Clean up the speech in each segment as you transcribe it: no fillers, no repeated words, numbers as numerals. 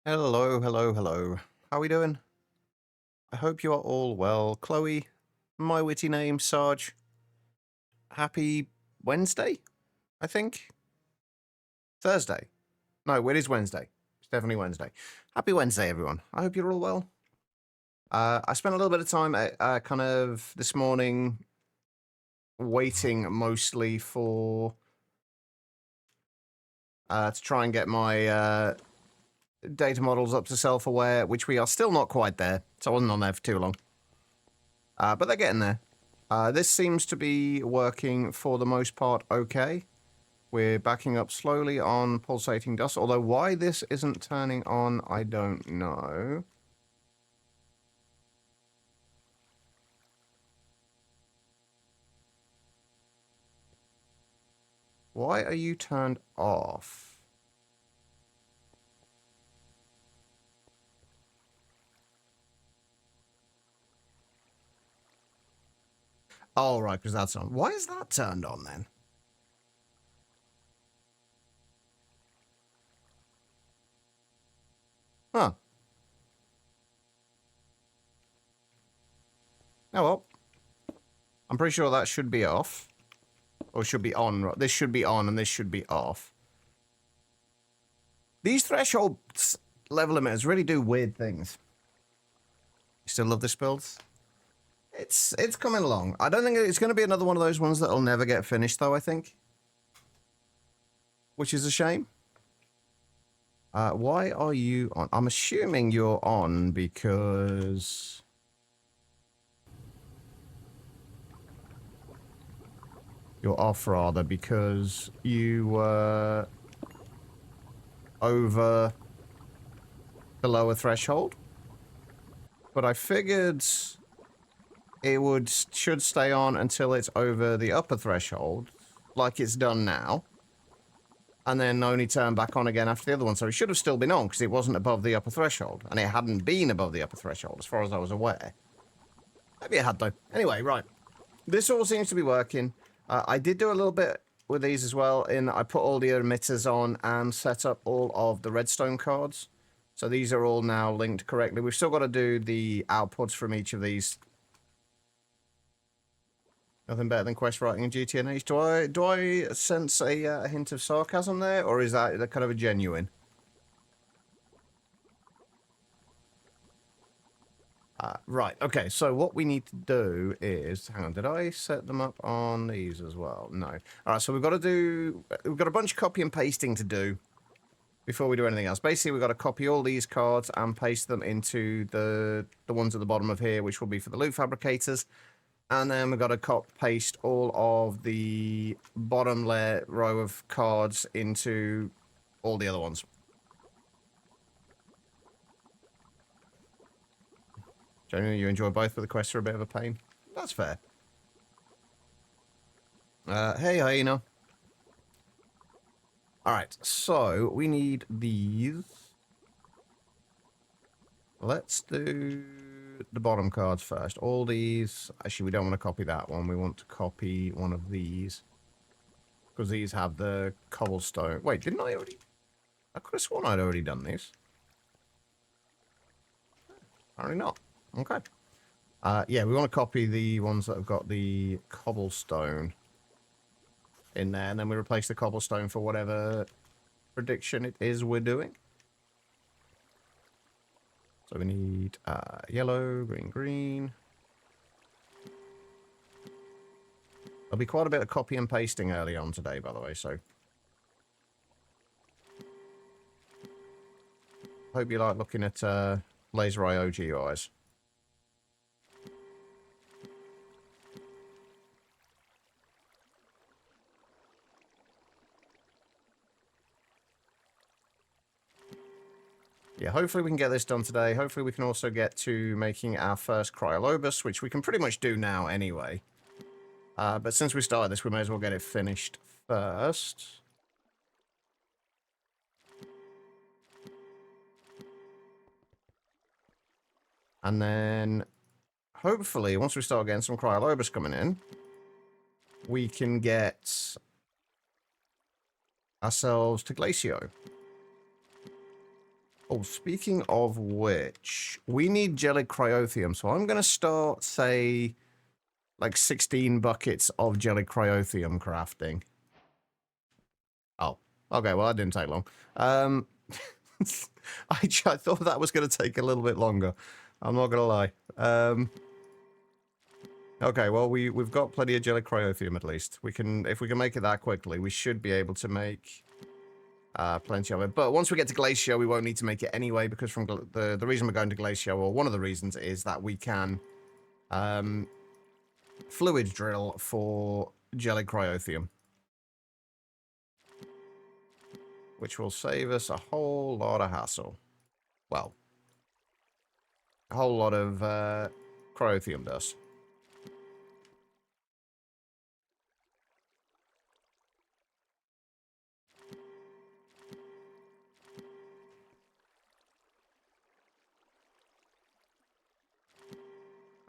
Hello, hello, hello. How are we doing? I hope you are all well. Chloe, my witty name, Sarge. Happy Wednesday, I think? Thursday. No, it is Wednesday. It's definitely Wednesday. Happy Wednesday, everyone. I hope you're all well. I spent a little bit of time kind of this morning waiting mostly for to try and get my data models up to self-aware, which we are still not quite there. So I wasn't on there for too long. But they're getting there. This seems to be working for the most part okay. We're backing up slowly on pulsating dust, although why this isn't turning on, I don't know. Why are you turned off? Oh, right, because that's on. Why is that turned on then? Huh. Oh, well. I'm pretty sure that should be off. Or should be on. This should be on and this should be off. These threshold level limiters really do weird things. You still love this build? It's coming along. I don't think it's going to be another one of those ones that'll never get finished, though, I think. Which is a shame. Why are you on? I'm assuming you're on because... You're off, rather, because you were over the lower threshold. But I figured it should stay on until it's over the upper threshold, like it's done now. And then only turn back on again after the other one. So it should have still been on because it wasn't above the upper threshold. And it hadn't been above the upper threshold as far as I was aware. Maybe it had though. Anyway, right. This all seems to be working. I did do a little bit with these as well. I put all the emitters on and set up all of the redstone cards. So these are all now linked correctly. We've still got to do the outputs from each of these. Nothing better than quest writing in GTNH. Do I sense a hint of sarcasm there, or is that kind of a genuine? Right, okay, so what we need to do is... Hang on, did I set them up on these as well? No. Alright, so we've got a bunch of copy and pasting to do before we do anything else. Basically, we've got to copy all these cards and paste them into the ones at the bottom of here, which will be for the loot fabricators. And then we've got to paste all of the bottom row of cards into all the other ones. Generally, you enjoy both, but the quests are a bit of a pain. That's fair. Hey, hyena. Alright, so we need these. Let's do the bottom cards first. All these... Actually, we don't want to copy that one. We want to copy one of these. Because these have the cobblestone. Wait, didn't I already... I could have sworn I'd already done these. Apparently not. Okay. Yeah, we want to copy the ones that have got the cobblestone in there. And then we replace the cobblestone for whatever prediction it is we're doing. So we need yellow, green, green. There'll be quite a bit of copy and pasting early on today, by the way, so... Hope you like looking at Laser IO GUIs. Yeah, hopefully we can get this done today. Hopefully we can also get to making our first Cryolobus, which we can pretty much do now anyway. But since we started this, we may as well get it finished first. And then, hopefully, once we start getting some Cryolobus coming in, we can get ourselves to Glacio. Oh, speaking of which, we need jelly cryotheum, so I'm going to start, say, like 16 buckets of jelly cryotheum crafting. Oh, okay, well, that didn't take long. I thought that was going to take a little bit longer. I'm not going to lie. Okay, well, we've got plenty of jelly cryotheum at least. We can, if we can make it that quickly, we should be able to make plenty of it. But once we get to Glacio, we won't need to make it anyway, because from the reason we're going to Glacio, or one of the reasons, is that we can fluid drill for jelly cryotheum, which will save us a whole lot of hassle. Well, a whole lot of cryotheum dust.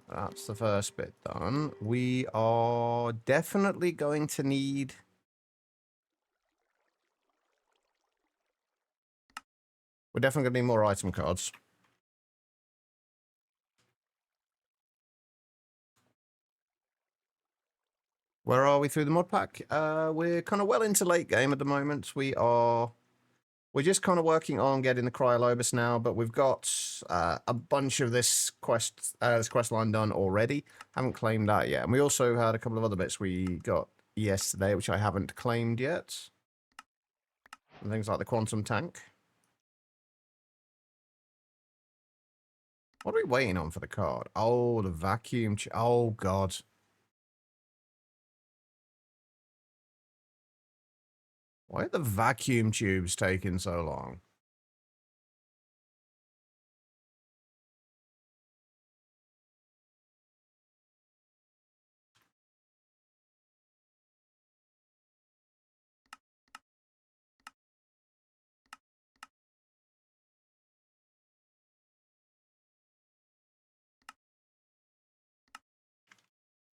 That's the first bit done. We are definitely going to need... We're definitely going to need more item cards. Where are we through the mod pack? We're kind of well into late game at the moment. We're just kind of working on getting the Cryolobus now, but we've got a bunch of this quest line done already. Haven't claimed that yet. And we also had a couple of other bits we got yesterday, which I haven't claimed yet. And things like the quantum tank. What are we waiting on for the card? Oh, the vacuum... Oh, God. Why are the vacuum tubes taking so long?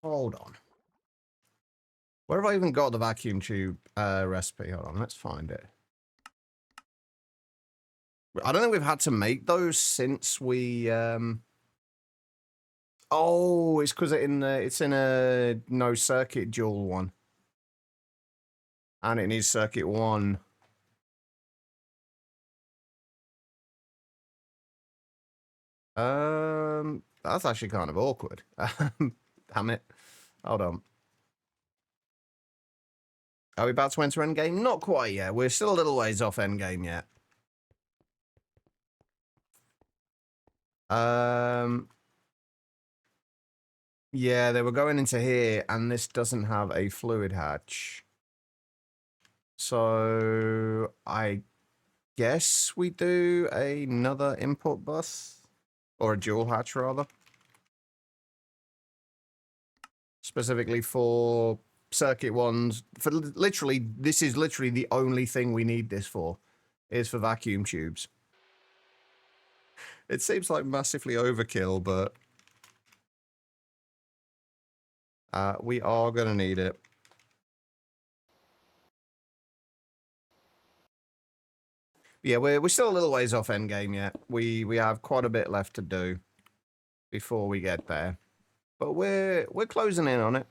Hold on. Where have I even got the vacuum tube recipe? Hold on, let's find it. I don't think we've had to make those since we... Oh, it's because it's in a no circuit dual one. And it needs circuit 1. That's actually kind of awkward. Damn it. Hold on. Are we about to enter endgame? Not quite yet. We're still a little ways off endgame yet. Yeah, they were going into here, and this doesn't have a fluid hatch. So, I guess we do another input bus. Or a dual hatch, rather. Specifically for circuit ones. For literally, this is literally the only thing we need this for. Is for vacuum tubes. It seems like massively overkill, but... we are going to need it. Yeah, we're still a little ways off endgame yet. We have quite a bit left to do before we get there. But we're closing in on it.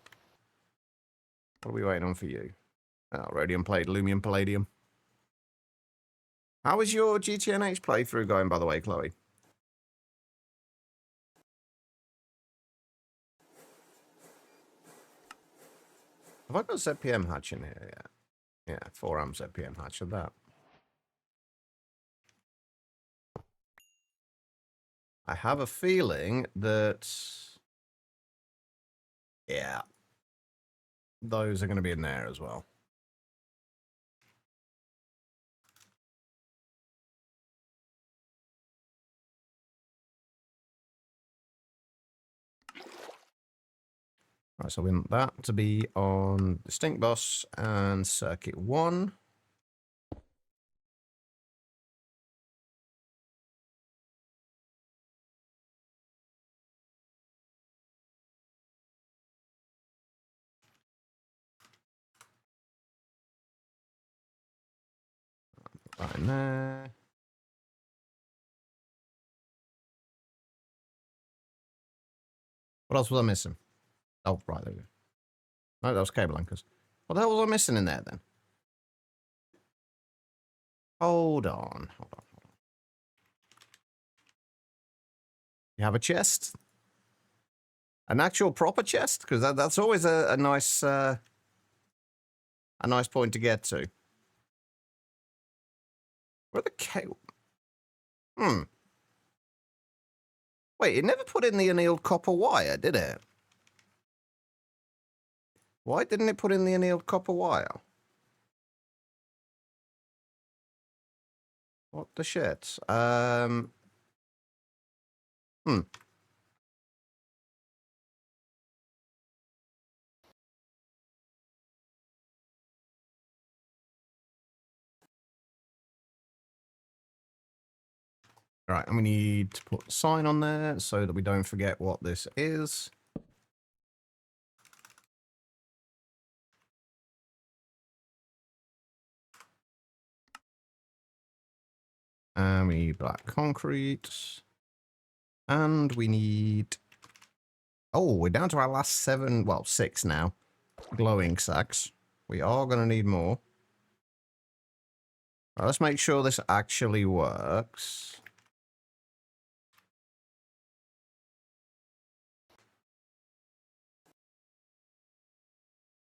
What are we waiting on for you? Oh, rhodium plate, lumium palladium. How is your GTNH playthrough going, by the way, Chloe? Have I got ZPM hatch in here yet? Yeah, 4 amp ZPM hatch of that. I have a feeling that... Yeah. Those are going to be in there as well. Right, so we want that to be on Distinct Bus and Circuit 1. Right in there. What else was I missing? Oh, right, there we go. No, that was cable anchors. What the hell was I missing in there then? Hold on. Hold on. You have a chest? An actual proper chest? Because that's always a nice point to get to. Where the cable? Wait, it never put in the annealed copper wire, did it? Why didn't it put in the annealed copper wire? What the shit? Right, and we need to put a sign on there so that we don't forget what this is. And we need black concrete. And we need... Oh, we're down to our last 7, well, 6 now. Glowing sacks. We are going to need more. Right, let's make sure this actually works.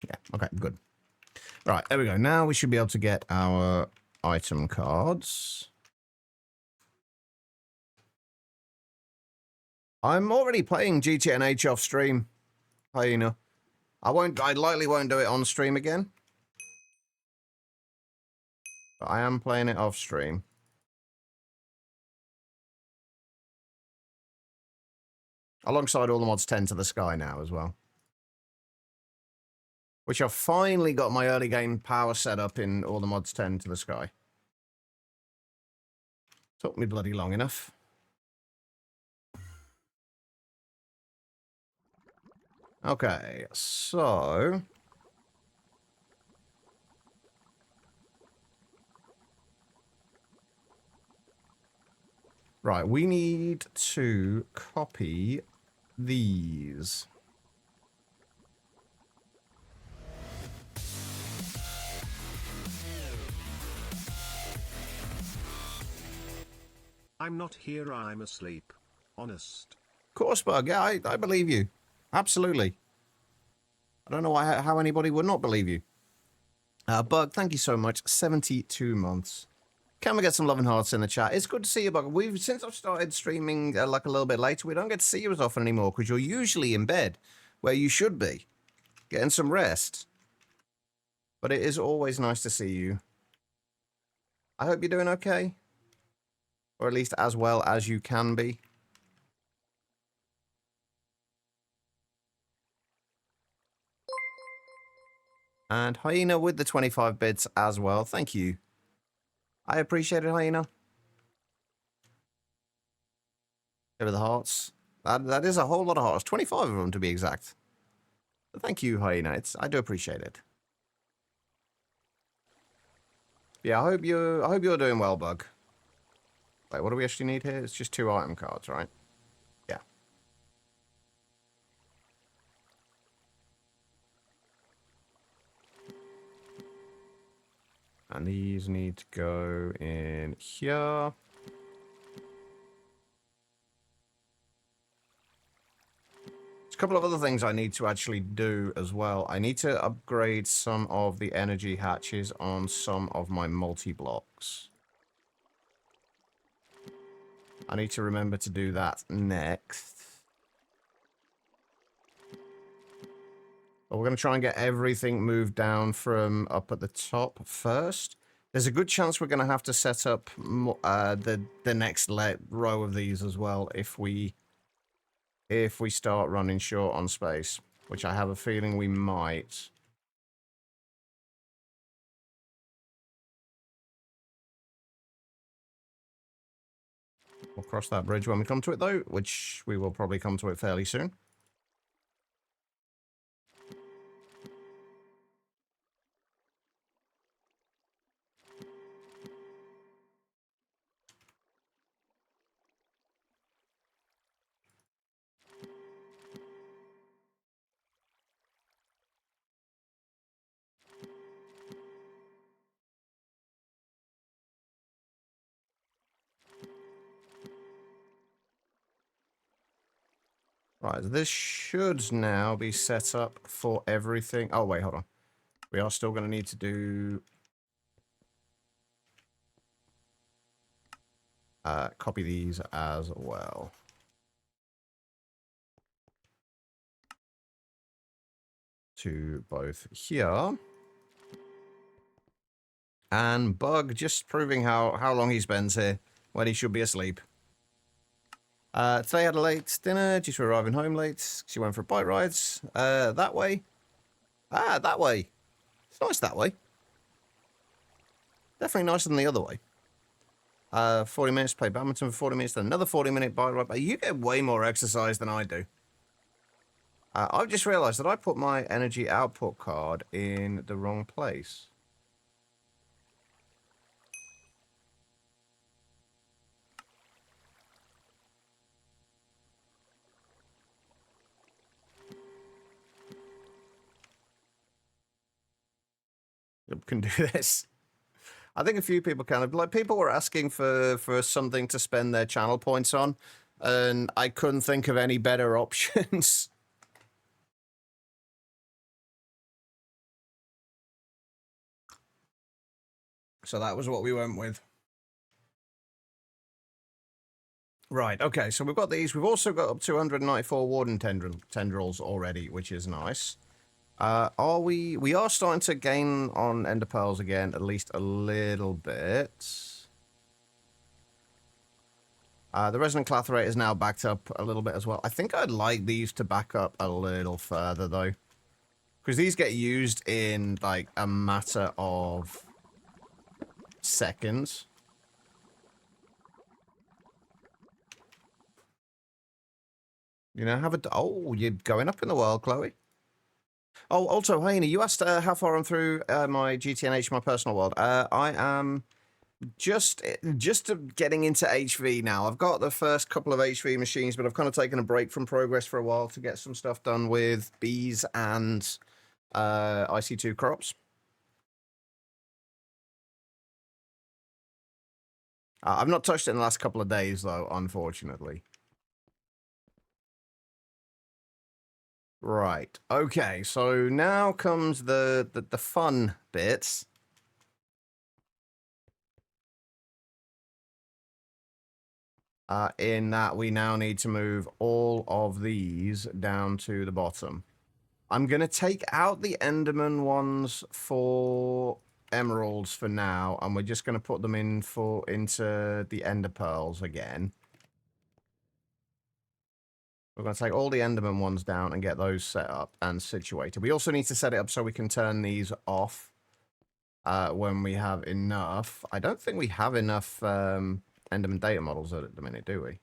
Yeah, okay, good. Right, there we go. Now we should be able to get our item cards. I'm already playing GTNH off stream. Hyena. I likely won't do it on stream again. But I am playing it off stream. Alongside all the mods 10 to the sky now as well. Which I've finally got my early game power set up in all the mods 10 to the sky. Took me bloody long enough. Okay, so... Right, we need to copy these. I'm not here, I'm asleep. Honest. Of course, Bug, yeah, I believe you. Absolutely. I don't know how anybody would not believe you. Bug, thank you so much. 72 months. Can we get some love and hearts in the chat? It's good to see you, Bug. Since I've started streaming like a little bit later, we don't get to see you as often anymore because you're usually in bed where you should be, getting some rest. But it is always nice to see you. I hope you're doing okay. Or at least as well as you can be. And Hyena with the 25 bits as well. Thank you. I appreciate it, Hyena. Give her the hearts. That is a whole lot of hearts. 25 of them to be exact. But thank you, Hyena. I do appreciate it. Yeah, I hope you're doing well, Bug. Wait, what do we actually need here? It's just 2 item cards, right? Yeah. And these need to go in here. There's a couple of other things I need to actually do as well. I need to upgrade some of the energy hatches on some of my multi-blocks. I need to remember to do that next. But we're going to try and get everything moved down from up at the top first. There's a good chance we're going to have to set up the next row of these as well if we start running short on space, which I have a feeling we might. We'll cross that bridge when we come to it, though, which we will probably come to it fairly soon. Right, this should now be set up for everything. Oh, wait, hold on. We are still going to need to do... copy these as well. To both here. And Bug, just proving how long he spends here when he should be asleep. Today I had a late dinner due to arriving home late. She went for bike rides. That way. Ah, that way. It's nice that way. Definitely nicer than the other way. 40 minutes, play badminton for 40 minutes, then another 40-minute bike ride. You get way more exercise than I do. I've just realized that I put my energy output card in the wrong place. Can do this. I think a few people kind of like people were asking for something to spend their channel points on, and I couldn't think of any better options. So that was what we went with. Right, okay, so we've got these. We've also got up to 294 warden tendrils already, which is nice. We are starting to gain on ender pearls again, at least a little bit. The resonant clathrate is now backed up a little bit as well. I think I'd like these to back up a little further, though. Because these get used in, like, a matter of seconds. You know, have a... Oh, you're going up in the world, Chloe. Oh, also, Haney, you asked how far I'm through my GTNH, my personal world. I am just getting into HV now. I've got the first couple of HV machines, but I've kind of taken a break from progress for a while to get some stuff done with bees and IC2 crops. I've not touched it in the last couple of days, though, unfortunately. Right. Okay, so now comes the fun bits. In that we now need to move all of these down to the bottom. I'm going to take out the Enderman ones for emeralds for now, and we're just going to put them into the Ender Pearls again. We're going to take all the Enderman ones down and get those set up and situated. We also need to set it up so we can turn these off when we have enough. I don't think we have enough Enderman data models at the minute, do we?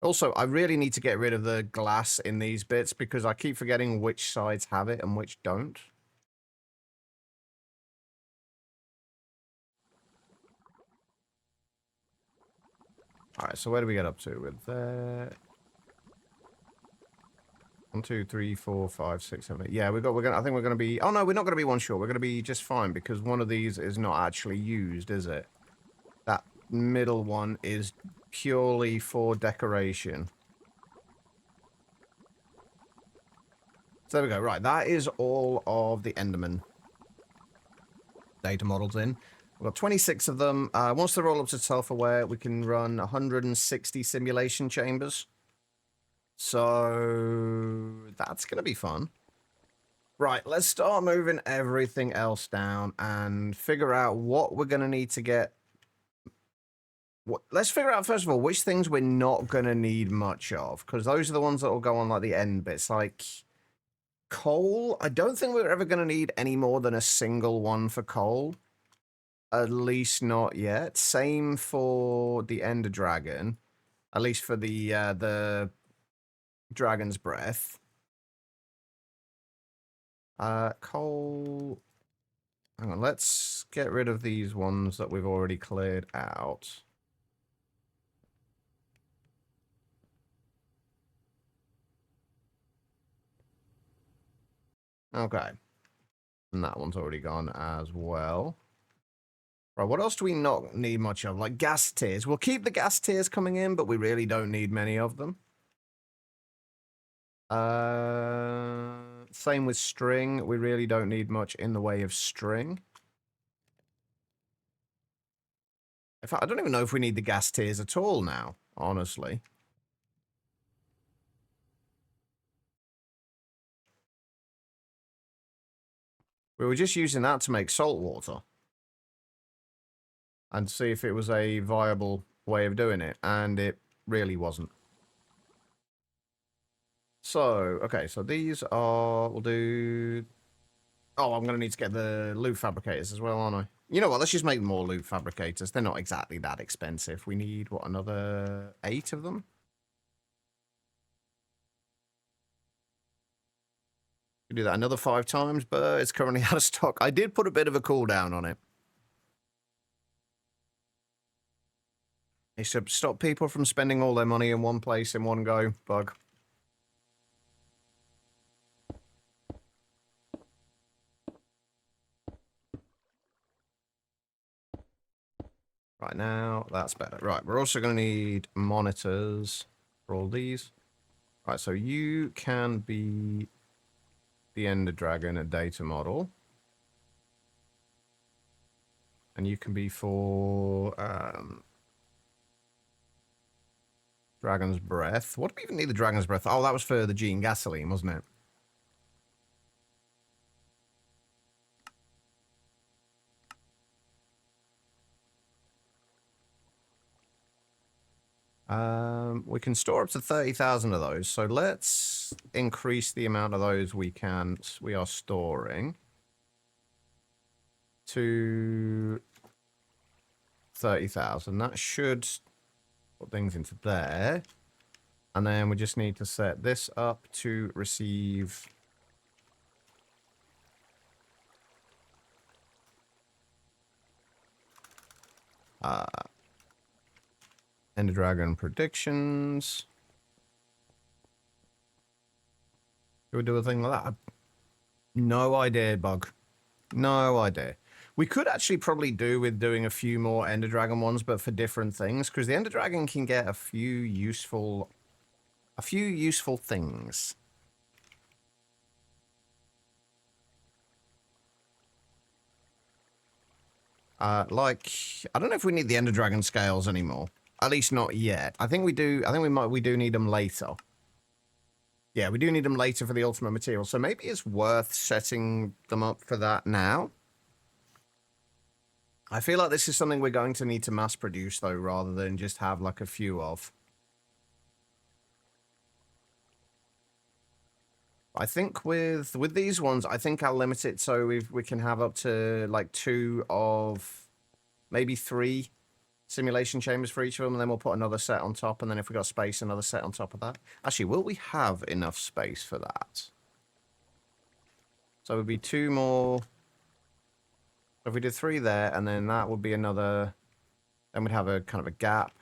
Also, I really need to get rid of the glass in these bits because I keep forgetting which sides have it and which don't. Alright, so where do we get up to with that? 1, 2, 3, 4, 5, 6, 7, 8. Yeah, I think we're gonna be... Oh no, we're not gonna be one short. We're gonna be just fine because one of these is not actually used, is it? That middle one is purely for decoration. So there we go. Right, that is all of the Enderman data models in. We've got 26 of them. Once they're all up to self-aware, we can run 160 simulation chambers. So that's going to be fun. Right, let's start moving everything else down and figure out what we're going to need to get. Let's figure out, first of all, which things we're not going to need much of, because those are the ones that will go on like the end bits. Like coal, I don't think we're ever going to need any more than a single one for coal. At least not yet. Same for the Ender Dragon. At least for the Dragon's Breath. Coal... Hang on, let's get rid of these ones that we've already cleared out. Okay. And that one's already gone as well. Right, what else do we not need much of? Like gas tiers. We'll keep the gas tiers coming in, but we really don't need many of them. Same with string. We really don't need much in the way of string. In fact, I don't even know if we need the gas tiers at all now, honestly. We were just using that to make salt water. And see if it was a viable way of doing it. And it really wasn't. So, okay, so these are... We'll do... Oh, I'm going to need to get the loot fabricators as well, aren't I? You know what? Let's just make more loot fabricators. They're not exactly that expensive. We need, what, another 8 of them? We do that another 5 times, but it's currently out of stock. I did put a bit of a cooldown on it. It's to stop people from spending all their money in one place in one go, bug. Right now, that's better. Right, we're also going to need monitors for all these. Right, so you can be the Ender Dragon, a data model. And you can be for Dragon's Breath. What do we even need the Dragon's Breath? Oh, that was for the Gene Gasoline, wasn't it? We can store up to 30,000 of those. So let's increase the amount of those we are storing to 30,000. That should put things into there. And then we just need to set this up to receive Ender Dragon predictions. Do we do a thing like that? No idea, bug. No idea. We could actually probably do with doing a few more Ender Dragon ones, but for different things, because the Ender Dragon can get a few useful things. Like, I don't know if we need the Ender Dragon scales anymore. At least not yet. I think we do. I think we do need them later. Yeah, we do need them later for the ultimate material. So maybe it's worth setting them up for that now. I feel like this is something we're going to need to mass produce, though, rather than just have like a few of. I think with these ones, I think I'll limit it so we can have up to like 2 of maybe 3 simulation chambers for each of them, and then we'll put another set on top, and then if we got space, another set on top of that. Actually, will we have enough space for that? So it would be 2 more. If we did 3 there, and then that would be another, then we'd have a kind of a gap.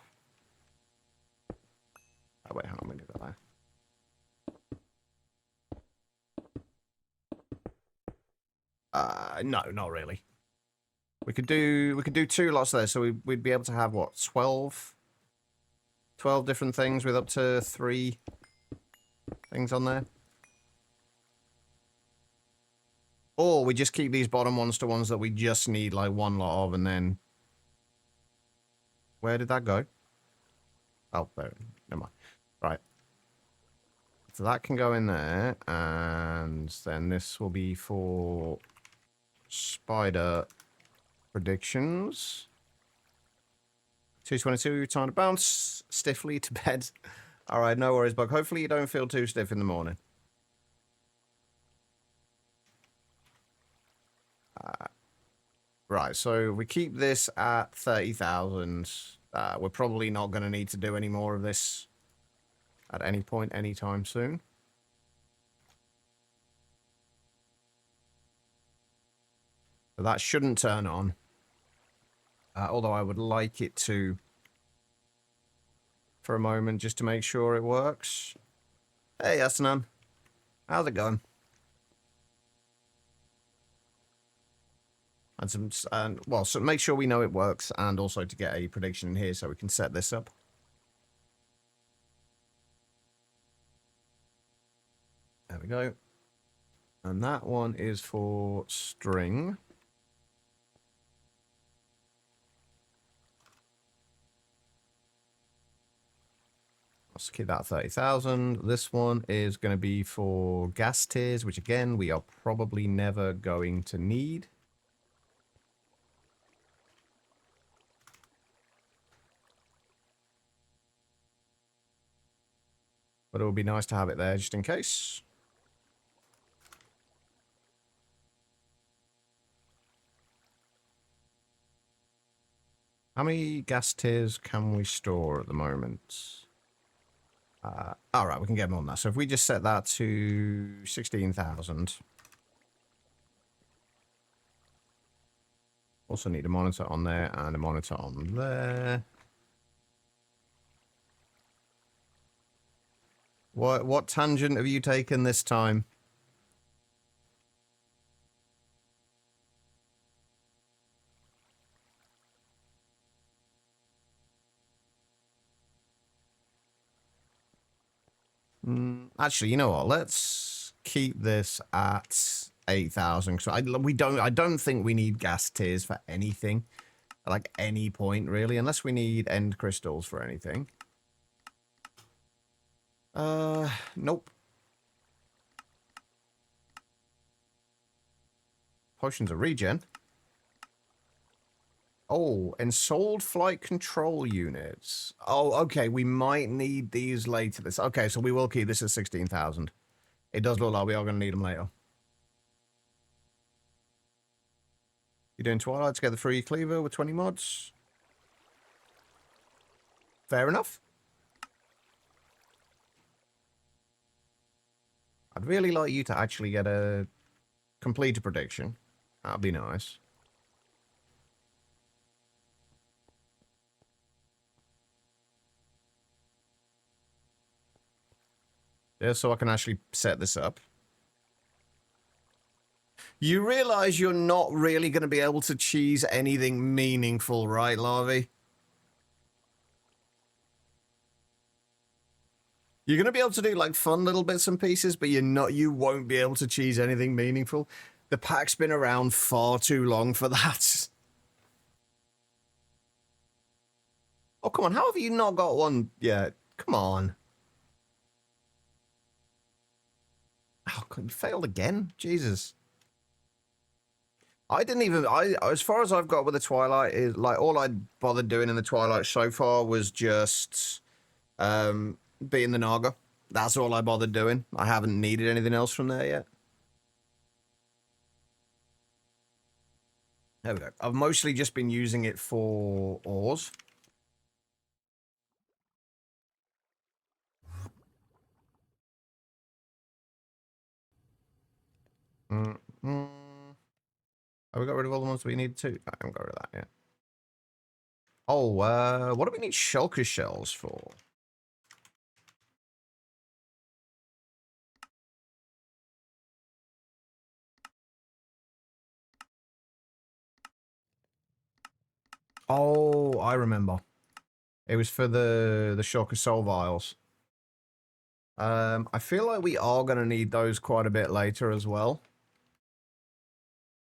Oh wait, hang on, we do that there. No, not really. We could do 2 lots there, so we'd be able to have what, 12 different things with up to 3 things on there. Or we just keep these bottom ones to ones that we just need like 1 lot of, and then where did that go? Oh, there. Never mind. Right. So that can go in there, and then this will be for spider predictions. 222, time to bounce stiffly to bed. All right, no worries, bug. Hopefully you don't feel too stiff in the morning. Right, so we keep this at 30,000. We're probably not going to need to do any more of this at any point anytime soon. So that shouldn't turn on. Although I would like it to for a moment just to make sure it works. Hey, Asnan. How's it going? And well, so make sure we know it works, and also to get a prediction in here so we can set this up. we go. And that one is for string. Let's keep that 30,000. This one is going to be for gas tiers, which again, we are probably never going to need. But it would be nice to have it there just in case. How many gas tiers can we store at the moment? All right, we can get more than that. So if we just set that to 16,000. Also need a monitor on there and a monitor on there. What tangent have you taken this time? Actually, you know what? Let's keep this at 8,000. So I don't think we need gas tiers for anything, like any point really, unless we need end crystals for anything. Nope. Potions of regen. Oh, and sold flight control units. Oh, okay. We might need these later. Okay, so we will keep this at 16,000. It does look like we are going to need them later. You're doing Twilight to get the free cleaver with 20 mods. Fair enough. I'd really like you to actually get a complete prediction. That'd be nice. Yeah, so I can actually set this up. You realize you're not really going to be able to cheese anything meaningful, right, Larvae? You're going to be able to do like fun little bits and pieces, but you won't be able to cheese anything meaningful. The pack's been around far too long for that. Oh, come on. How have you not got one yet? Come on. Oh, you failed again? Jesus. I didn't even, as far as I've got with the Twilight, is like all I bothered doing in the Twilight so far was just being the Naga. That's all I bothered doing. I haven't needed anything else from there yet. There we go. I've mostly just been using it for ores. Have we got rid of all the ones we need to? I haven't got rid of that yet. Oh, what do we need shulker shells for? Oh, I remember. It was for the shulker soul vials. I feel like we are going to need those quite a bit later as well.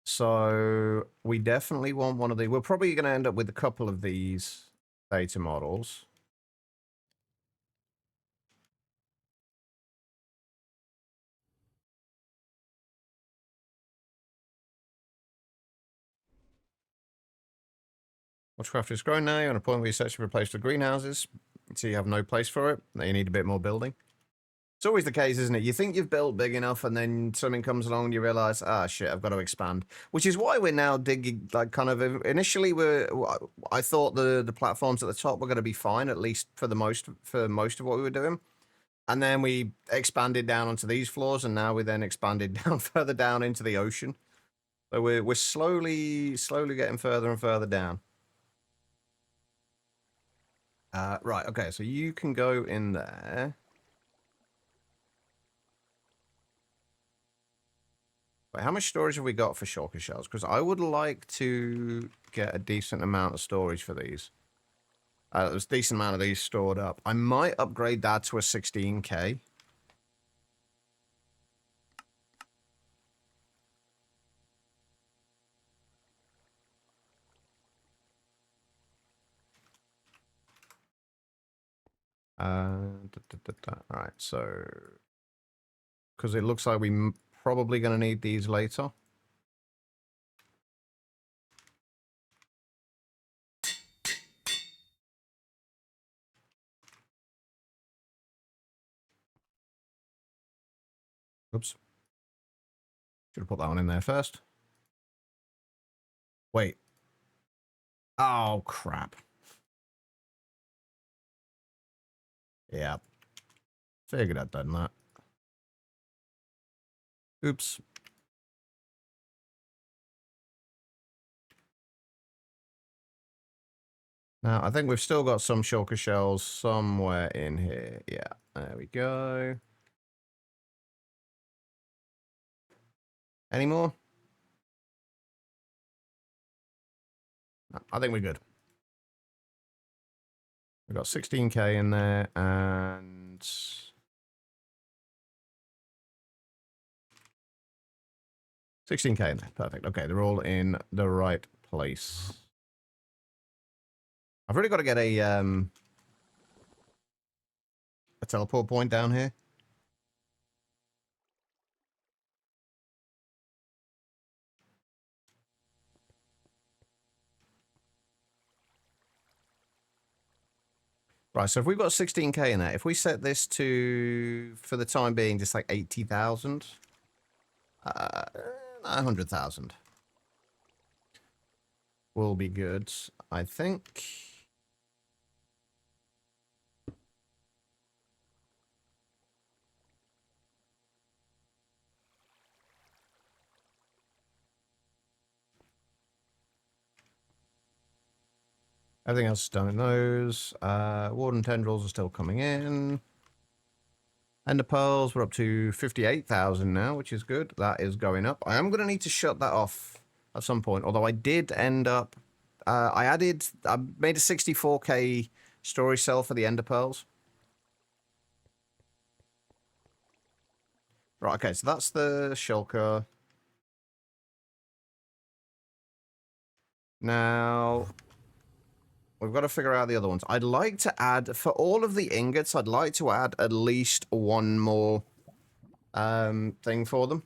So we definitely want one of these. We're probably going to end up with a couple of these data models. Watchcraft is growing now. You're on a point where you search to replace the greenhouses. So you have no place for it. Now you need a bit more building. It's always the case, isn't it? You think you've built big enough and then something comes along and you realize, ah, shit, I've got to expand. Which is why we're now digging, like, kind of, initially I thought the platforms at the top were going to be fine, at least for most of what we were doing. And then we expanded down onto these floors, and now we then expanded down further down into the ocean. So we're slowly getting further and further down. Right, okay, so you can go in there. Wait, how much storage have we got for shulker shells? Because I would like to get a decent amount of storage for these. There's a decent amount of these stored up. I might upgrade that to a 16K. All right, so because it looks like we're probably going to need these later. Oops. Should have put that one in there first. Wait. Oh, crap. Yeah. Figured I'd done that. Oops. Now, I think we've still got some shulker shells somewhere in here. Yeah, there we go. Any more? No, I think we're good. We've got 16k in there and 16k in there. Perfect. Okay, they're all in the right place. I've really got to get a teleport point down here. Right, so if we've got 16k in there, if we set this to, for the time being, just like 80,000, 100,000 will be good, I think. Everything else is done in those. Warden tendrils are still coming in. Ender pearls, we're up to 58,000 now, which is good. That is going up. I am going to need to shut that off at some point, although I did end up... I made a 64k storage cell for the ender pearls. Right, okay, so that's the shulker. Now... we've got to figure out the other ones. I'd like to add, for all of the ingots, I'd like to add at least one more thing for them.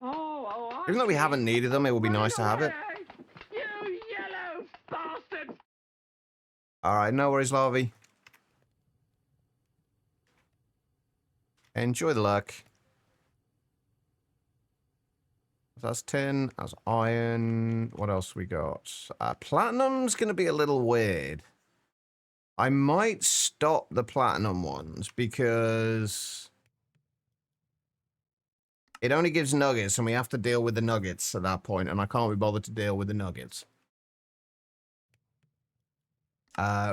Even though we haven't needed them, it would be nice to have it. You yellow bastard! Alright, no worries, Larvae. Enjoy the luck. That's tin, that's iron. What else we got? Platinum's going to be a little weird. I might stop the platinum ones because it only gives nuggets and we have to deal with the nuggets at that point, and I can't be bothered to deal with the nuggets.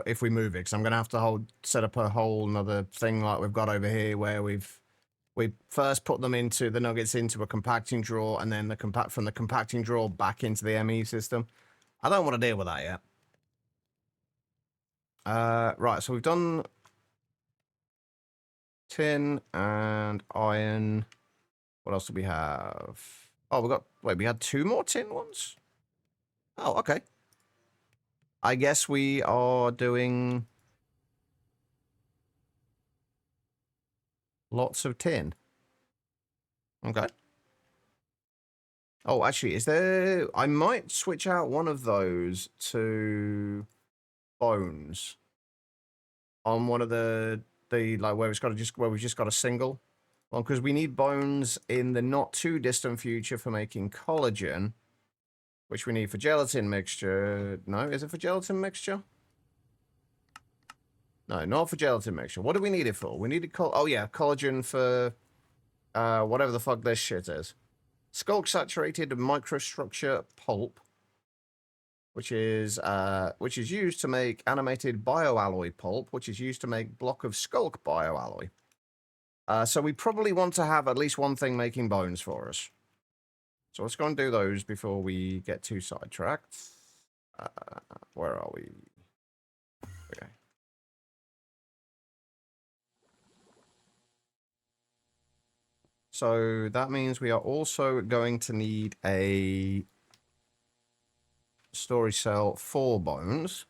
If we move it, because I'm going to have to set up a whole another thing like we've got over here where we first put them into the nuggets into a compacting drawer and then from the compacting drawer back into the ME system. I don't want to deal with that yet. Right, so we've done tin and iron. What else do we have? Oh, we had 2 more tin ones? Oh, okay. I guess we are doing lots of tin. Okay. Oh, actually, is there... I might switch out one of those to bones on one of the like where we've just got a single. Well, because we need bones in the not too distant future for making collagen, which we need for gelatin mixture. No, is it for gelatin mixture? No, not for gelatin mixture. What do we need it for? We need it oh yeah, collagen for whatever the fuck this shit is. Skulk saturated microstructure pulp, which is used to make animated bioalloy pulp, which is used to make block of skulk bioalloy. So we probably want to have at least one thing making bones for us. So let's go and do those before we get too sidetracked. Where are we? Okay. So that means we are also going to need a storage cell for bones.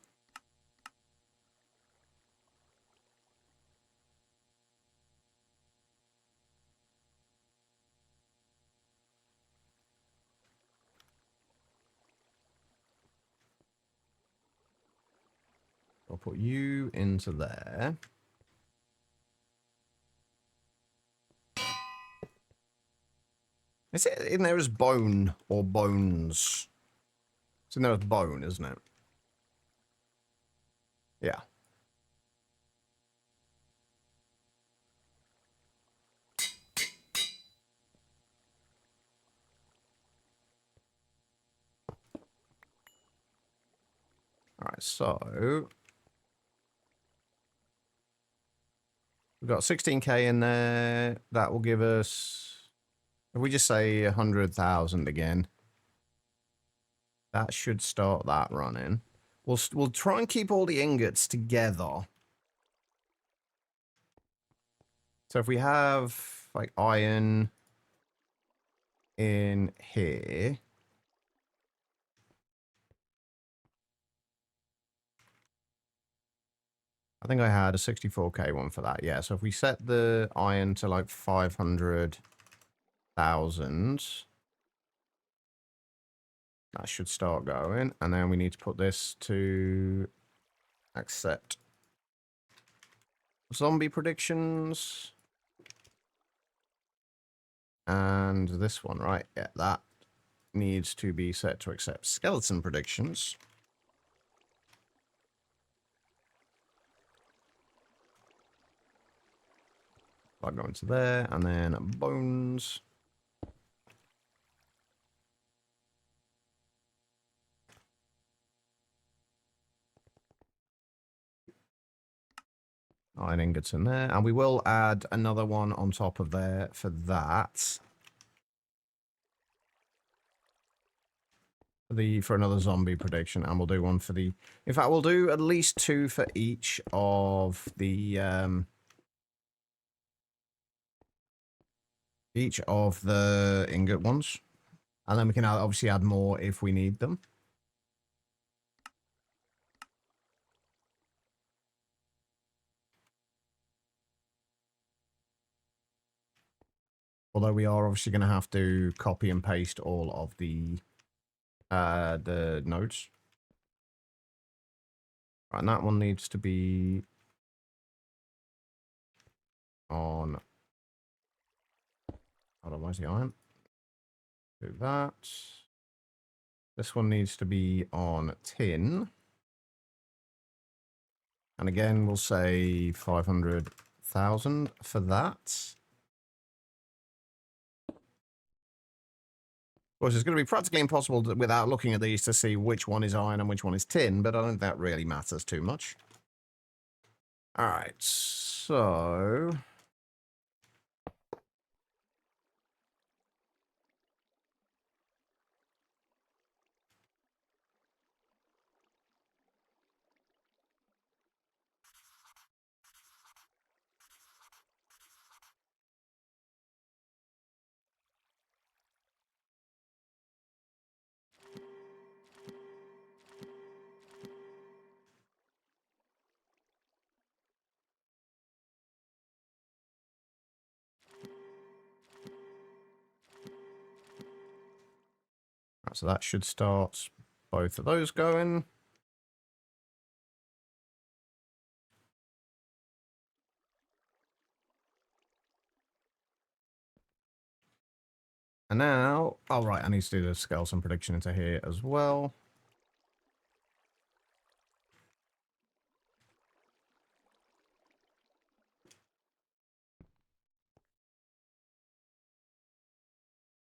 I'll put you into there. Is it in there as bone or bones? It's in there as bone, isn't it? Yeah. Alright, so we've got 16k in there. That will give us, if we just say 100,000 again, that should start that running. We'll try and keep all the ingots together. So if we have like iron in here, I think I had a 64k one for that. Yeah, so if we set the iron to like 500,000, that should start going. And then we need to put this to accept zombie predictions. And this one, right? Yeah, that needs to be set to accept skeleton predictions. I'll go into there, and then bones. Iron ingots in there, and we will add another one on top of there for that. For another zombie prediction, and we'll do one for the... In fact, we'll do at least 2 for each of the... each of the ingot ones. And then we can obviously add more if we need them. Although we are obviously going to have to copy and paste all of the nodes. Right, and that one needs to be on... Hold on, where's the iron? Do that. This one needs to be on tin. And again, we'll say 500,000 for that. Of course, it's going to be practically impossible without looking at these to see which one is iron and which one is tin, but I don't think that really matters too much. Alright, so... So that should start both of those going. And now, oh right, I need to do the skeleton prediction into here as well.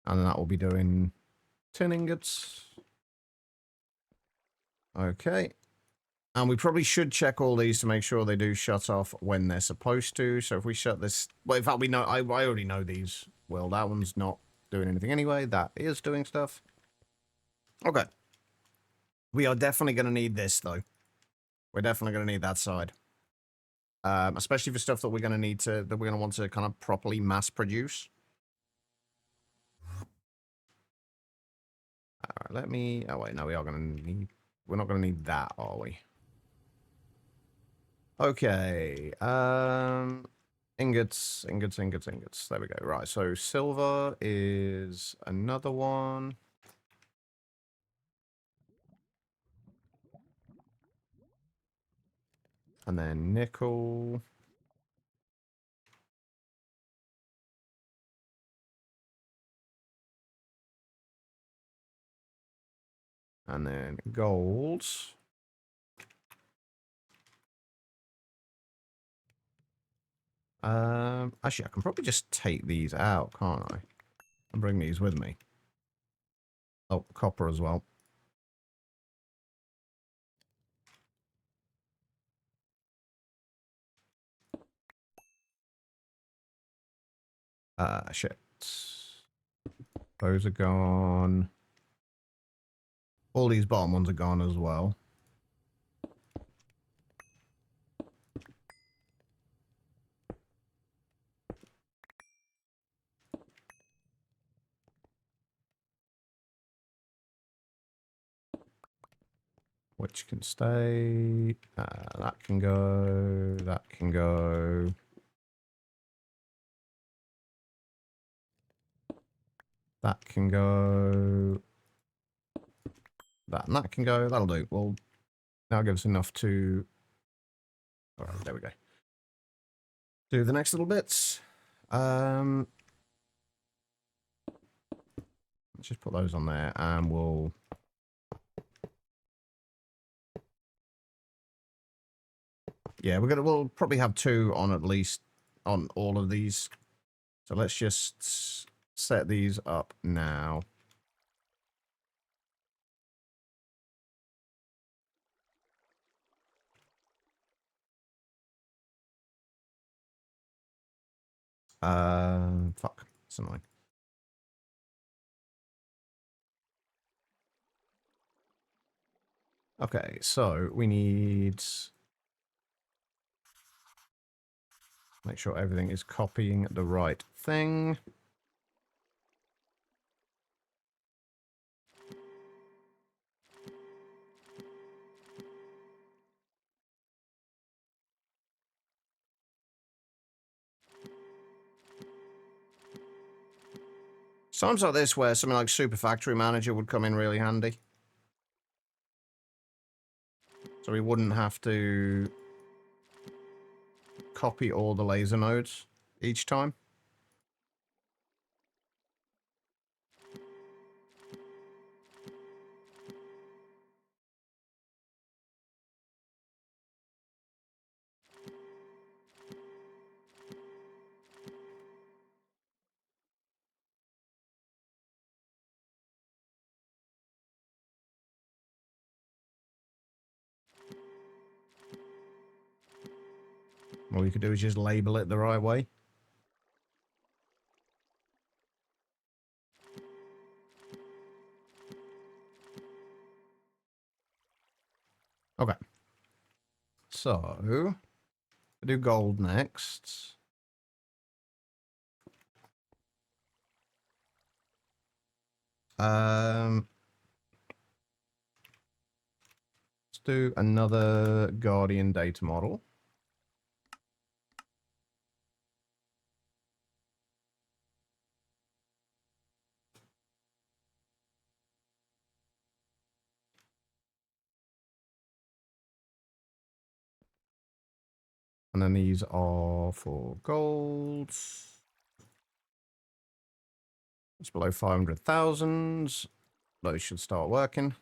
And then that will be doing tin ingots. Okay. And we probably should check all these to make sure they do shut off when they're supposed to. So if we shut this... Well, in fact, we know... I already know these. Well, that one's not doing anything anyway. That is doing stuff. Okay. We are definitely going to need this, though. We're definitely going to need that side. Especially for stuff that we're going to need to... That we're going to want to kind of properly mass produce. Alright, let me... Oh, wait, no, we are going to need... We're not going to need that, are we? Okay. Ingots. There we go. Right, so silver is another one. And then nickel. And then gold. Actually, I can probably just take these out, can't I? And bring these with me. Oh, copper as well. Shit. Those are gone. All these bottom ones are gone as well. Which can stay. That can go. That can go. That can go. That and that can go. That'll do. Well, now give us enough to... Alright, there we go. Do the next little bits. Let's just put those on there and we'll... Yeah, we'll probably have 2 on at least on all of these. So let's just set these up now. Fuck. It's annoying. Okay, so we need... Make sure everything is copying the right thing. Times like this where something like Super Factory Manager would come in really handy. So we wouldn't have to copy all the laser nodes each time. All you could do is just label it the right way. Okay. So, we'll do gold next. Let's do another Guardian data model. And then these are for gold. It's below 500,000. Those should start working.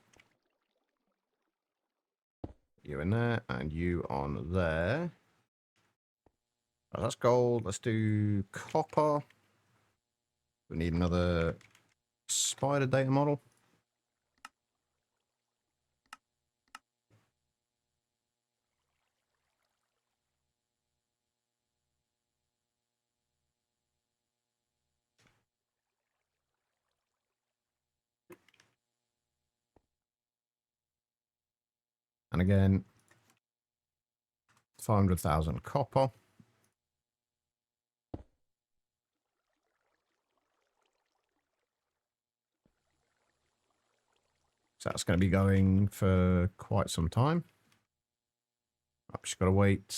You in there and you on there. Oh, that's gold. Let's do copper. We need another spider data model. And again, 500,000 copper. So that's going to be going for quite some time. I've just got to wait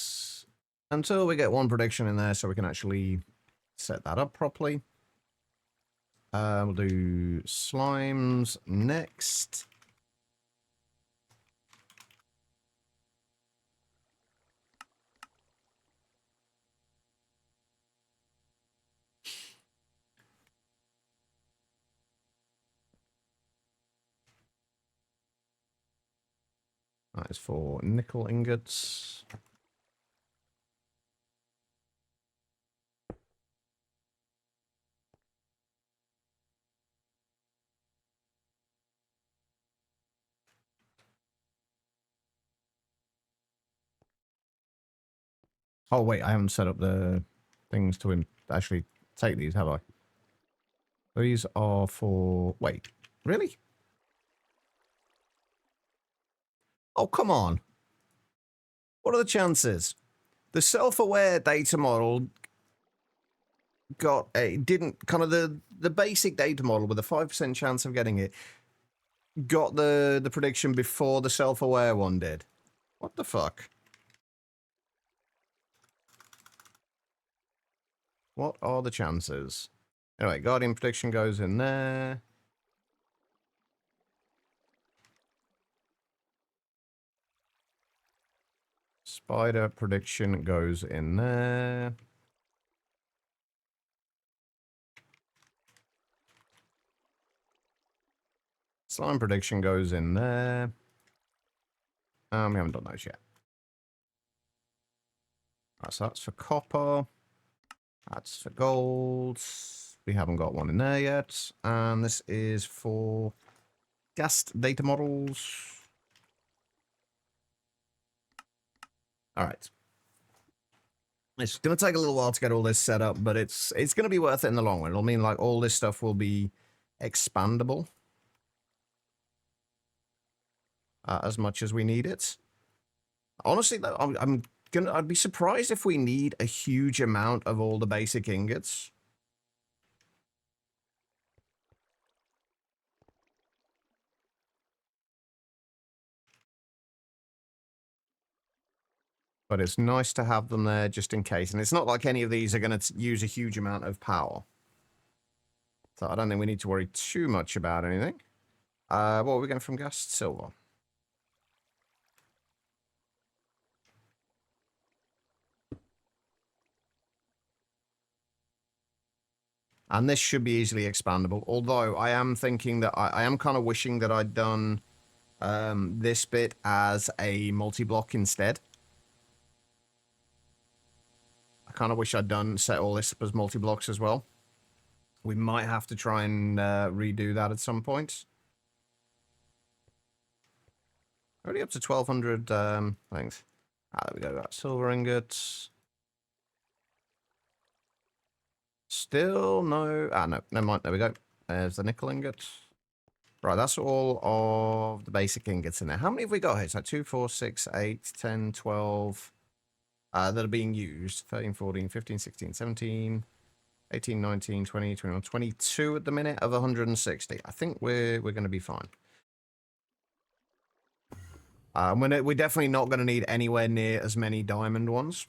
until we get one prediction in there so we can actually set that up properly. We'll do slimes next. That is for nickel ingots. Oh, wait, I haven't set up the things to actually take these, have I? These are for... Wait, really? Oh, come on. What are the chances? The self-aware data model didn't kind of the basic data model with a 5% chance of getting it got the prediction before the self-aware one did. What the fuck? What are the chances? Anyway, Guardian prediction goes in there. Spider prediction goes in there. Slime prediction goes in there. We haven't done those yet. Right, so that's for copper. That's for gold. We haven't got one in there yet. And this is for gas data models. All right. It's going to take a little while to get all this set up, but it's going to be worth it in the long run. It'll mean like all this stuff will be expandable as much as we need it. Honestly, though, I'd be surprised if we need a huge amount of all the basic ingots. But it's nice to have them there just in case. And it's not like any of these are going to use a huge amount of power. So I don't think we need to worry too much about anything. What are we going from gas to silver? And this should be easily expandable. Although I am thinking that I am kind of wishing that I'd done this bit as a multi-block instead. I kind of wish I'd set all this up as multi-blocks as well. We might have to try and redo that at some point. Already up to 1,200 things. There we go. Got silver ingots. Still no... no, never mind. There we go. There's the nickel ingot. Right, that's all of the basic ingots in there. How many have we got here? So 2, 4, 6, 8, 10, 12... that are being used. 13, 14, 15, 16, 17, 18, 19, 20, 21, 22 at the minute of 160. I think we're going to be fine. We're definitely not going to need anywhere near as many diamond ones.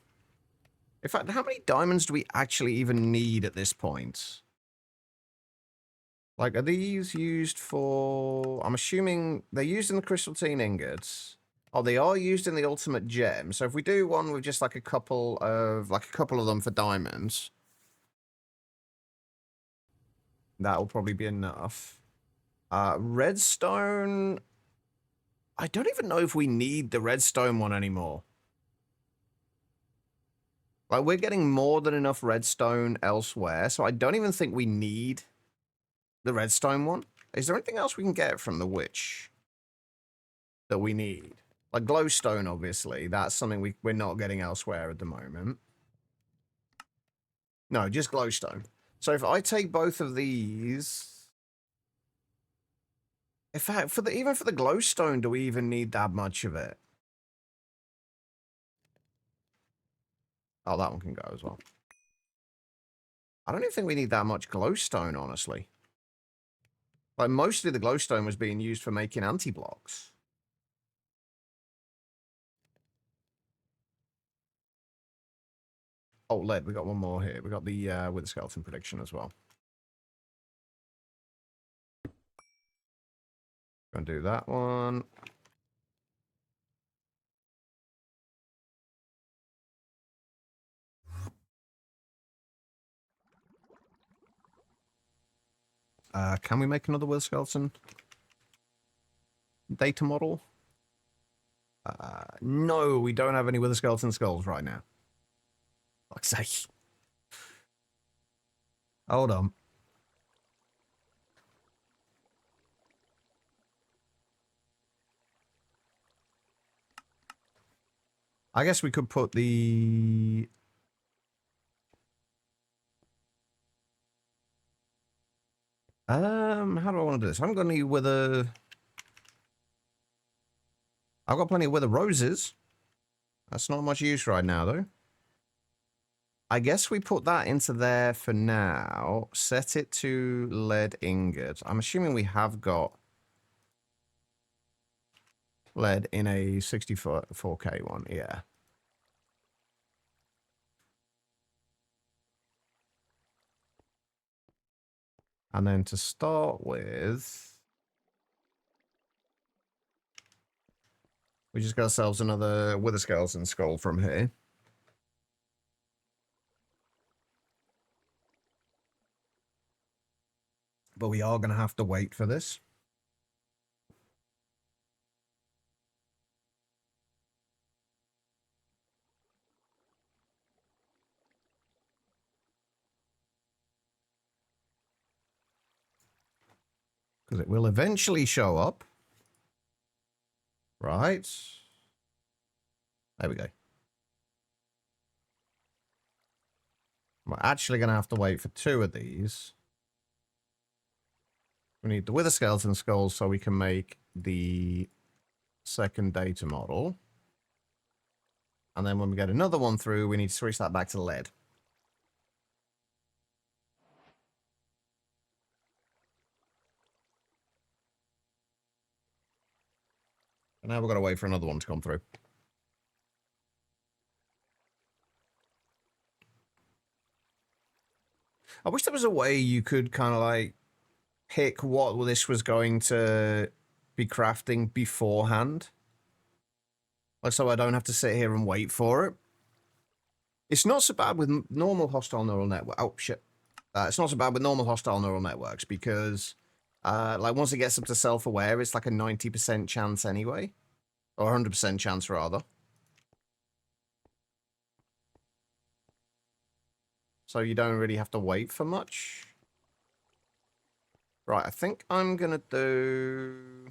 In fact, how many diamonds do we actually even need at this point? Like, are these used for... I'm assuming they're used in the crystalline ingots. Oh, they are used in the ultimate gem. So if we do one with just like a couple of them for diamonds, that'll probably be enough. Redstone... I don't even know if we need the redstone one anymore. Like, we're getting more than enough redstone elsewhere, so I don't even think we need the redstone one. Is there anything else we can get from the witch that we need? Like glowstone, obviously. That's something we're not getting elsewhere at the moment. No, just glowstone. So if I take both of these... In fact, even for the glowstone, do we even need that much of it? Oh, that one can go as well. I don't even think we need that much glowstone, honestly. Like, mostly the glowstone was being used for making anti-blocks. Oh, lead. We got one more here. We got the with the skeleton prediction as well. Gonna do that one. Can we make another with skeleton data model? No, we don't have any with skeleton skulls right now. Fuck's sake. Hold on. I guess we could put the... how do I want to do this? I'm going to need wither... I've got plenty of wither roses. That's not much use right now, though. I guess we put that into there for now. Set it to lead ingot. I'm assuming we have got lead in a 64K one, yeah. And then to start with, we just got ourselves another wither skeleton skull from here. But we are going to have to wait for this. Because it will eventually show up. Right. There we go. We're actually going to have to wait for 2 of these. We need the wither skeleton skulls so we can make the second data model. And then when we get another one through, we need to switch that back to lead. And now we've got to wait for another one to come through. I wish there was a way you could kind of like pick what this was going to be crafting beforehand. Like, so I don't have to sit here and wait for it. It's not so bad with normal hostile neural network. Oh, shit. It's not so bad with normal hostile neural networks because, like, once it gets up to self-aware, it's like a 90% chance anyway. Or 100% chance, rather. So you don't really have to wait for much. Right, I think I'm going to do...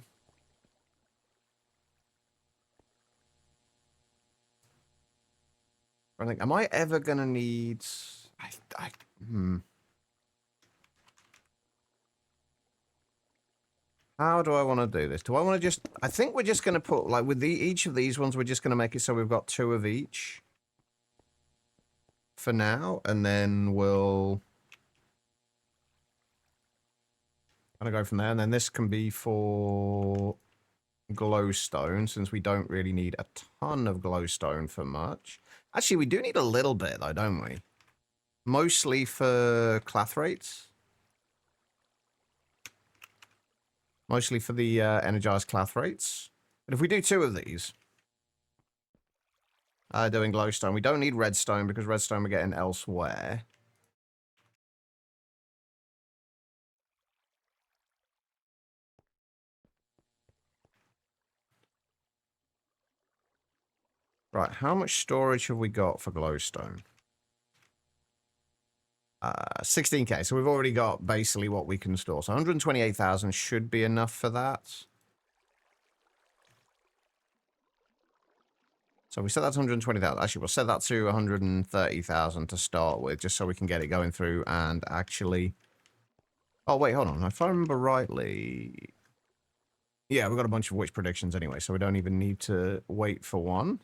I think, am I ever going to need... How do I want to do this? Do I want to just... I think we're just going to put, like, with each of these ones, we're just going to make it so we've got 2 of each. For now, and then we'll... I'm going to go from there, and then this can be for glowstone, since we don't really need a ton of glowstone for much. Actually, we do need a little bit, though, don't we? Mostly for clathrates. Mostly for the energized clathrates. But if we do 2 of these, doing glowstone, we don't need redstone because redstone we're getting elsewhere. Right, how much storage have we got for glowstone? 16k, so we've already got basically what we can store. So 128,000 should be enough for that. So we set that to 120,000. Actually, we'll set that to 130,000 to start with, just so we can get it going through and actually... Oh, wait, hold on. If I remember rightly... Yeah, we've got a bunch of witch predictions anyway, so we don't even need to wait for one.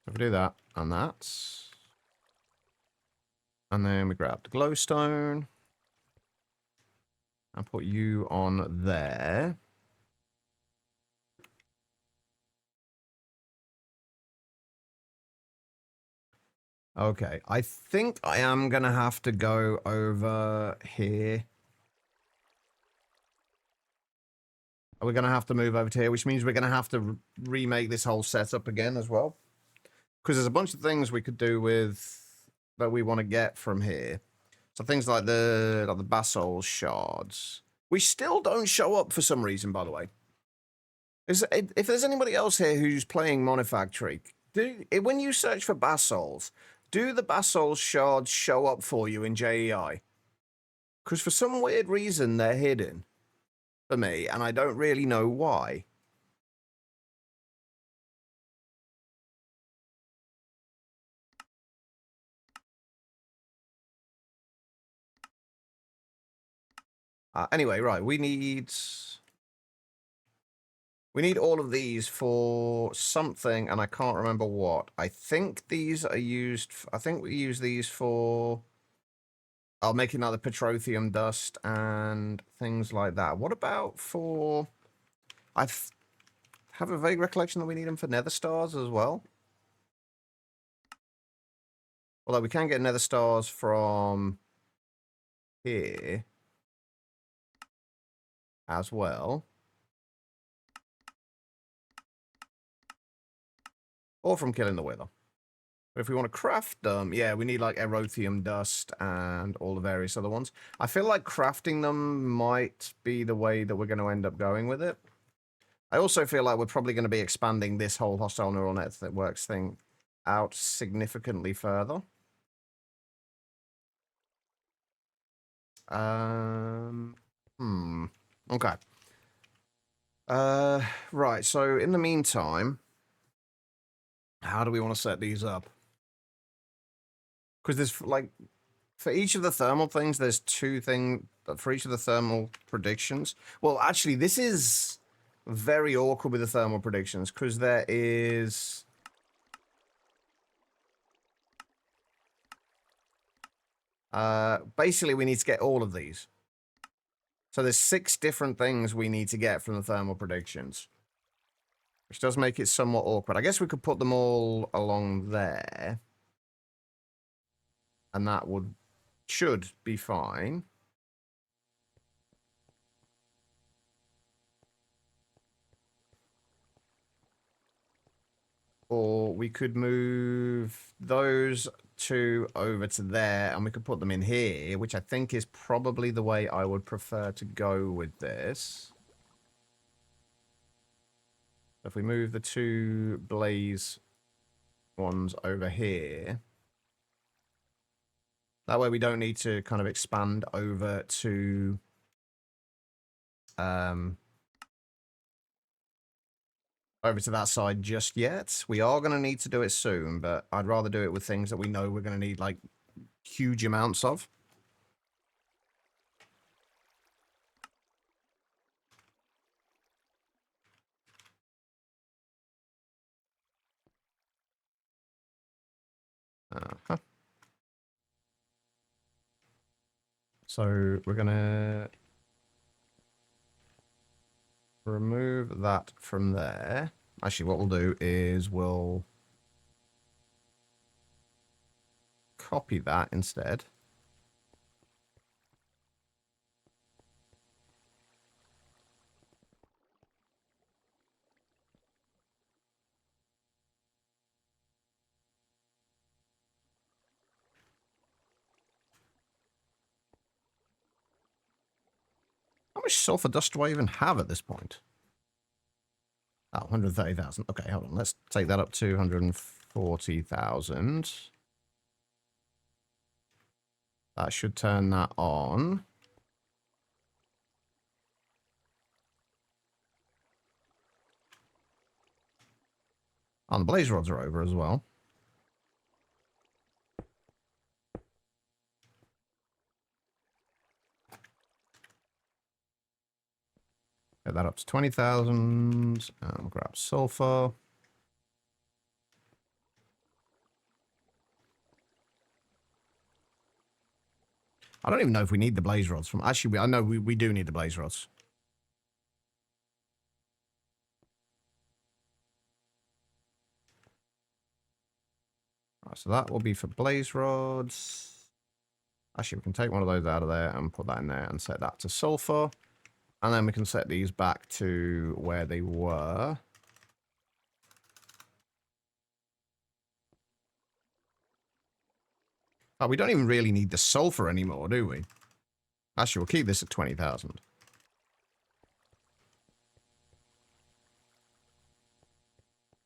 So if we do that and that... And then we grab the glowstone. And put you on there. Okay, I think I am going to have to go over here. We're going to have to move over to here, which means we're going to have to remake this whole setup again as well. Because there's a bunch of things we could do with that we want to get from here. So things like the basalt shards. We still don't show up for some reason, by the way. If there's anybody else here who's playing Monifactory, when you search for basalts, do the basalt shards show up for you in JEI? Because for some weird reason, they're hidden for me, and I don't really know why. Anyway, right, we need all of these for something, and I can't remember what. I think these are used. I think we use these for making like the petroleum dust and things like that. What about for? I have a vague recollection that we need them for nether stars as well. Although we can get nether stars from here as well. Or from killing the wither. But if we want to craft them, yeah, we need like erothium dust and all the various other ones. I feel like crafting them might be the way that we're going to end up going with it. I also feel like we're probably going to be expanding this whole hostile neural networks thing out significantly further. Okay. Right, so in the meantime, how do we want to set these up? Because there's, like, for each of the thermal things, there's two things, for each of the thermal predictions. Well, actually, this is very awkward with the thermal predictions, because there is... basically, we need to get all of these. So there's 6 different things we need to get from the thermal predictions. Which does make it somewhat awkward. I guess we could put them all along there. And that should be fine. Or we could move those 2 over to there, and we could put them in here, which I think is probably the way I would prefer to go with this. If we move the 2 blaze ones over here, that way we don't need to kind of expand over to that side just yet. We are going to need to do it soon, but I'd rather do it with things that we know we're going to need, like, huge amounts of. So we're going to remove that from there. Actually, what we'll do is we'll copy that instead. How much sulfur dust do I even have at this point? Oh, 130,000. Okay, hold on. Let's take that up to 140,000. That should turn that on. Oh, the blaze rods are over as well. Get that up to 20,000. We'll grab sulfur. I don't even know if we need the blaze rods from... Actually, I know we do need the blaze rods. Right, so that will be for blaze rods. Actually, we can take one of those out of there and put that in there and set that to sulfur. And then we can set these back to where they were. Oh, we don't even really need the sulfur anymore, do we? Actually, we'll keep this at 20,000.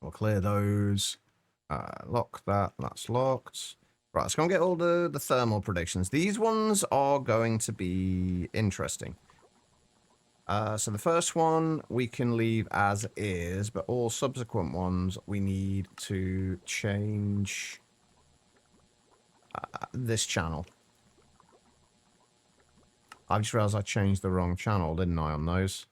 We'll clear those. Lock that. That's locked. Right, let's go and get all the thermal predictions. These ones are going to be interesting. So the first one we can leave as is, but all subsequent ones we need to change this channel. I just realized I changed the wrong channel, didn't I, on those?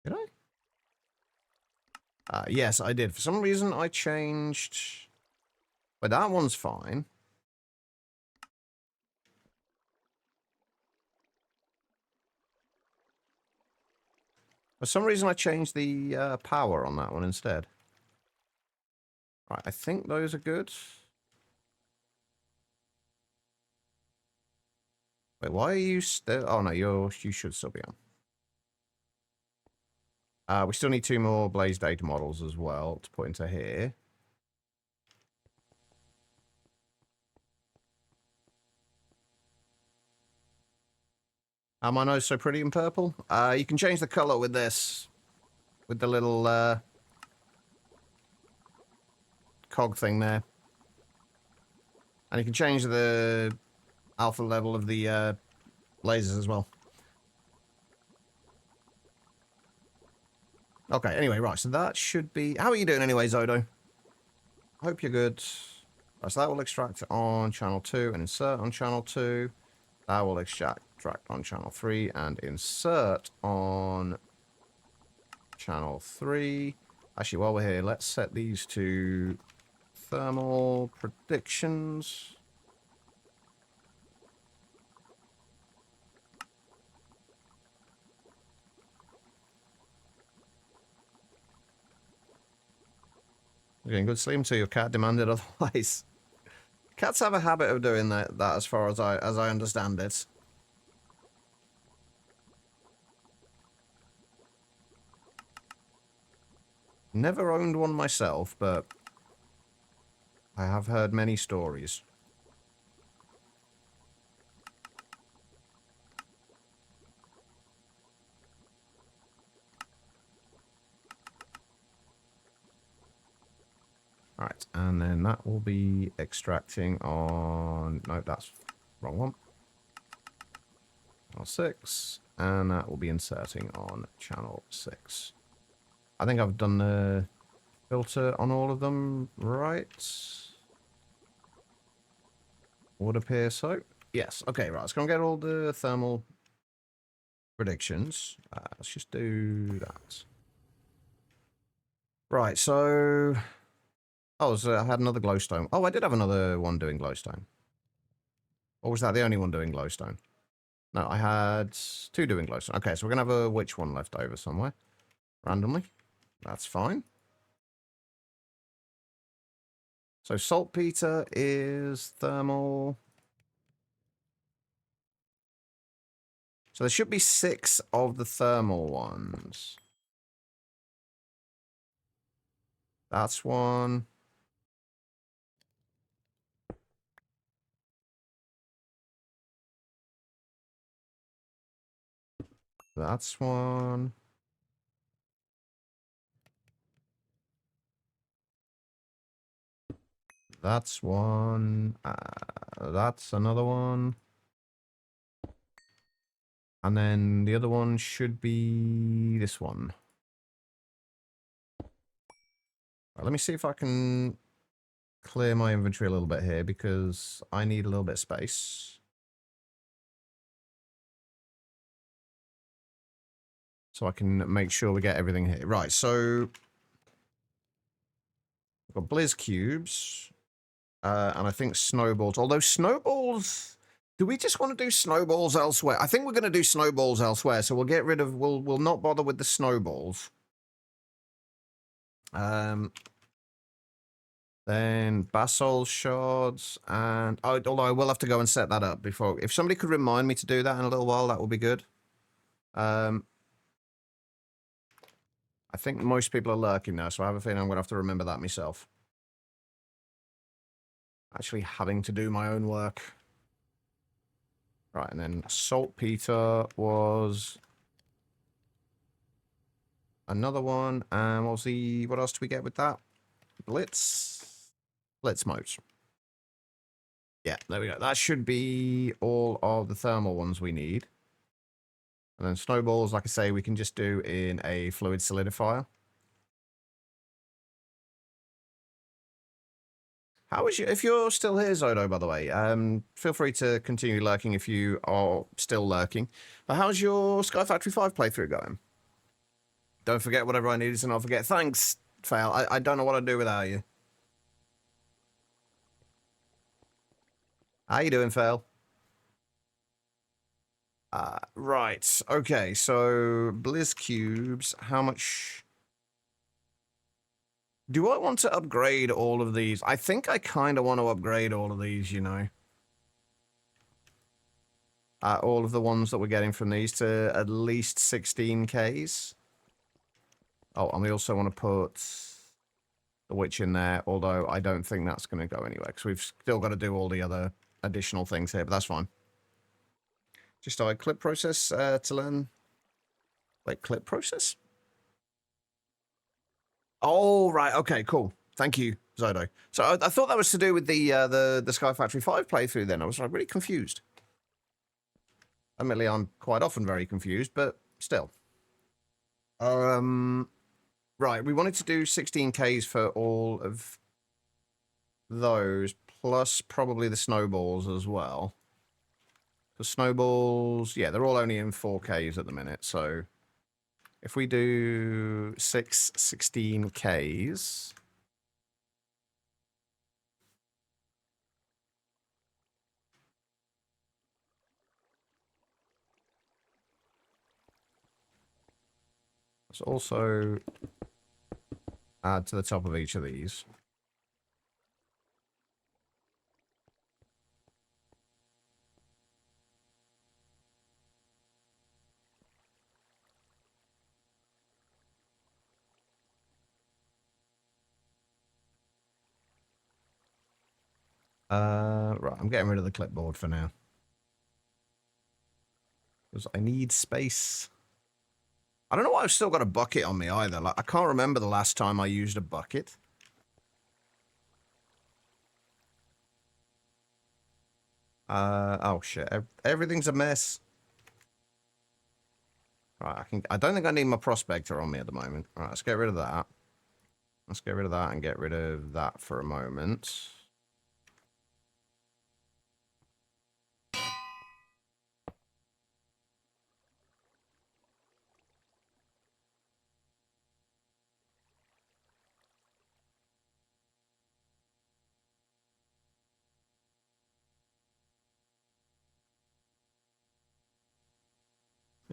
Did I? Yes, I did. For some reason, I changed... But that one's fine. For some reason, I changed the power on that one instead. Right, I think those are good. Wait, why are you still... Oh, no, you should still be on. We still need 2 more Blaze data models as well to put into here. Are my nose so pretty in purple? You can change the color with this. With the little cog thing there. And you can change the alpha level of the lasers as well. Okay, anyway, right, so that should be... How are you doing anyway, Zodo? Hope you're good. Right, so that will extract on channel 2 and insert on channel 2. That will extract on channel 3 and insert on channel 3. Actually, while we're here, let's set these to thermal predictions. You're getting good sleep until your cat demanded otherwise. Cats have a habit of doing that as far as I understand it. Never owned one myself, but I have heard many stories. Alright, and then that will be extracting on... No, that's wrong one. Channel 6. And that will be inserting on channel 6. I think I've done the filter on all of them, right? Would appear so. Yes, okay, right. Let's go and get all the thermal predictions. Let's just do that. Right, so... Oh, so I had another glowstone. Oh, I did have another one doing glowstone. Or was that the only one doing glowstone? No, I had 2 doing glowstone. Okay, so we're going to have a witch one left over somewhere. Randomly. That's fine. So saltpeter is thermal. So there should be 6 of the thermal ones. That's one. That's one. That's one. That's another one. And then the other one should be this one. Right, let me see if I can clear my inventory a little bit here because I need a little bit of space. So I can make sure we get everything here. Right, so got Blizz Cubes. And I think Snowballs. Although Snowballs... Do we just want to do Snowballs elsewhere? I think we're going to do Snowballs elsewhere, so we'll get rid of... We'll not bother with the Snowballs. Then Basalt Shards, and... although I will have to go and set that up before... If somebody could remind me to do that in a little while, that would be good. I think most people are lurking now, so I have a feeling I'm going to have to remember that myself. Actually having to do my own work. Right, and then Saltpeter was another one. And what was the... What else do we get with that? Blitz modes. Yeah, there we go. That should be all of the thermal ones we need. And then Snowballs, like I say, we can just do in a fluid solidifier. How is you? If you're still here, Zodo, by the way, feel free to continue lurking if you are still lurking. But how's your Sky Factory 5 playthrough going? Don't forget whatever I need is and I'll forget. Thanks, Fail. I don't know what I'd do without you. How you doing, Fail? Right. Okay, so Blizz Cubes, how much... Do I want to upgrade all of these? I think I kind of want to upgrade all of these, you know. All of the ones that we're getting from these to at least 16Ks. Oh, and we also want to put the Witch in there, although I don't think that's going to go anywhere, because we've still got to do all the other additional things here, but that's fine. Just our clip process to learn... Wait, clip process? Oh, right. Okay, cool. Thank you, Zodo. So I thought that was to do with the Sky Factory 5 playthrough then. I was really confused. Admittedly, I'm quite often very confused, but still. Right, we wanted to do 16Ks for all of those, plus probably the Snowballs as well. The Snowballs, yeah, they're all only in 4Ks at the minute, so... If we do 6 16Ks... Let's also add to the top of each of these. Right, I'm getting rid of the clipboard for now. Because I need space. I don't know why I've still got a bucket on me either. Like, I can't remember the last time I used a bucket. Oh shit. Everything's a mess. Right, I don't think I need my prospector on me at the moment. Right, let's get rid of that. Let's get rid of that and get rid of that for a moment.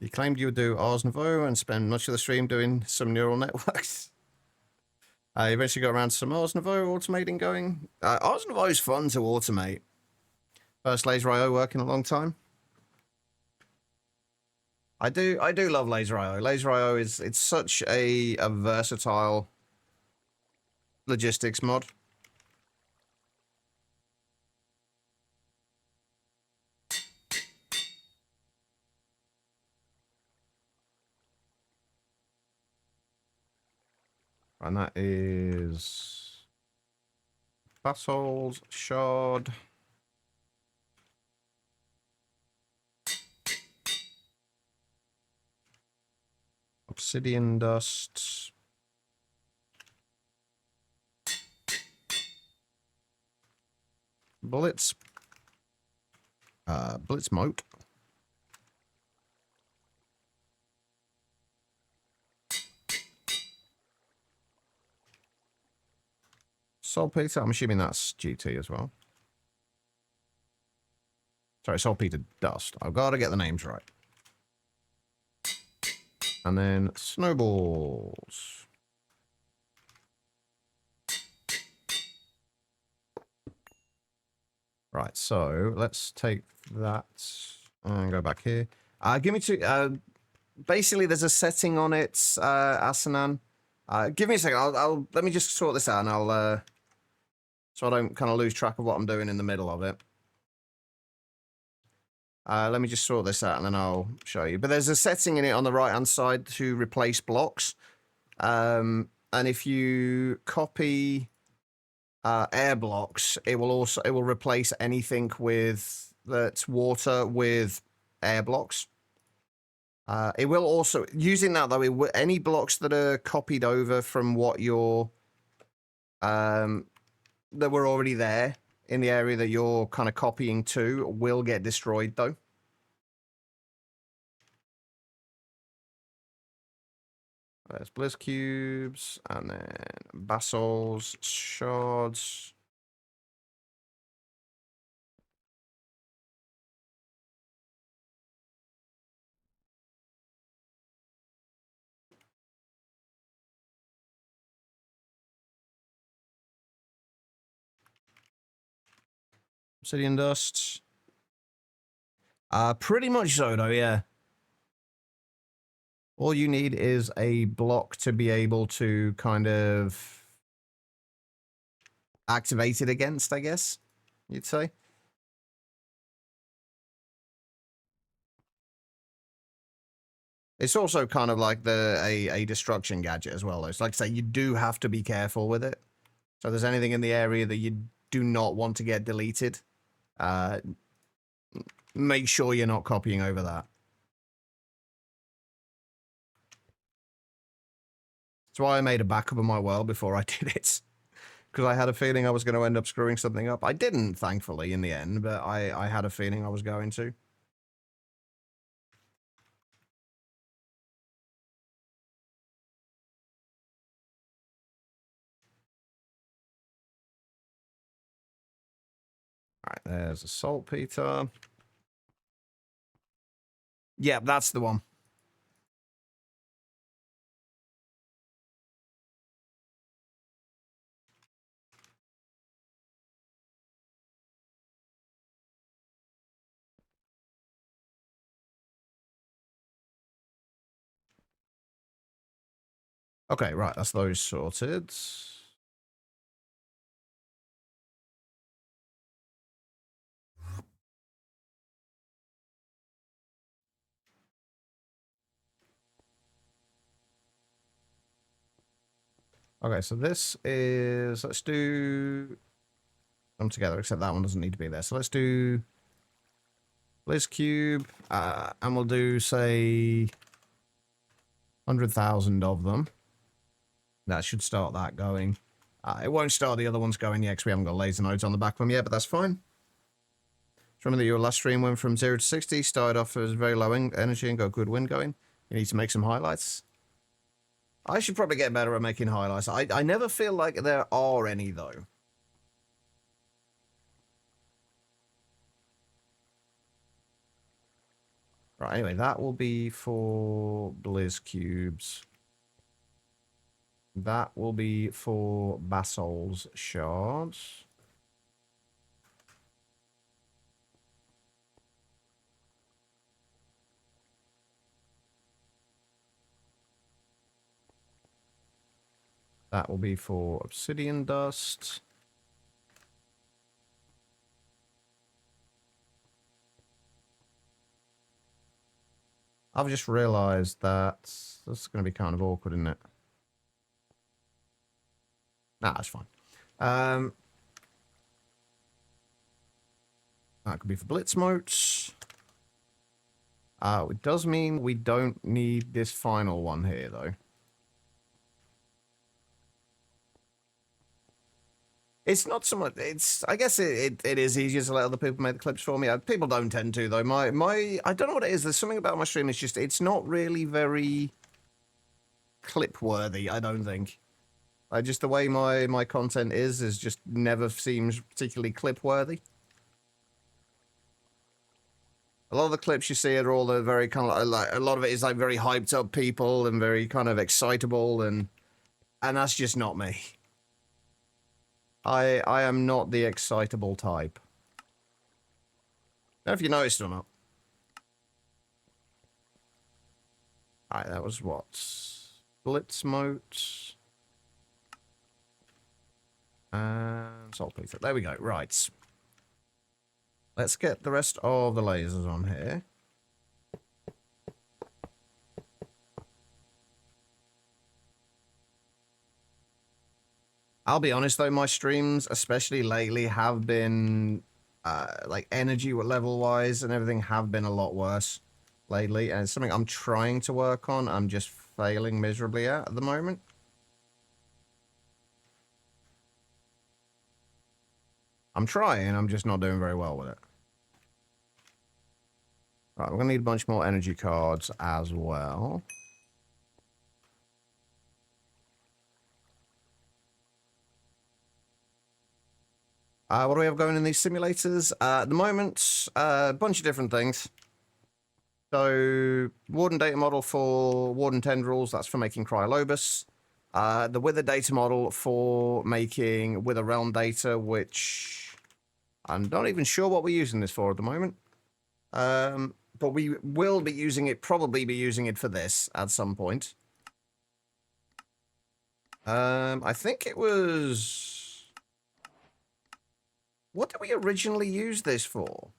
You claimed you would do Ars Nouveau and spend much of the stream doing some neural networks. You eventually got around to some Ars Nouveau automating going. Ars Nouveau is fun to automate. First Laser.io work in a long time. I do love Laser.io. Laser.io it's such a versatile logistics mod. And that is basalt shard. Obsidian dust. Blitz. Blitz moat. Saltpeter, I'm assuming that's GT as well. Sorry, saltpeter dust. I've got to get the names right. And then snowballs. Right, so let's take that and go back here. Give me two. Basically, there's a setting on it, Asanan. Give me a second. I'll let me just sort this out, and I'll so I don't kind of lose track of what I'm doing in the middle of it. Let me just sort this out, and then I'll show you. But there's a setting in it on the right-hand side to replace blocks. And if you copy air blocks, it will replace anything with that's water with air blocks. It will also, using that though, any blocks that are copied over from what you're that were already there in the area that you're kind of copying to will get destroyed though. There's Blizz cubes and then basalts, shards. Obsidian dust. Pretty much so though, yeah. All you need is a block to be able to kind of activate it against, I guess you'd say. It's also kind of like a destruction gadget as well. It's like I say, you do have to be careful with it. So if there's anything in the area that you do not want to get deleted, make sure you're not copying over that. That's why I made a backup of my world before I did it. Because I had a feeling I was going to end up screwing something up. I didn't, thankfully, in the end, but I had a feeling I was going to. Alright, there's a saltpeter. Yeah, that's the one. Okay, right, that's those sorted. Okay, so this is, let's do them together, except that one doesn't need to be there. So let's do Blizz Cube, and we'll do, say, 100,000 of them. That should start that going. It won't start the other ones going yet, because we haven't got laser nodes on the back of them yet, but that's fine. Just remember that your last stream went from 0 to 60, started off as very low energy and got good wind going. You need to make some highlights. I should probably get better at making highlights. I never feel like there are any, though. Right, anyway, that will be for Blizz Cubes. That will be for Basol's shards. That will be for obsidian dust. I've just realized that this is going to be kind of awkward, isn't it? Nah, that's fine. That could be for blitz motes. It does mean we don't need this final one here, though. It's not so much. It's. I guess it is easier to let other people make the clips for me. People don't tend to though. My. I don't know what it is. There's something about my stream. It's just. It's not really very clip worthy. I don't think. Just the way my content is just never seems particularly clip-worthy. A lot of the clips you see are all the very kind of like a lot of it is like very hyped up people and very kind of excitable and that's just not me. I am not the excitable type. I don't know if you noticed or not. Alright, that was what? Blitz moat. And saltpeter. There we go. Right. Let's get the rest of the lasers on here. I'll be honest though, my streams, especially lately, have been, like, energy level-wise and everything have been a lot worse lately. And it's something I'm trying to work on. I'm just failing miserably at the moment. I'm trying, I'm just not doing very well with it. Right, we're going to need a bunch more energy cards as well. What do we have going in these simulators? At the moment, a bunch of different things. So, Warden data model for Warden tendrils, that's for making Cryolobus. The Wither data model for making Wither realm data, which I'm not even sure what we're using this for at the moment. But we will be using it, probably be using it for this at some point. I think it was... What did we originally use this for?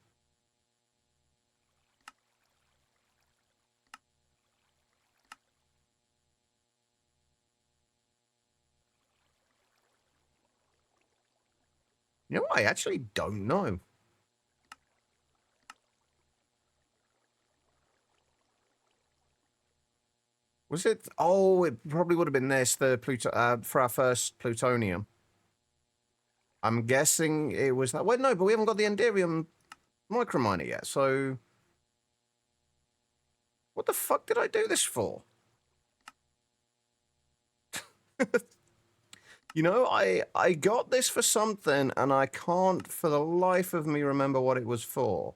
You know, I actually don't know. Was it? Oh, it probably would have been this, the for our first plutonium. I'm guessing it was that. Wait, no, but we haven't got the Enderium microminer yet, so... What the fuck did I do this for? You know, I got this for something, and I can't for the life of me remember what it was for.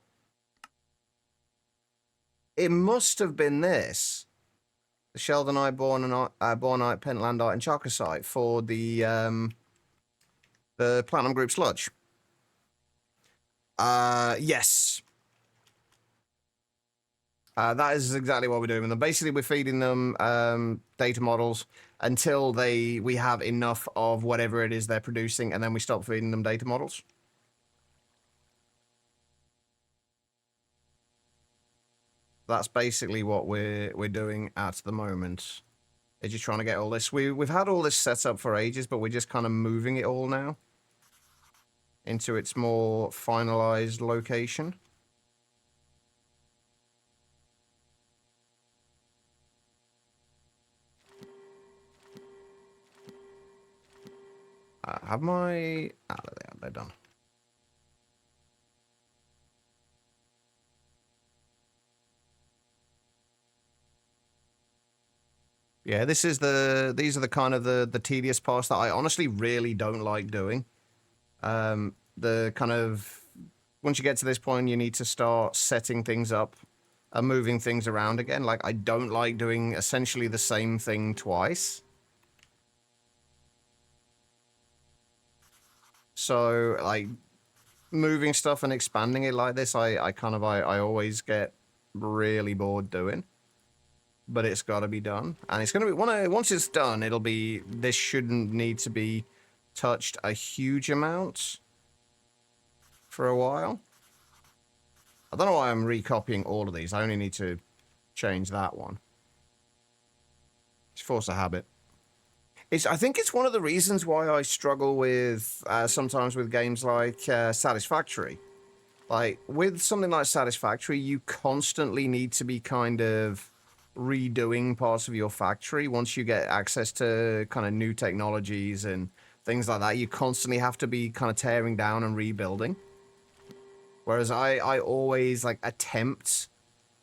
It must have been this. The Sheldonite, Bornite, Pentlandite, and Chalcocite for the Platinum Group Sludge. Yes. That is exactly what we're doing with them. Basically, we're feeding them data models until we have enough of whatever it is they're producing, and then we stop feeding them data models. That's basically what we're doing at the moment. Is just trying to get all this. We've had all this set up for ages, but we're just kind of moving it all now into its more finalized location. Have my... Ah, there they are. They're done. Yeah, these are the kind of the tedious parts that I honestly really don't like doing. The kind of... Once you get to this point, you need to start setting things up and moving things around again. Like, I don't like doing essentially the same thing twice. So, like, moving stuff and expanding it like this, I always get really bored doing. But it's got to be done. And it's going to be, once it's done, this shouldn't need to be touched a huge amount for a while. I don't know why I'm recopying all of these. I only need to change that one. It's force a habit. I think it's one of the reasons why I struggle with, sometimes with games like Satisfactory. Like, with something like Satisfactory, you constantly need to be kind of redoing parts of your factory. Once you get access to kind of new technologies and things like that, you constantly have to be kind of tearing down and rebuilding. Whereas I always, like, attempt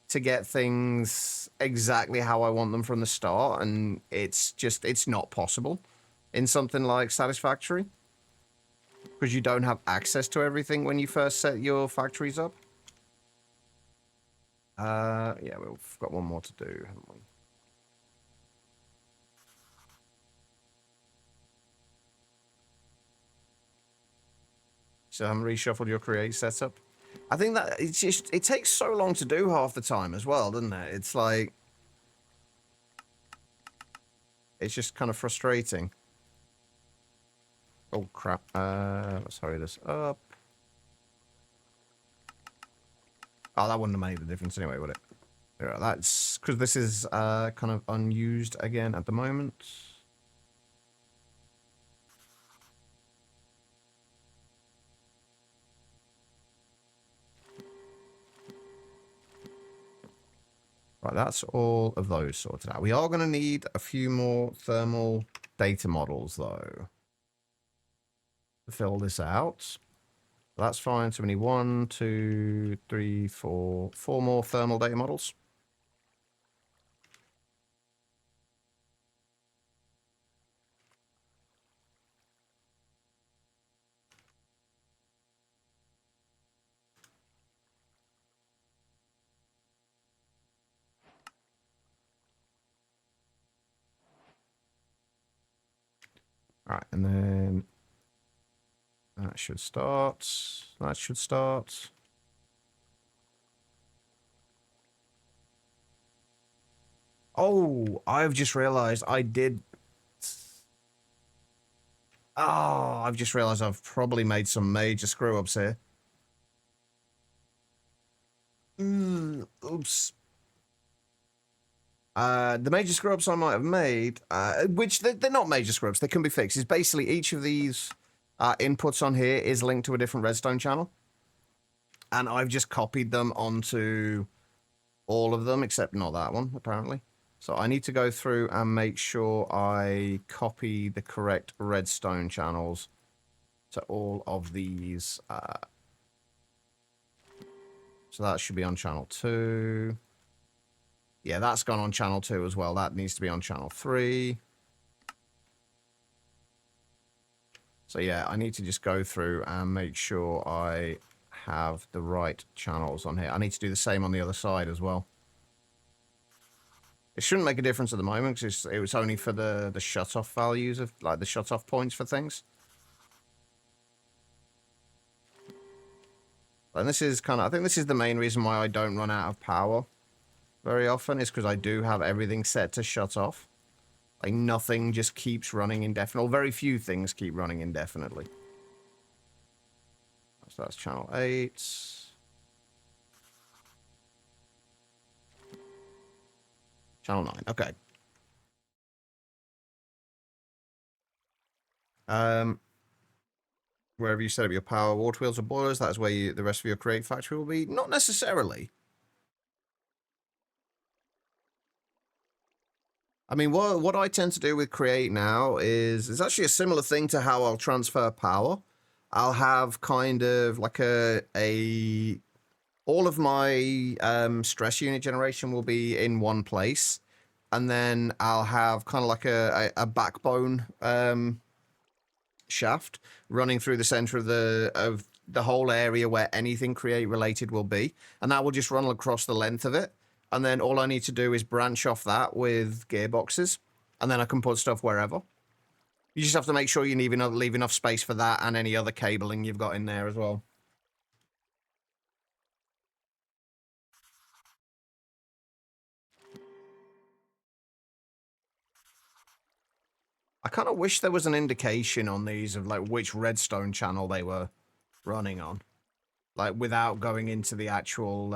to get things exactly how I want them from the start, and it's not possible. in something like Satisfactory, because you don't have access to everything when you first set your factories up. Yeah, we've got one more to do, haven't we? So I haven't reshuffled your create setup. I think that it takes so long to do half the time as well, doesn't it? It's like, it's just kind of frustrating. Oh crap. Let's hurry this up. Oh, that wouldn't have made the difference anyway, would it? Yeah, that's because this is kind of unused again at the moment. Right, that's all of those sorted out. We are going to need a few more thermal data models, though, to fill this out. That's fine. So we need 1, 2, 3, 4 more thermal data models. All right, and then that should start. That should start. Oh, I've just realized I did. Oh, I've just realized I've probably made some major screw-ups here. Oops. The major screw-ups I might have made, which they're not major screw-ups, they can be fixed, is basically each of these inputs on here is linked to a different redstone channel. And I've just copied them onto all of them, except not that one, apparently. So I need to go through and make sure I copy the correct redstone channels to all of these. So that should be on channel 2. Yeah, that's gone on channel 2 as well. That needs to be on channel 3. So yeah, I need to just go through and make sure I have the right channels on here. I need to do the same on the other side as well. It shouldn't make a difference at the moment because it was only for the shut-off values of, like, the shut-off points for things. And this is kind of, I think this is the main reason why I don't run out of power very often, is because I do have everything set to shut off. Like, nothing just keeps running indefinitely. Very few things keep running indefinitely. So that's channel 8. Channel 9. Okay. Wherever you set up your power, water wheels, or boilers, that's where the rest of your create factory will be. Not necessarily. I mean, what I tend to do with create now is it's actually a similar thing to how I'll transfer power. I'll have kind of like all of my stress unit generation will be in one place, and then I'll have kind of like a backbone shaft running through the center of the whole area where anything create related will be, and that will just run across the length of it. And then all I need to do is branch off that with gearboxes, and then I can put stuff wherever. You just have to make sure you leave enough space for that and any other cabling you've got in there as well. I kind of wish there was an indication on these of like which redstone channel they were running on, like without going into the actual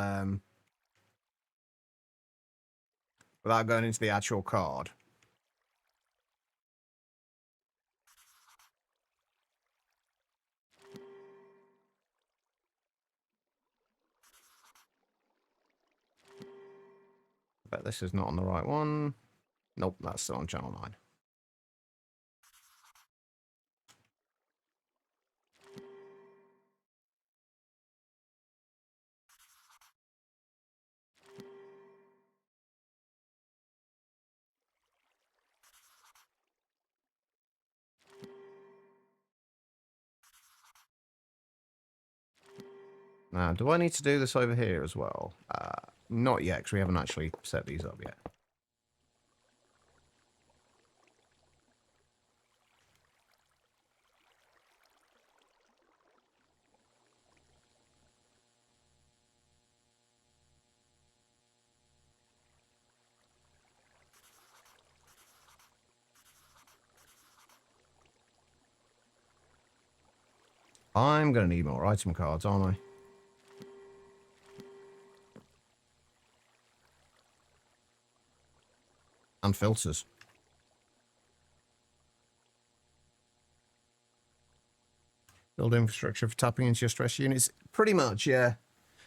card. Bet this is not on the right one. Nope, that's still on channel 9. Now, do I need to do this over here as well? Not yet, because we haven't actually set these up yet. I'm going to need more item cards, aren't I? And filters. Build infrastructure for tapping into your stress units. Pretty much, yeah.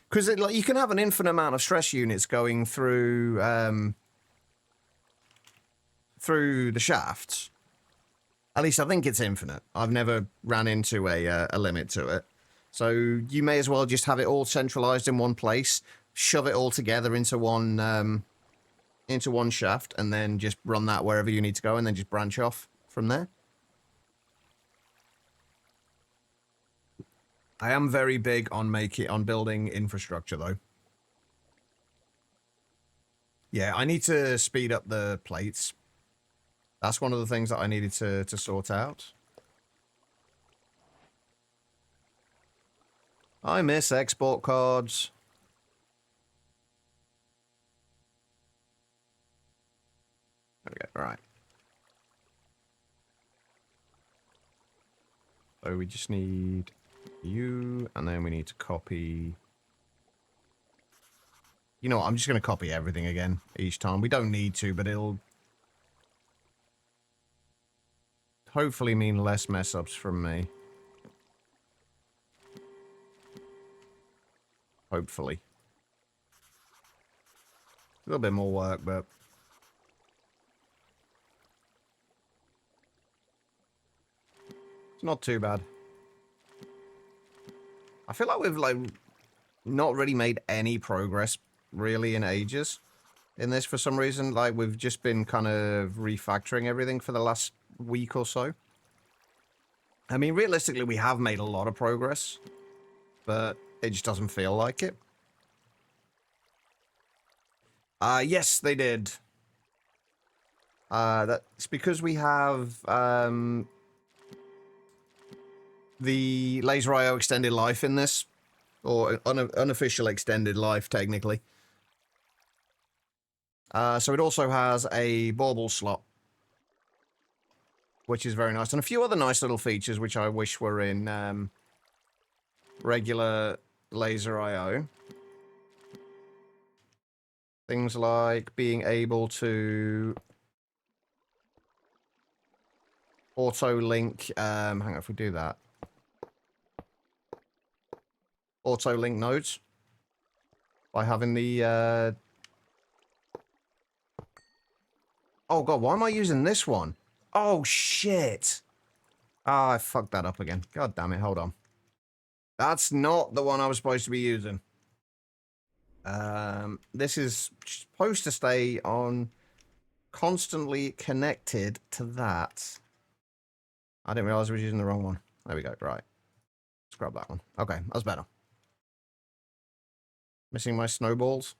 Because like, you can have an infinite amount of stress units going through through the shafts. At least I think it's infinite. I've never ran into a limit to it. So you may as well just have it all centralized in one place, shove it all together into one shaft, and then just run that wherever you need to go, and then just branch off from there. I am very big on building infrastructure, though. Yeah, I need to speed up the plates. That's one of the things that I needed to sort out. I miss export cards. There we go, right. So we just need you, and then we need to copy... You know what, I'm just going to copy everything again each time. We don't need to, but it'll hopefully mean less mess-ups from me. Hopefully. A little bit more work, but... it's not too bad. I feel like we've, like, not really made any progress, really, in ages in this for some reason. Like, we've just been kind of refactoring everything for the last week or so. I mean, realistically, we have made a lot of progress, but it just doesn't feel like it. Yes, they did. That's because we have the Laser IO extended life in this, or unofficial extended life, technically. So it also has a bauble slot, which is very nice, and a few other nice little features which I wish were in regular Laser IO. Things like being able to auto-link, hang on, if we do that. Auto-link nodes by having the, oh god, why am I using this one? Oh shit! Ah, I fucked that up again. God damn it, hold on. That's not the one I was supposed to be using. This is supposed to stay on constantly connected to that. I didn't realize I was using the wrong one. There we go, right. Let's grab that one. Okay, that's better. Missing my snowballs.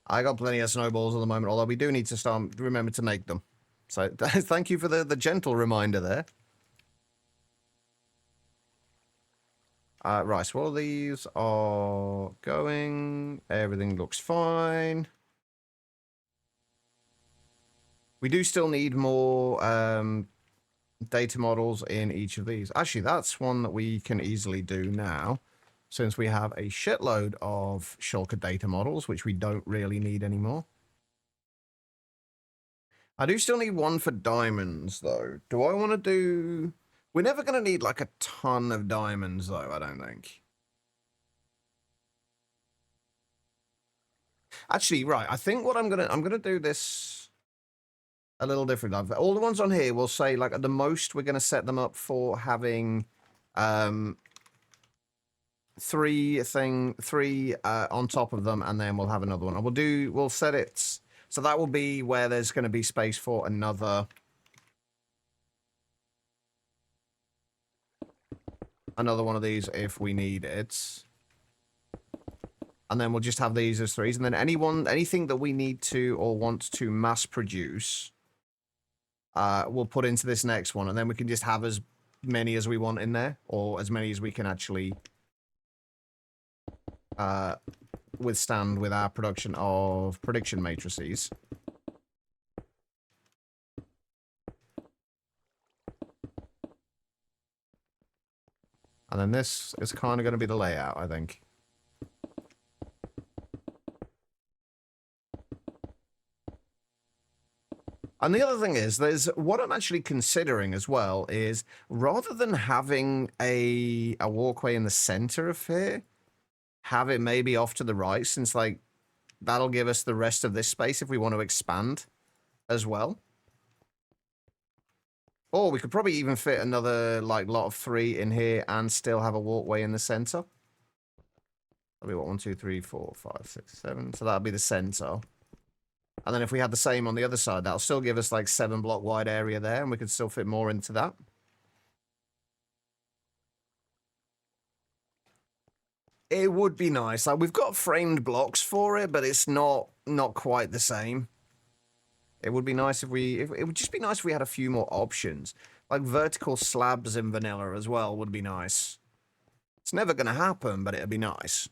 I got plenty of snowballs at the moment, although we do need to remember to make them. So thank you for the gentle reminder there. Right, so all of these are going. Everything looks fine. We do still need more data models in each of these. Actually, that's one that we can easily do now, since we have a shitload of shulker data models, which we don't really need anymore. I do still need one for diamonds, though. Do I want to do... We're never going to need, like, a ton of diamonds, though, I don't think. Actually, right, I think what I'm gonna do this a little different. All the ones on here will say, like, at the most, we're going to set them up for having... three on top of them, and then we'll have another one. And we'll set it so that will be where there's going to be space for another another one of these if we need it. And then we'll just have these as 3s. And then anything that we need to or want to mass produce, we'll put into this next one. And then we can just have as many as we want in there. Or as many as we can actually withstand with our production of prediction matrices. And then this is kind of going to be the layout, I think. And the other thing is, what I'm actually considering as well is, rather than having a walkway in the center of here, have it maybe off to the right, since, like, that'll give us the rest of this space if we want to expand as well. Or we could probably even fit another, like, lot of 3 in here and still have a walkway in the center. That'll be what, 1, 2, 3, 4, 5, 6, 7. So that'll be the center. And then if we had the same on the other side, that'll still give us, like, 7-block wide area there, and we could still fit more into that. It would be nice. Like, we've got framed blocks for it, but it's not quite the same. It would be nice if it would just be nice if we had a few more options. Like vertical slabs in vanilla as well would be nice. It's never going to happen, but it'd be nice.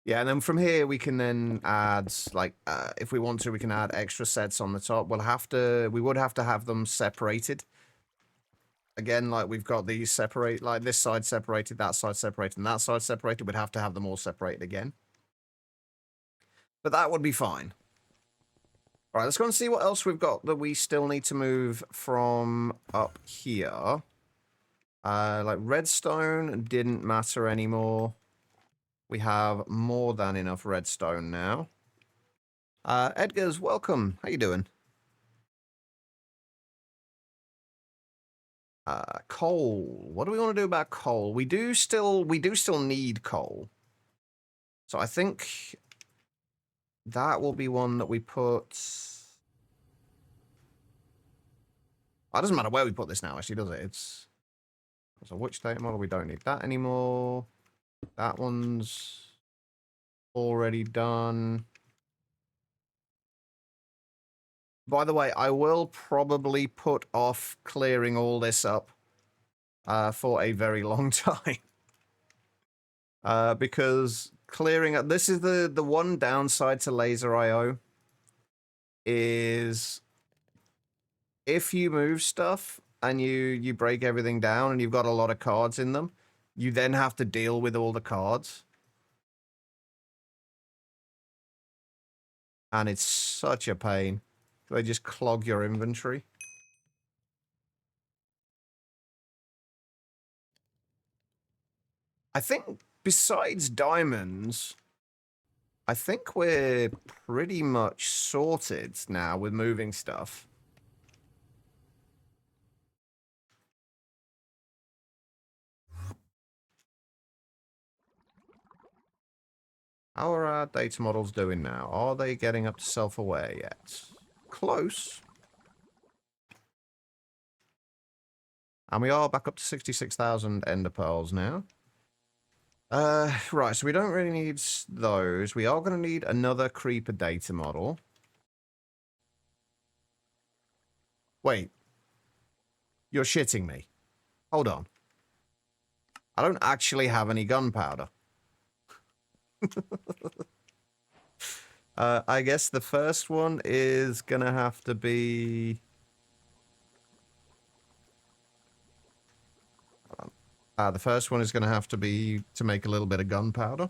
Yeah, and then from here we can then add, like, if we want to, we can add extra sets on the top. We would have to have them separated. Again, like, we've got these separate, like, this side separated, that side separated, and that side separated. We'd have to have them all separated again. But that would be fine. All right, let's go and see what else we've got that we still need to move from up here. Like, redstone didn't matter anymore. We have more than enough redstone now. Edgar's welcome. How you doing? Coal. What do we want to do about coal? We do still need coal. So I think that will be one that we put. Oh, it doesn't matter where we put this now, actually, does it? So which data model? We don't need that anymore. That one's already done. By the way, I will probably put off clearing all this up for a very long time. Because clearing up... This is the one downside to laser IO. Is if you move stuff and you break everything down and you've got a lot of cards in them, you then have to deal with all the cards. And it's such a pain. They just clog your inventory. I think besides diamonds, I think we're pretty much sorted now with moving stuff. How are our data models doing now? Are they getting up to self-aware yet? Close. And we are back up to 66,000 ender pearls now. Right, so we don't really need those. We are going to need another creeper data model. Wait. You're shitting me. Hold on. I don't actually have any gunpowder. I guess the first one is going to have to be... the first one is going to have to be to make a little bit of gunpowder.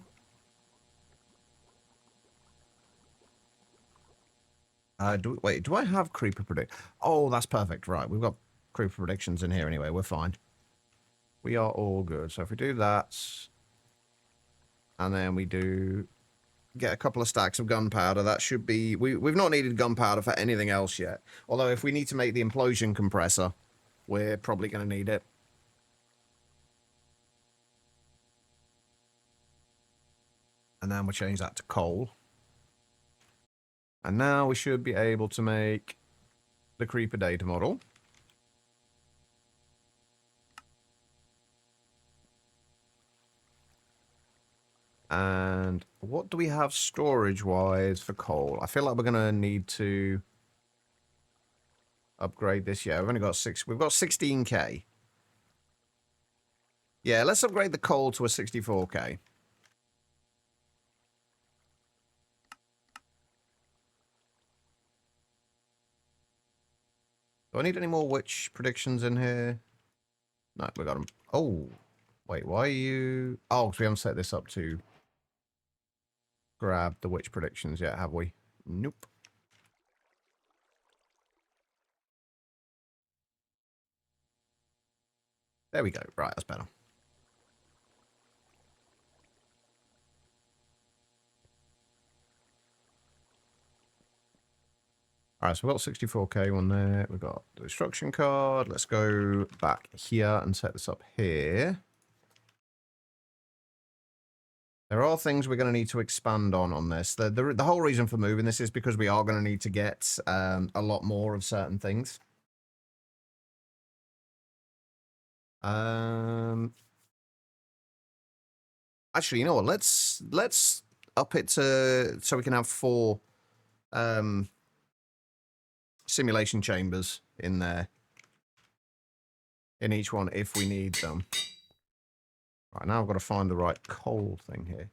Wait, do I have creeper predict? Oh, that's perfect. Right, we've got creeper predictions in here anyway. We're fine. We are all good. So if we do that, and then we do get a couple of stacks of gunpowder, that should be... We've not needed gunpowder for anything else yet. Although if we need to make the implosion compressor, we're probably going to need it. And then we'll change that to coal. And now we should be able to make the creeper data model. And what do we have storage-wise for coal? I feel like we're going to need to upgrade this. Yeah, we've only got 6. We've got 16k. Yeah, let's upgrade the coal to a 64k. Do I need any more witch predictions in here? No, we got them. Oh, wait, why are you... Oh, because we haven't set this up to grab the witch predictions yet, have we? Nope. There we go. Right, that's better. Alright, so we've got 64k one there. We've got the instruction card. Let's go back here and set this up here. There are things we're going to need to expand on this. The whole reason for moving this is because we are going to need to get a lot more of certain things. Actually, you know what? Let's up it to so we can have 4 simulation chambers in there. In each one if we need them. Right, now I've got to find the right coal thing here.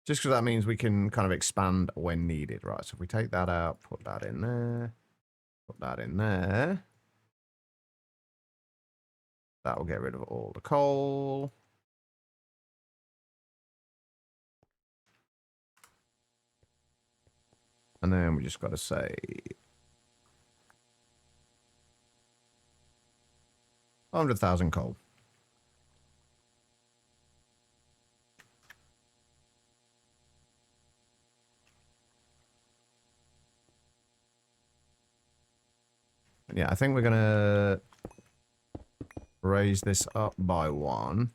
Just because that means we can kind of expand when needed. Right, so if we take that out, put that in there, put that in there. That will get rid of all the coal. And then we just got to say 100,000 coal. Yeah, I think we're going to raise this up by 1.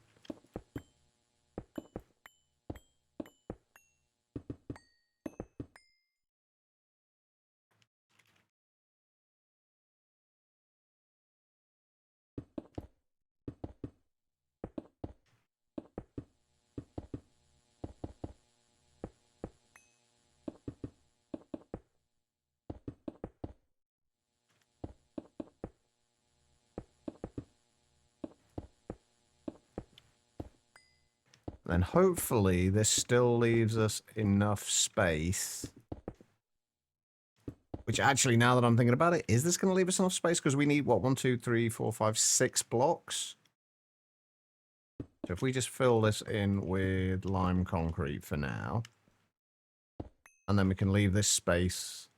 Then hopefully this still leaves us enough space. Which actually, now that I'm thinking about it, is this going to leave us enough space? Because we need, what, 1, 2, 3, 4, 5, 6 blocks? So if we just fill this in with lime concrete for now. And then we can leave this space.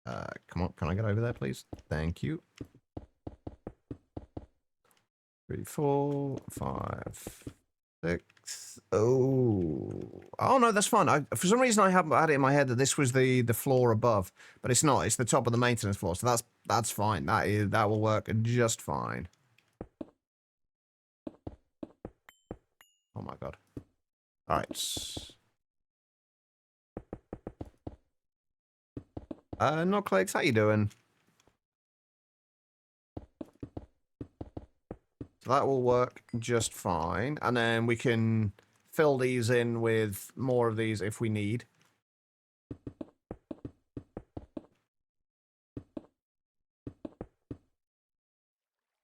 Come on, can I get over there, please? Thank you. 3, 4, 5, 6. Oh no, that's fine. For some reason I haven't had it in my head that this was the floor above, but it's not. It's the top of the maintenance floor, so that's fine. That will work just fine. Oh my god. All right. Not Clegs, how you doing? So that will work just fine, and then we can fill these in with more of these if we need.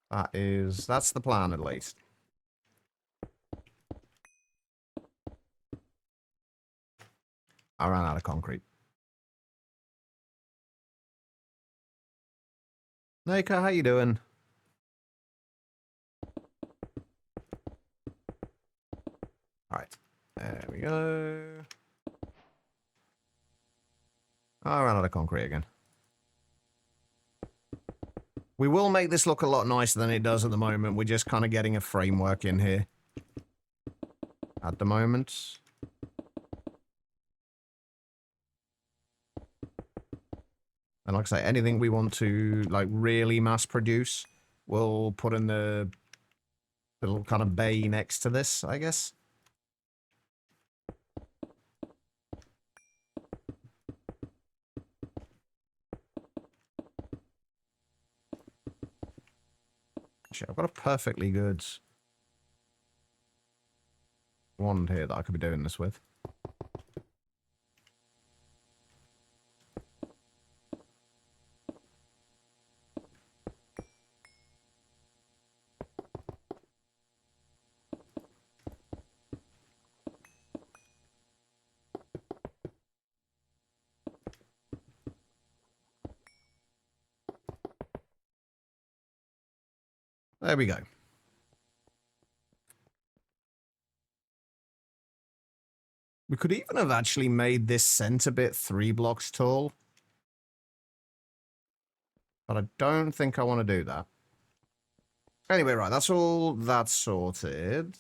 That's the plan at least. I ran out of concrete. Nika, how you doing? Alright. There we go. I ran out of concrete again. We will make this look a lot nicer than it does at the moment. We're just kind of getting a framework in here. At the moment. And like I say, anything we want to, like, really mass produce, we'll put in the little kind of bay next to this, I guess. Actually, I've got a perfectly good wand here that I could be doing this with. There we go. We could even have actually made this center bit 3 blocks tall. But I don't think I want to do that. Anyway, right, that's all that's sorted.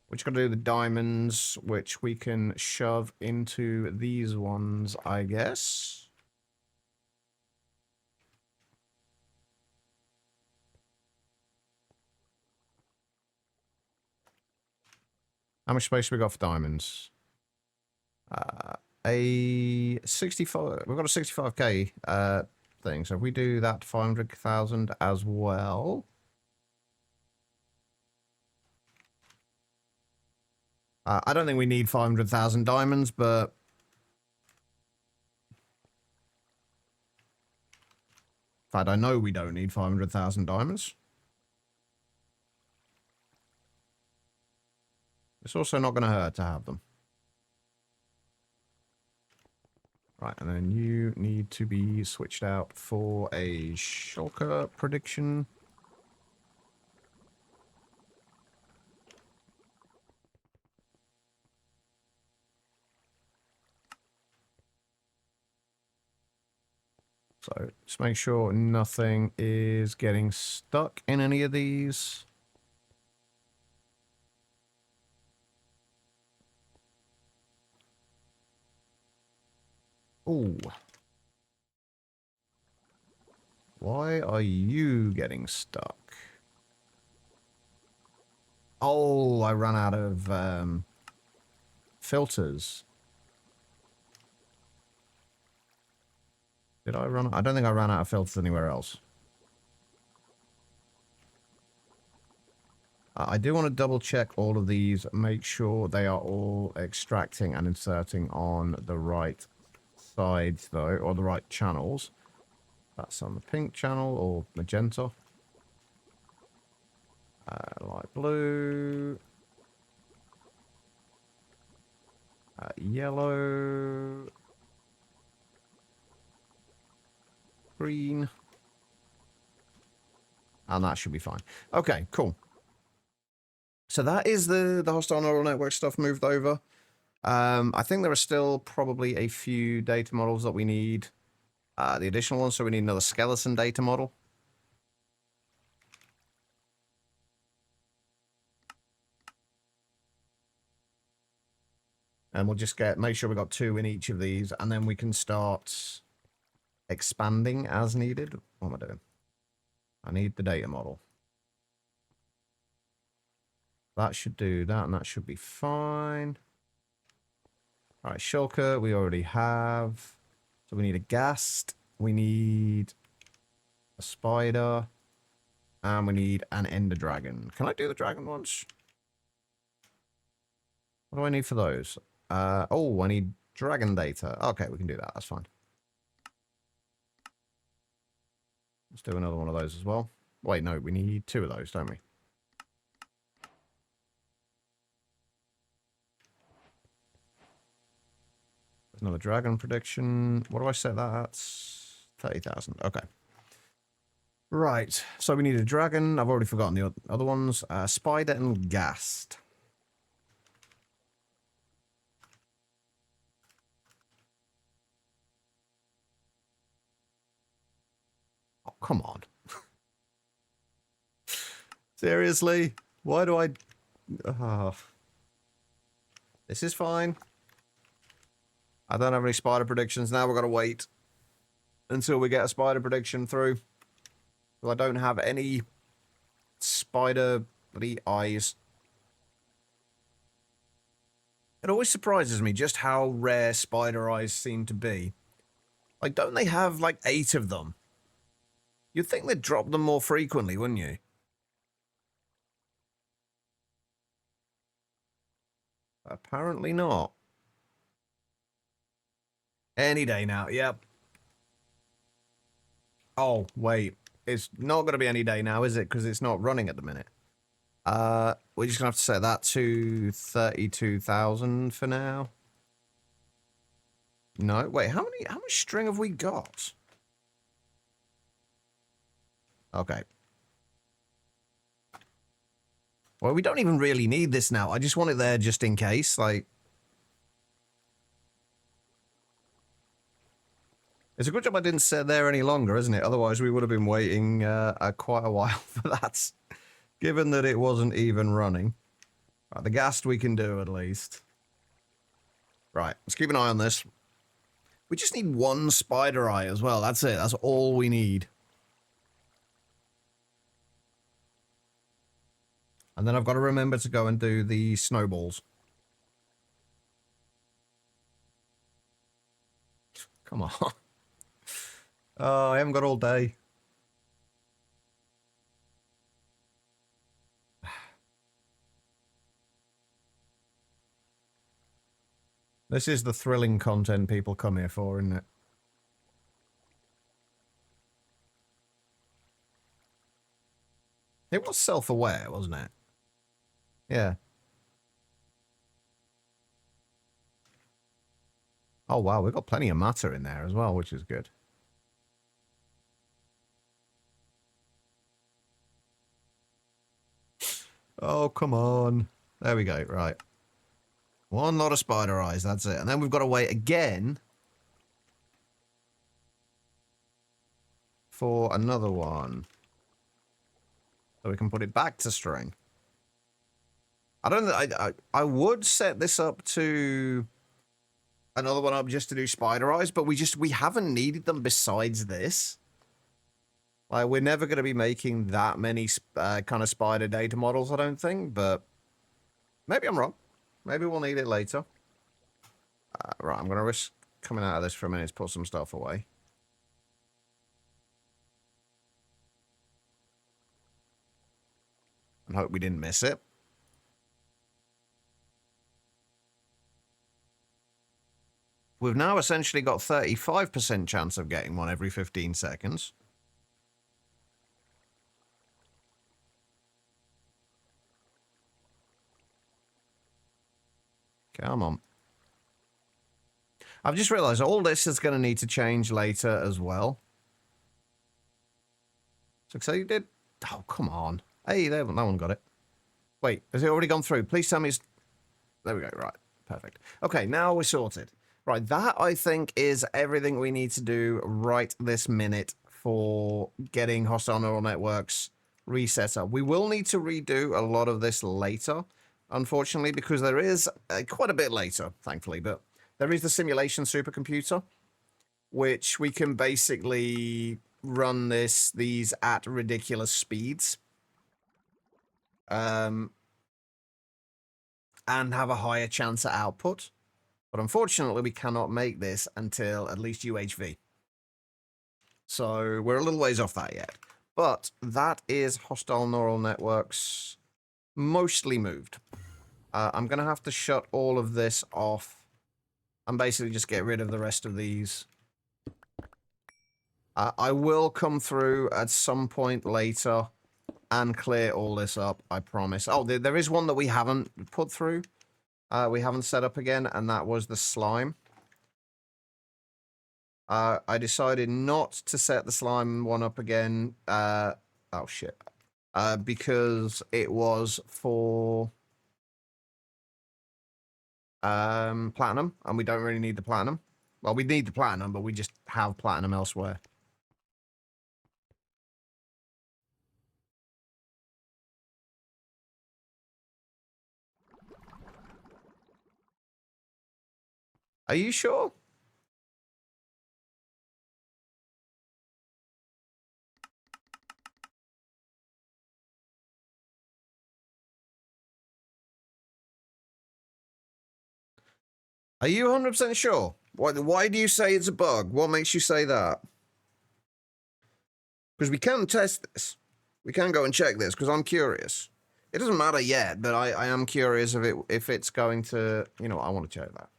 We're just going to do the diamonds, which we can shove into these ones, I guess. How much space we got for diamonds? A 65. We've got a 65k thing. So if we do that 500,000 as well. I don't think we need 500,000 diamonds, but in fact, I know we don't need 500,000 diamonds. It's also not going to hurt to have them. Right, and then you need to be switched out for a shulker prediction. So just make sure nothing is getting stuck in any of these. Ooh. Why are you getting stuck? Oh, I ran out of filters. Did I run? I don't think I ran out of filters anywhere else. I do want to double check all of these, make sure they are all extracting and inserting on the right sides though, or the right channels. That's on the pink channel or magenta. Light blue. Yellow. Green. And that should be fine. Okay, cool. So that is the hostile neural network stuff moved over. I think there are still probably a few data models that we need. The additional ones, so we need another skeleton data model. And we'll just make sure we got 2 in each of these, and then we can start expanding as needed. What am I doing? I need the data model. That should do that, and that should be fine. All right, shulker, we already have. So we need a ghast. We need a spider. And we need an ender dragon. Can I do the dragon ones? What do I need for those? Oh, I need dragon data. Okay, we can do that. That's fine. Let's do another one of those as well. Wait, no, we need 2 of those, don't we? There's another dragon prediction. What do I set that at? 30,000. Okay. Right. So we need a dragon. I've already forgotten the other ones. Spider and ghast. Oh, come on. Seriously? Why do I... This is fine. I don't have any spider predictions. Now we've got to wait until we get a spider prediction through. Well, I don't have any spider bloody eyes. It always surprises me just how rare spider eyes seem to be. Like, don't they have like 8 of them? You'd think they'd drop them more frequently, wouldn't you? Apparently not. Any day now, yep. Oh, wait. It's not going to be any day now, is it? Because it's not running at the minute. We're just going to have to set that to 32,000 for now. No, wait, how much string have we got? Okay. Well, we don't even really need this now. I just want it there just in case, like... It's a good job I didn't sit there any longer, isn't it? Otherwise, we would have been waiting quite a while for that. Given that it wasn't even running. Right, the ghast we can do, at least. Right, let's keep an eye on this. We just need one spider eye as well. That's it. That's all we need. And then I've got to remember to go and do the snowballs. Come on. Oh, I haven't got all day. This is the thrilling content people come here for, isn't it? It was self-aware, wasn't it? Yeah. Oh, wow, we've got plenty of matter in there as well, which is good. Oh, come on. There we go, right. One lot of spider eyes, that's it. And then we've got to wait again for another one. So we can put it back to string. I don't know, I would set this up to another one up just to do spider eyes, but we haven't needed them besides this. Like, we're never going to be making that many kind of spider data models, I don't think, but maybe I'm wrong. Maybe we'll need it later. Right, I'm going to risk coming out of this for a minute to put some stuff away. And hope we didn't miss it. We've now essentially got 35% chance of getting one every 15 seconds. Come on. I've just realized all this is going to need to change later as well. So you did... Oh, come on. Hey, there, no one got it. Wait, has it already gone through? Please tell me it's... There we go, right. Perfect. Okay, now we're sorted. Right, that, I think, is everything we need to do right this minute for getting hostile neural networks reset up. We will need to redo a lot of this later, unfortunately, because there is quite a bit later, thankfully, but there is the simulation supercomputer, which we can basically run these at ridiculous speeds. And have a higher chance at output. But unfortunately, we cannot make this until at least UHV. So we're a little ways off that yet. But that is hostile neural networks mostly moved. I'm going to have to shut all of this off and basically just get rid of the rest of these. I will come through at some point later and clear all this up, I promise. Oh, there is one that we haven't put through. We haven't set up again, and that was the slime. I decided not to set the slime one up again. Oh, shit. Because it was for platinum, and we don't really need the platinum. Well, we need the platinum, but we just have platinum elsewhere. Are you sure? Are you 100% sure? Why do you say it's a bug? What makes you say that? Because we can test this. We can go and check this, because I'm curious. It doesn't matter yet, but I am curious if it's going to... You know what, I want to check that.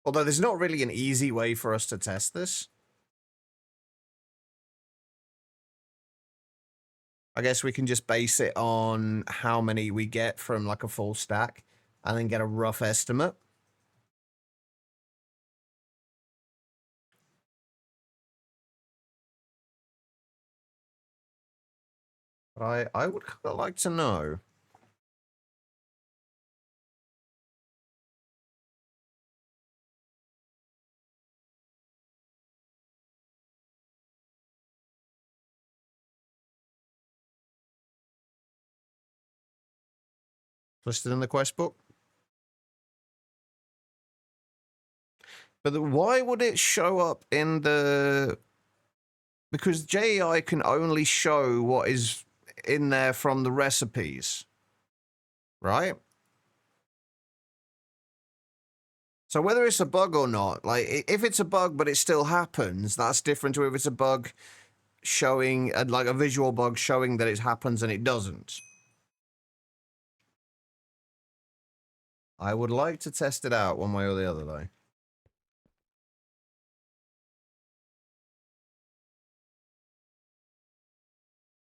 Although there's not really an easy way for us to test this. I guess we can just base it on how many we get from like a full stack and then get a rough estimate. But I would kind of like to know. Listed in the quest book. But why would it show up in the... Because JEI can only show what is in there from the recipes. Right? So whether it's a bug or not, like, if it's a bug but it still happens, that's different to if it's a bug showing, like a visual bug showing that it happens and it doesn't. I would like to test it out one way or the other, though.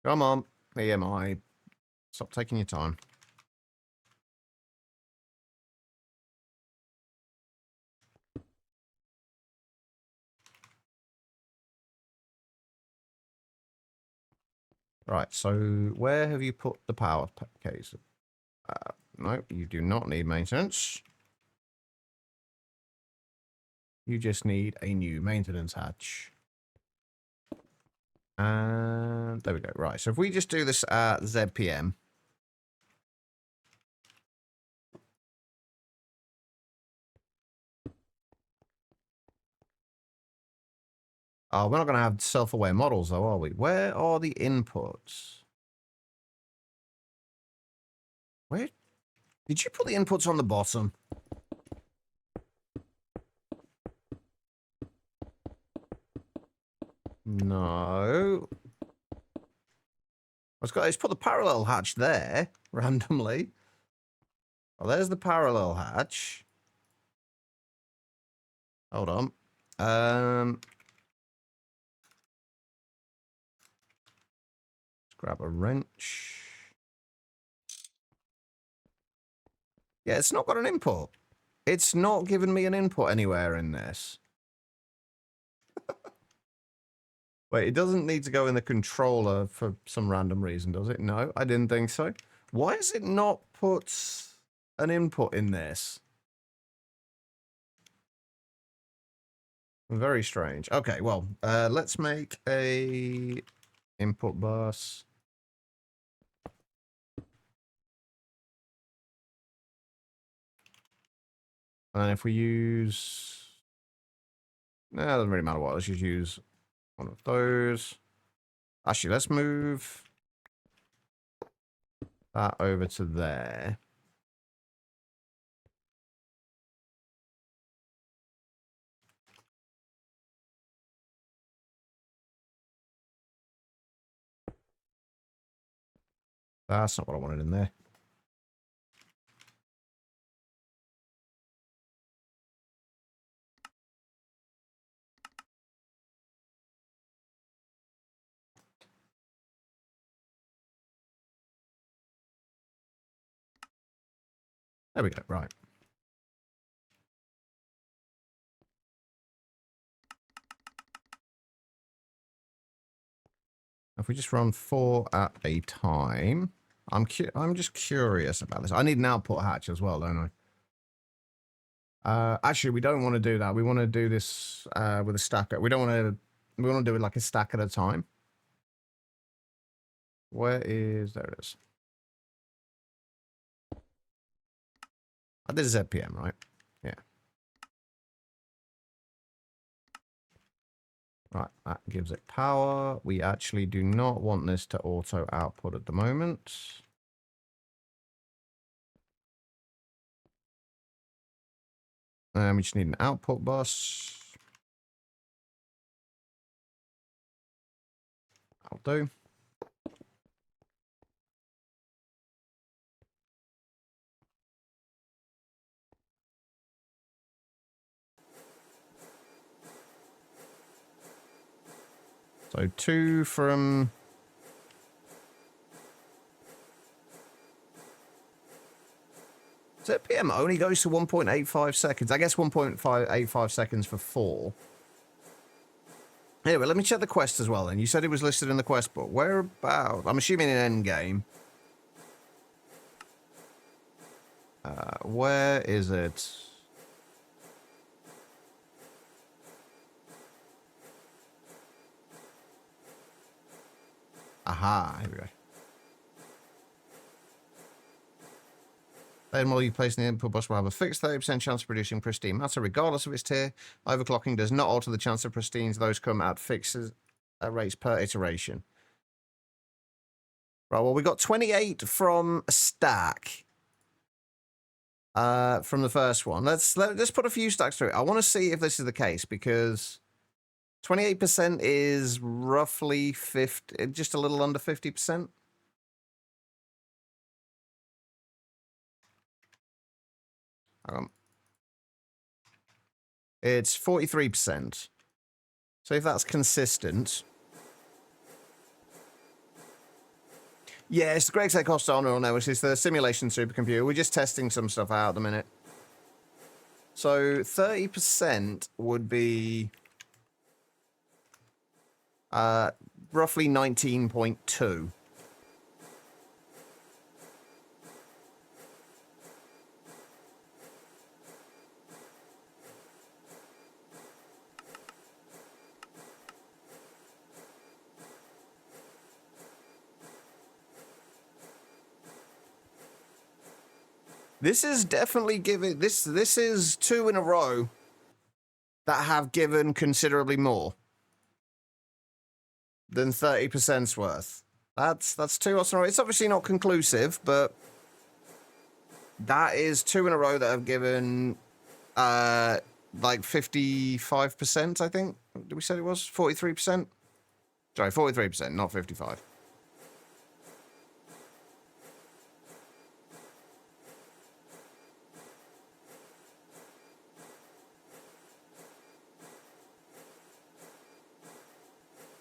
Come on, EMI. Stop taking your time. Right, so where have you put the power case? No, you do not need maintenance. You just need a new maintenance hatch. And there we go. Right, so if we just do this at ZPM. Oh, we're not going to have self-aware models, though, are we? Where are the inputs? Where? Did you put the inputs on the bottom? No. Let's put the parallel hatch there, randomly. Oh, there's the parallel hatch. Hold on. Let's grab a wrench. Yeah, it's not got an input. It's not giving me an input anywhere in this. Wait, it doesn't need to go in the controller for some random reason, does it? No, I didn't think so. Why has it not put an input in this? Very strange. Okay, well, let's make a input bus. And if we use... No, it doesn't really matter what. Let's just use one of those. Actually, let's move that over to there. That's not what I wanted in there. There we go, right. If we just run 4 at a time, I'm just curious about this. I need an output hatch as well, don't I? Actually, we don't want to do that. We want to do this with a stack. We don't want to. We want to do it like a stack at a time. Where is... There it is. I did ZPM, right? Yeah. Right, that gives it power. We actually do not want this to auto output at the moment. We just need an output bus. I'll do. So 2 from... So PM only goes to 1.85 seconds. I guess 1.85 seconds for 4. Anyway, let me check the quest as well then. You said it was listed in the quest book. Where about? I'm assuming in endgame. Where is it? Aha, here we go. Then while you place in the input bus will have a fixed 30% chance of producing pristine matter, regardless of its tier. Overclocking does not alter the chance of pristines. Those come at fixed rates per iteration. Right, well, we got 28 from a stack. From the first one. Let's put a few stacks through it. I want to see if this is the case, because 28% is roughly 50, just a little under 50%. It's 43%. So if that's consistent. Yeah, it's the Great Tech Cost Honor, which is the simulation supercomputer. We're just testing some stuff out at the minute. So 30% would be roughly 19.2. This is definitely giving... This is 2 in a row that have given considerably more than 30%'s worth. That's 2 in a row. It's obviously not conclusive, but that is 2 in a row that have given like 55%, I think. Did we say it was 43%? Sorry, 43%, not 55.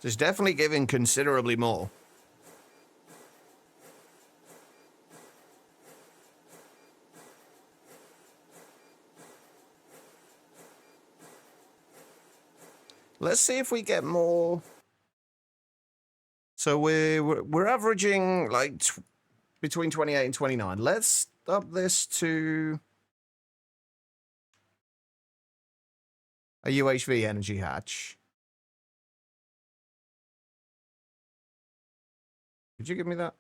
It's definitely giving considerably more. Let's see if we get more. So we're averaging like between 28 and 29. Let's up this to a UHV energy hatch. Could you give me that?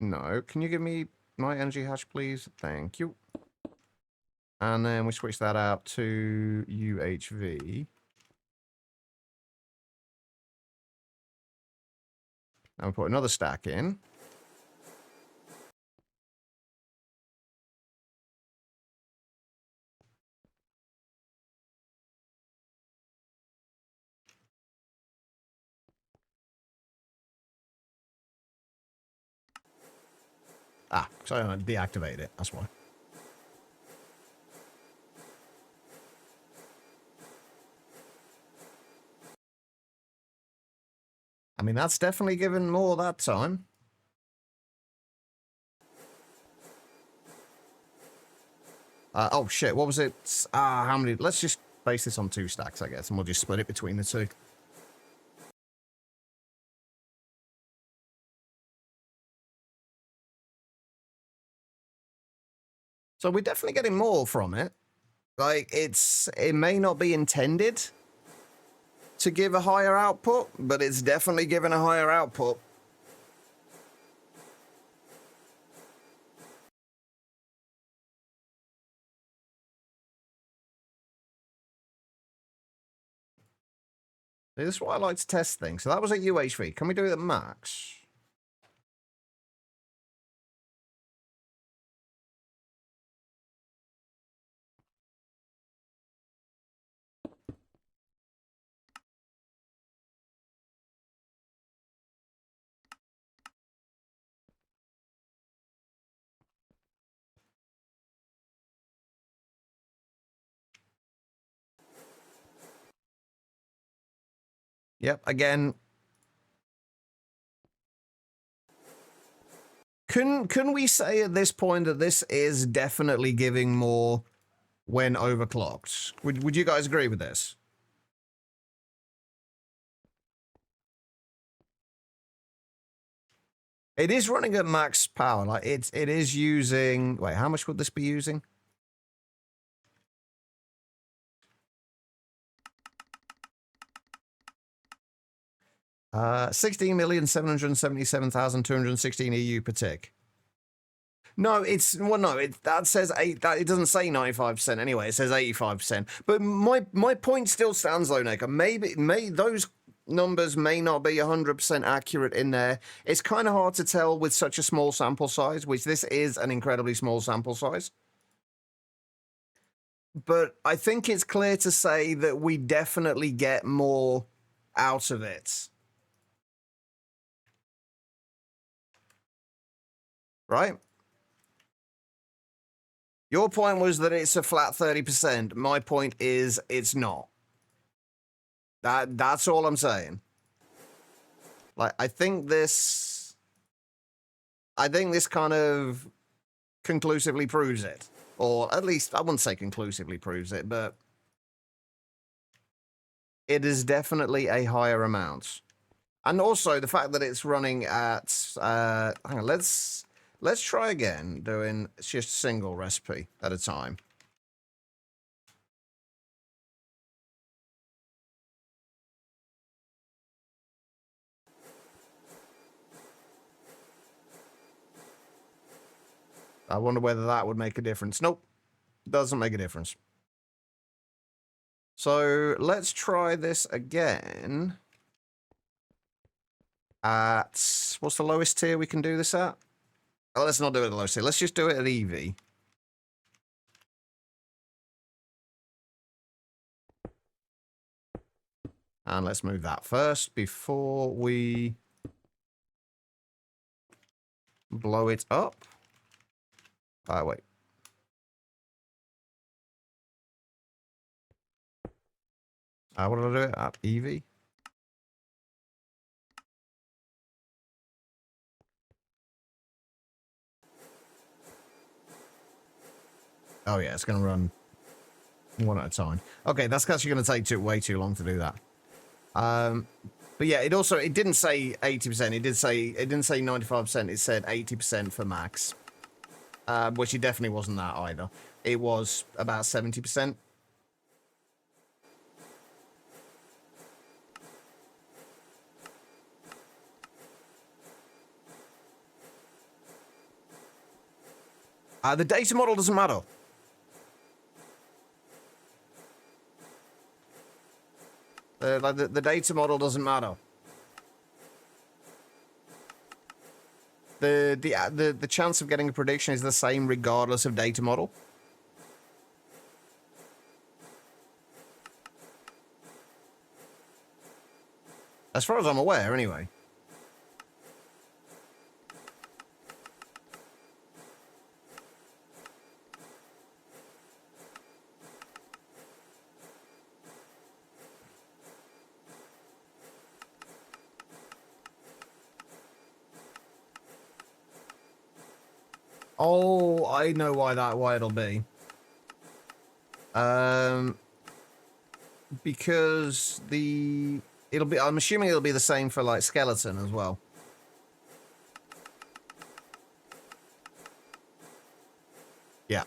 No. Can you give me my energy hatch, please? Thank you. And then we switch that out to UHV. Now we put another stack in. Ah, so I deactivated it. That's why. I mean, that's definitely given more that time. Oh, shit. What was it? How many? Let's just base this on 2 stacks, I guess, and we'll just split it between the 2. So we're definitely getting more from it. Like, it may not be intended to give a higher output, but it's definitely giving a higher output. This is why I like to test things. So that was at UHV. Can we do it at max? Yep, again, Can we say at this point that this is definitely giving more when overclocked? Would you guys agree with this? It is running at max power. Like it is using. Wait, how much would this be using? Uh, 16,777,216 EU per tick. No, that says it doesn't say 95% anyway. It says 85%. But my point still stands though, Nick. Maybe those numbers may not be 100% accurate in there. It's kind of hard to tell with such a small sample size, which this is an incredibly small sample size. But I think it's clear to say that we definitely get more out of it. Right? Your point was that it's a flat 30%. My point is it's not. That's all I'm saying. Like, I think this kind of conclusively proves it. Or at least, I wouldn't say conclusively proves it, but it is definitely a higher amount. And also, the fact that it's running at... hang on, let's try again, doing just a single recipe at a time. I wonder whether that would make a difference. Nope, doesn't make a difference. So let's try this again. At, what's the lowest tier we can do this at? Oh, let's not do it at the lowest tier. Let's just do it at EV. And let's move that first before we blow it up. Wait. What did I do it at? EV? Oh yeah, it's going to run one at a time. Okay, that's actually going to take way too long to do that. But yeah, it didn't say 80%. It didn't say 95%. It said 80% for max. Which it definitely wasn't that either. It was about 70%. The data model doesn't matter. The data model doesn't matter. The chance of getting a prediction is the same regardless of data model. As far as I'm aware, anyway. Oh, I know why it'll be. Because I'm assuming it'll be the same for like skeleton as well. Yeah.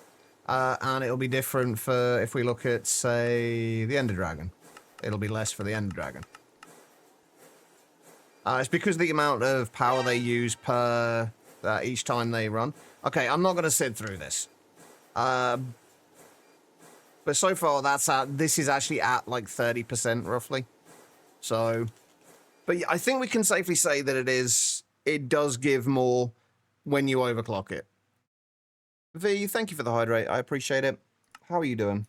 And it'll be different for, if we look at, say, the Ender Dragon. It'll be less for the Ender Dragon. It's because the amount of power they use per each time they run. Okay, I'm not going to sit through this. But so far, this is actually at like 30% roughly. So, but yeah, I think we can safely say that it does give more when you overclock it. V, thank you for the hydrate. I appreciate it. How are you doing?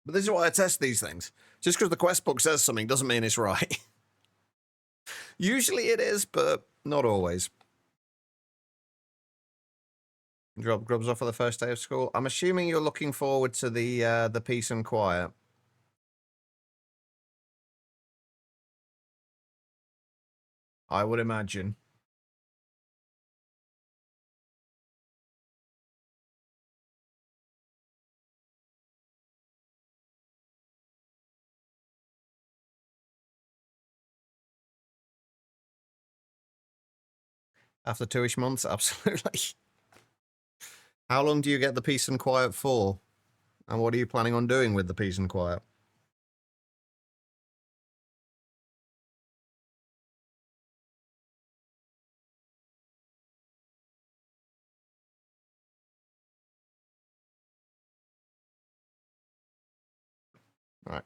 But this is why I test these things. Just because the quest book says something doesn't mean it's right. Usually it is, but not always. Drop grubs off for the first day of school. I'm assuming you're looking forward to the peace and quiet. I would imagine. After 2-ish months, absolutely. How long do you get the peace and quiet for? And what are you planning on doing with the peace and quiet? Right.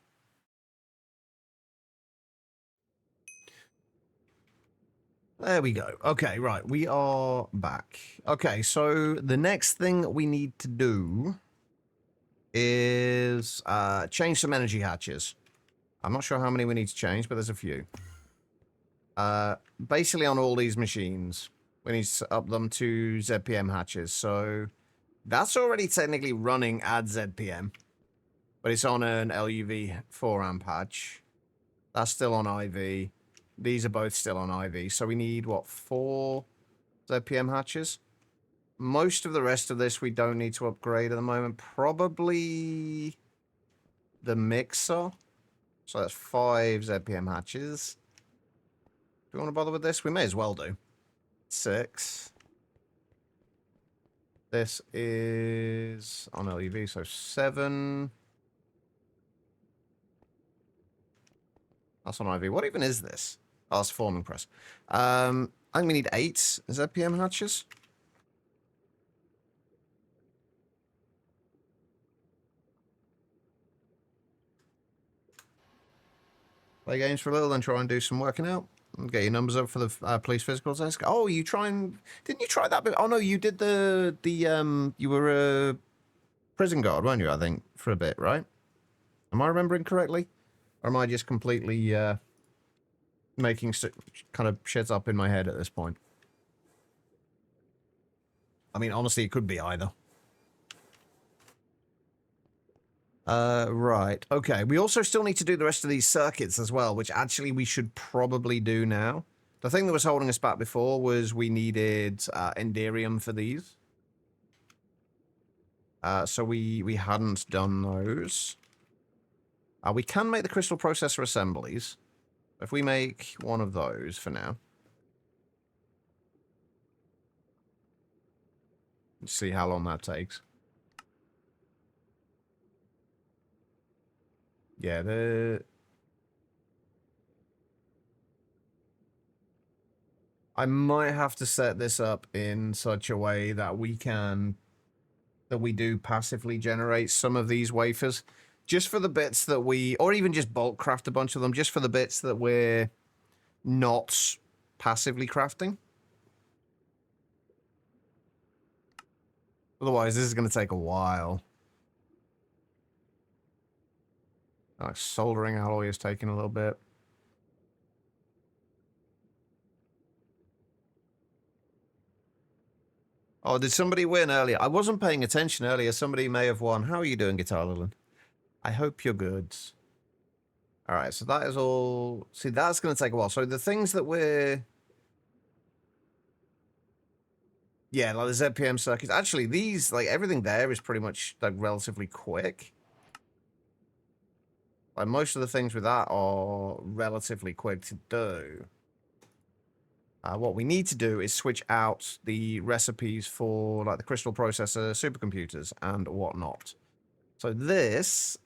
There we go. Okay, right. We are back. Okay, so the next thing we need to do is change some energy hatches. I'm not sure how many we need to change, but there's a few. Basically on all these machines, we need to up them to ZPM hatches. So that's already technically running at ZPM, but it's on an LUV 4 amp hatch. That's still on IV. These are both still on IV. So we need, what, 4 ZPM hatches? Most of the rest of this we don't need to upgrade at the moment. Probably the mixer. So that's 5 ZPM hatches. Do we want to bother with this? We may as well do. 6. This is on LUV, so 7. That's on IV. What even is this? Oh, it's forming press. I think we need 8 ZPM hatches. Play games for a little, then try and do some working out. Get your numbers up for the police physical test. Oh, you try and... Didn't you try that bit? Oh, no, you did you were a prison guard, weren't you, I think, for a bit, right? Am I remembering correctly? Or am I just completely making kind of shit up in my head at this point? I mean, honestly, it could be either. Right. Okay. We also still need to do the rest of these circuits as well, which actually we should probably do now. The thing that was holding us back before was we needed Enderium for these. So we hadn't done those. We can make the crystal processor assemblies. If we make one of those for now. Let's see how long that takes. Yeah, I might have to set this up in such a way that we do passively generate some of these wafers. Just for the bits that or even just bulk craft a bunch of them, just for the bits that we're not passively crafting. Otherwise, this is going to take a while. Soldering alloy is taking a little bit. Oh, did somebody win earlier? I wasn't paying attention earlier. Somebody may have won. How are you doing, Guitar Lilin? I hope you're good. All right, so that is all... See, that's going to take a while. So the things that we're... Yeah, like the ZPM circuits. Actually, these, like, everything there is pretty much, like, relatively quick. Like, most of the things with that are relatively quick to do. What we need to do is switch out the recipes for, like, the crystal processor, supercomputers, and whatnot. So this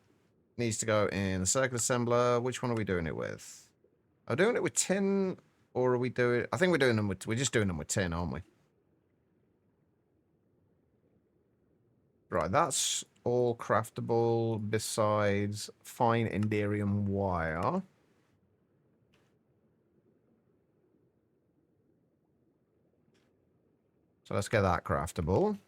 needs to go in the circuit assembler. Which one are we doing it with? Are we doing it with tin, or are we doing... I think we're doing them with... We're just doing them with tin, aren't we? Right, that's all craftable besides fine Enderium wire. So let's get that craftable.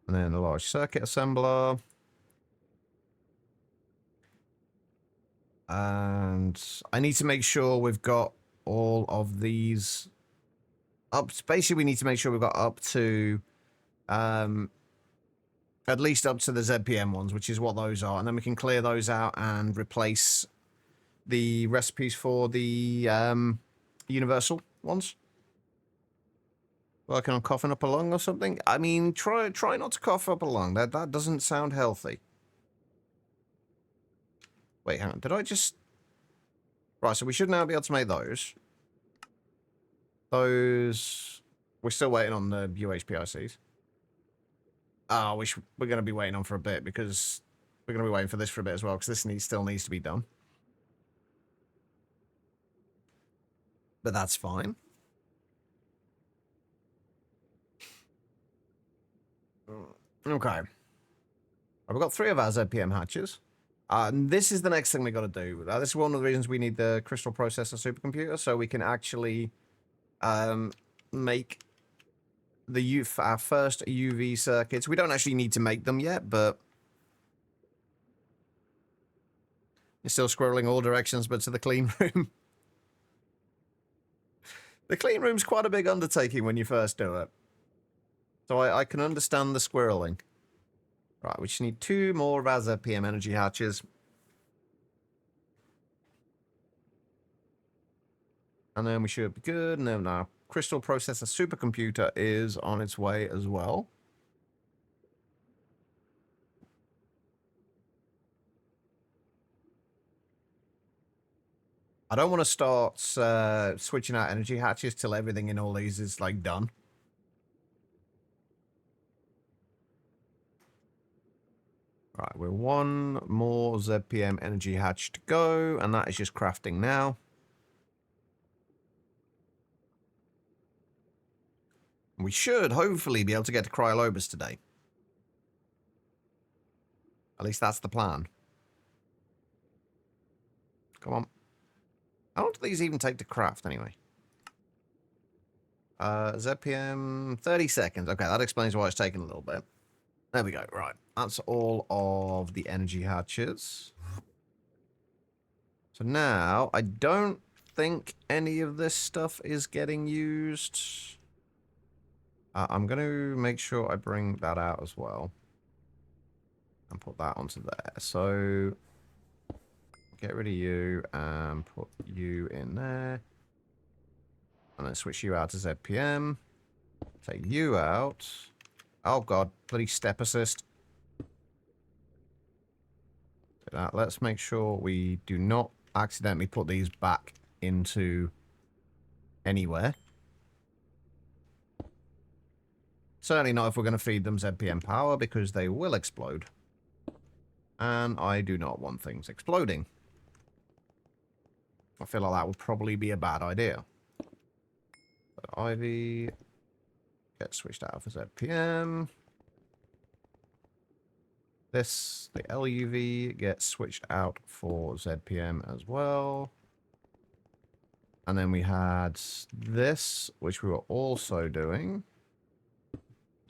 And then the large circuit assembler. And I need to make sure we've got all of these up. Basically, we need to make sure we've got up to At least up to the ZPM ones, which is what those are. And then we can clear those out and replace the recipes for the universal ones. Working on coughing up a lung or something? I mean, try not to cough up a lung. That doesn't sound healthy. Wait, hang on. Did I just... Right, so we should now be able to make those. Those... We're still waiting on the UHPICs. Oh, we're going to be waiting on for a bit because we're going to be waiting for this for a bit as well because this still needs to be done. But that's fine. Okay. We've got 3 of our ZPM hatches. And this is the next thing we got to do. This is one of the reasons we need the crystal processor supercomputer, so we can actually make our first UV circuits. We don't actually need to make them yet, but you're still squirreling all directions, but to the clean room. The clean room's quite a big undertaking when you first do it. So I can understand the squirreling. Right, we just need 2 more of our ZPM energy hatches. And then we should be good. And then our crystal processor supercomputer is on its way as well. I don't want to start switching out energy hatches till everything in all these is, like, done. Right, we're 1 more ZPM energy hatch to go, and that is just crafting now. We should hopefully be able to get to Cryolobus today. At least that's the plan. Come on. How long do these even take to craft, anyway? ZPM, 30 seconds. Okay, that explains why it's taking a little bit. There we go. Right. That's all of the energy hatches. So now, I don't think any of this stuff is getting used. I'm going to make sure I bring that out as well. And put that onto there. So, get rid of you and put you in there. And then switch you out to ZPM. Take you out. Oh god, bloody step assist. Let's make sure we do not accidentally put these back into anywhere. Certainly not if we're going to feed them ZPM power, because they will explode. And I do not want things exploding. I feel like that would probably be a bad idea. So Ivy gets switched out for ZPM. This, the LUV, gets switched out for ZPM as well. And then we had this, which we were also doing.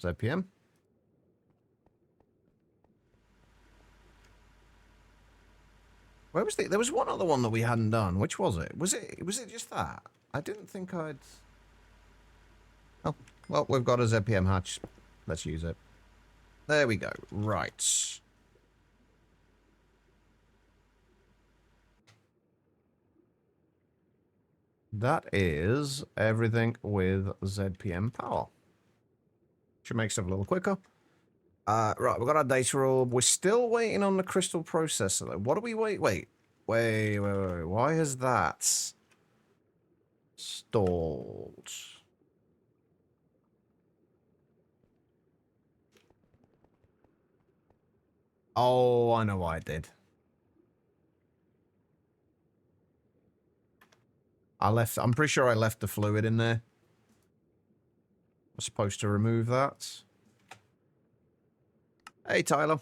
ZPM. Where was there was one other one that we hadn't done. Which was it? Was it just that? I didn't think I'd... Oh, well, we've got a ZPM hatch. Let's use it. There we go. Right. That is everything with ZPM power. Should make stuff a little quicker. Right, we've got our data orb. We're still waiting on the crystal processor, though. What do we wait? Wait. Why has that stalled? Oh, I know why it did. I'm pretty sure I left the fluid in there. I'm supposed to remove that. Hey, Tyler.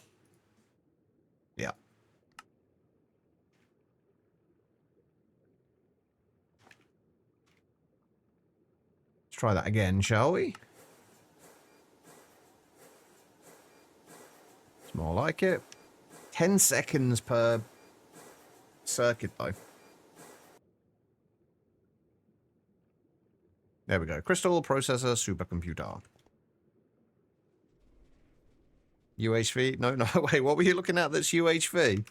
Yeah. Let's try that again, shall we? It's more like it. 10 seconds per circuit, though. There we go. Crystal processor supercomputer. UHV? No, no, wait, what were you looking at that's UHV?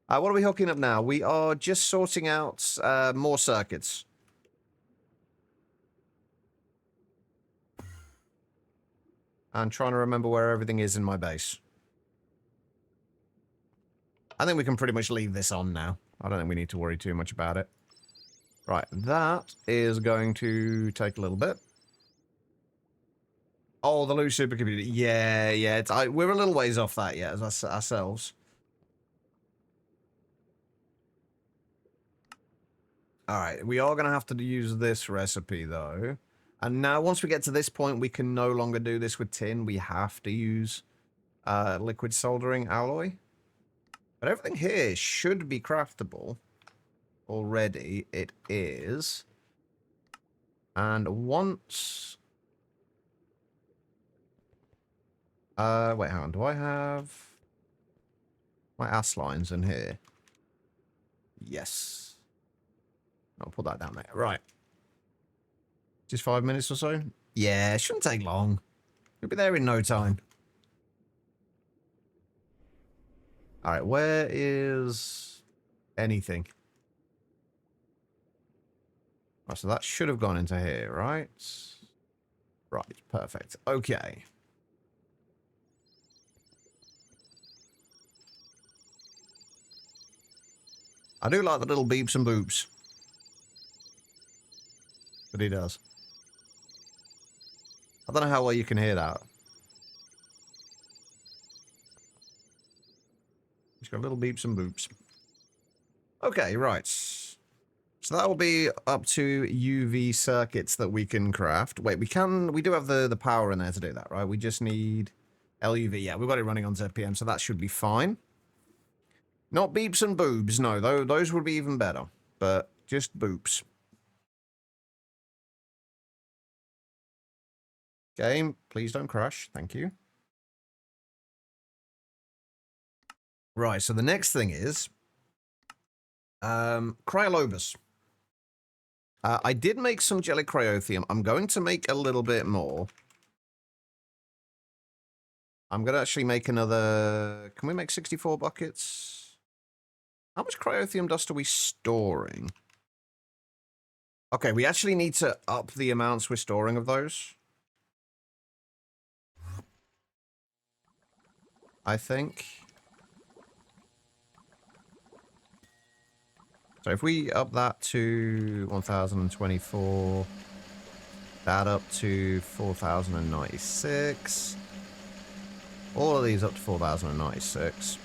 What are we hooking up now? We are just sorting out more circuits. I'm trying to remember where everything is in my base. I think we can pretty much leave this on now. I don't think we need to worry too much about it. Right, that is going to take a little bit. Oh, the loose supercomputer. Yeah, yeah. We're a little ways off that yet as ourselves. All right, we are going to have to use this recipe, though. And now, once we get to this point, we can no longer do this with tin. We have to use liquid soldering alloy. But everything here should be craftable already. It is. And once... wait, hang on. Do I have my ass lines in here? Yes. I'll put that down there. Right. Just 5 minutes or so? Yeah, it shouldn't take long. We'll be there in no time. Alright, where is anything? Oh, so that should have gone into here, right? Right, perfect. Okay. I do like the little beeps and boops. But he does. I don't know how well you can hear that. He's got little beeps and boops. Okay, right. So that will be up to UV circuits that we can craft. Wait, we do have the power in there to do that, right? We just need LUV. Yeah, we've got it running on ZPM, so that should be fine. Not beeps and boobs, no. Those would be even better. But just boops. Game, please don't crash. Thank you. Right, so the next thing is Cryolobus. I did make some jelly cryothium. I'm going to make a little bit more. I'm going to actually make another... Can we make 64 buckets? How much cryothium dust are we storing? Okay, we actually need to up the amounts we're storing of those. I think. So if we up that to 1024, that up to 4096, all of these up to 4096.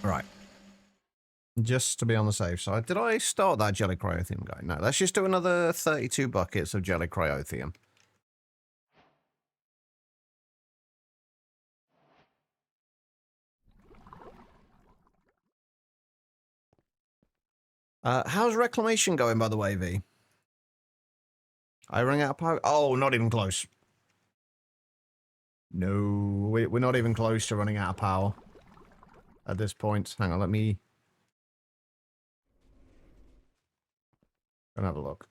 Right. Just to be on the safe side. Did I start that jelly cryothium guy? No, let's just do another 32 buckets of jelly cryothium. How's reclamation going, by the way, V? I rang out of power. Oh, not even close. No, we're not even close to running out of power at this point. Hang on, let me... Go and have a look.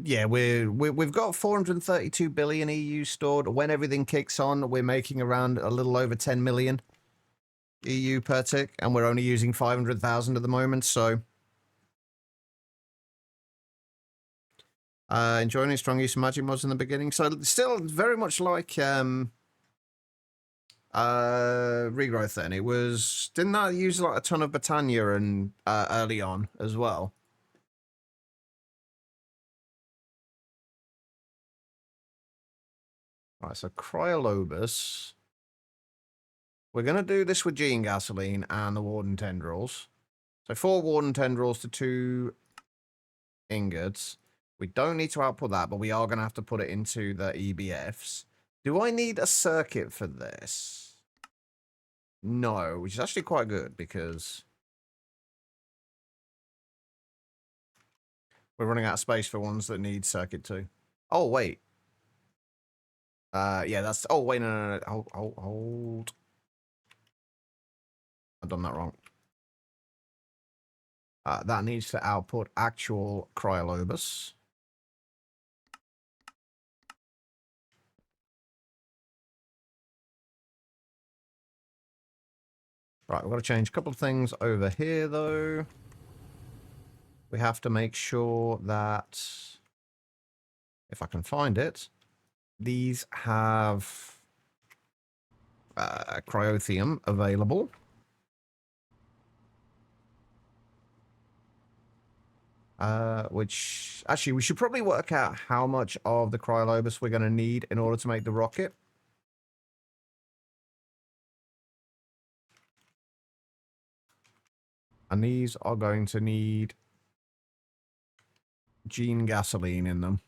Yeah, we've got 432 billion EU stored. When everything kicks on, we're making around a little over 10 million EU per tick, and we're only using 500,000 at the moment, so... enjoying a strong use of magic mods in the beginning. So still very much like regrowth then. It was... Didn't that use like a ton of Botania and early on as well? Right, so Cryolobus. We're going to do this with Gene Gasoline and the Warden Tendrils. So 4 Warden Tendrils to 2 ingots. We don't need to output that, but we are going to have to put it into the EBFs. Do I need a circuit for this? No, which is actually quite good because... We're running out of space for ones that need circuit 2. Oh, wait. Yeah, that's... Oh, wait, no. Hold. I've done that wrong. That needs to output actual Cryolobus. Right, we've got to change a couple of things over here, though. We have to make sure that, if I can find it, these have cryotheum available. Which, actually, we should probably work out how much of the Cryolobus we're going to need in order to make the rocket. And these are going to need gene gasoline in them.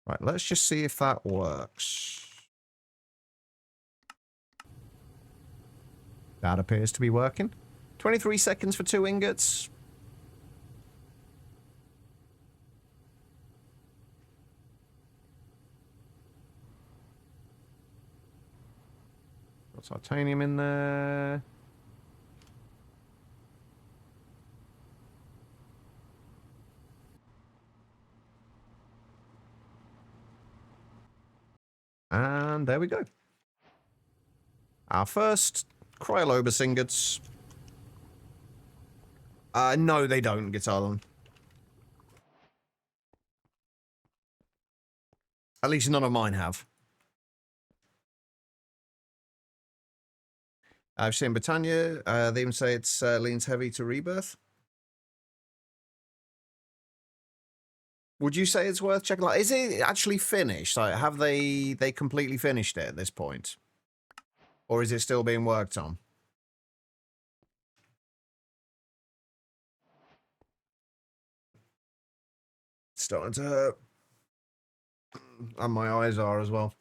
Right, let's just see if that works. That appears to be working. 23 seconds for 2 ingots. Got titanium in there. And there we go. Our first Cryolobus ingots. No, they don't, Guitarland. At least none of mine have. I've seen Britannia. They even say it's leans heavy to rebirth. Would you say it's worth checking? Like, is it actually finished? Like, have they completely finished it at this point, or is it still being worked on? It's starting to hurt, and my eyes are as well.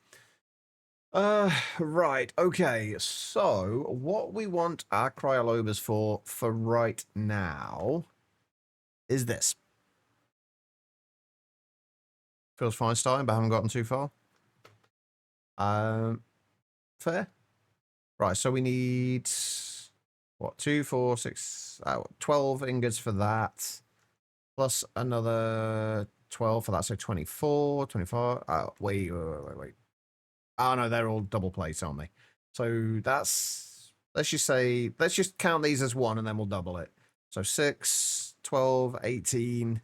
Right. Okay. So, what we want our Cryolobus for right now is this. Feels fine starting, but haven't gotten too far. Fair. Right, so we need, what, 2, 4, 6, 12 ingots for that. Plus another 12 for that, so 24, 24. Wait. Oh, no, they're all double plates, aren't they? So that's, let's just count these as 1 and then we'll double it. So 6, 12, 18,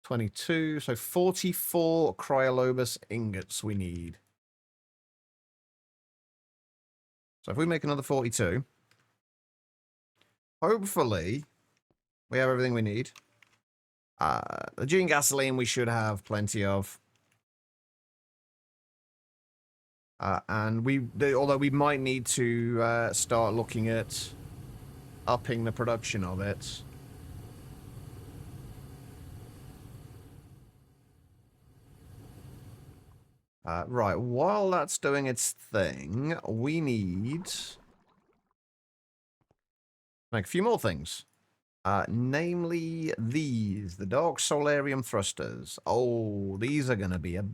22. So 44 Cryolobus ingots we need. So if we make another 42, hopefully we have everything we need. The gene gasoline we should have plenty of. And although we might need to start looking at upping the production of it. Right, while that's doing its thing, we need to make a few more things. Namely these, the Dark Solarium Thrusters. Oh, these are going to be a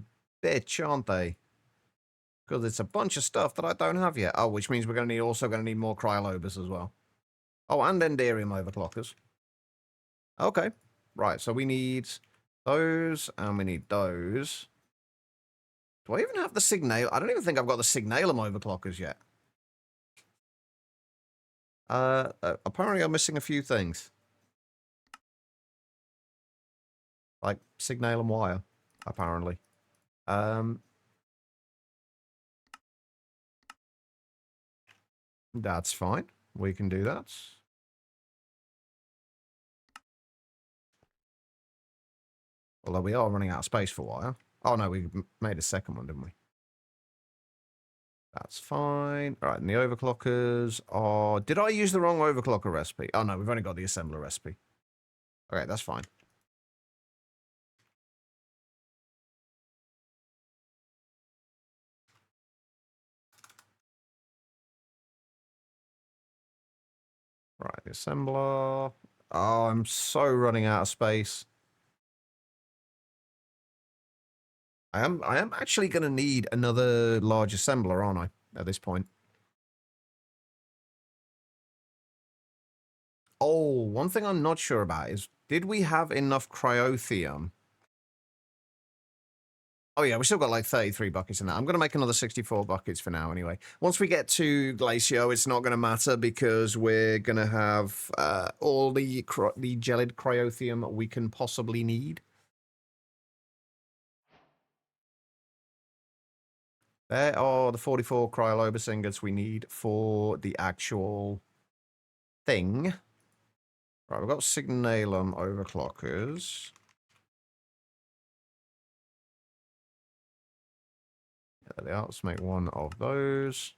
bitch, aren't they? Because it's a bunch of stuff that I don't have yet. Oh, which means we're also going to need more Cryolobus as well. Oh, and Enderium overclockers. Okay. Right, so we need those, and we need those. Do I even have the Signal? I don't even think I've got the Signalum overclockers yet. Apparently I'm missing a few things. Like Signalum wire, apparently. That's fine. We can do that. Although we are running out of space for wire. Oh, no, we made a second one, didn't we? That's fine. All right, and the overclockers are... Did I use the wrong overclocker recipe? Oh, no, we've only got the assembler recipe. Okay, that's fine. Right, the assembler. Oh, I'm so running out of space. I am actually going to need another large assembler, aren't I, at this point? Oh, one thing I'm not sure about is, did we have enough cryotheum? Oh yeah, we still got like 33 buckets in that. I'm going to make another 64 buckets for now anyway. Once we get to Glacio, it's not going to matter because we're going to have all the gelid cryotheum we can possibly need. There are the 44 Cryolobus ingots we need for the actual thing. Right, we've got signalum overclockers. There they are. Let's make one of those.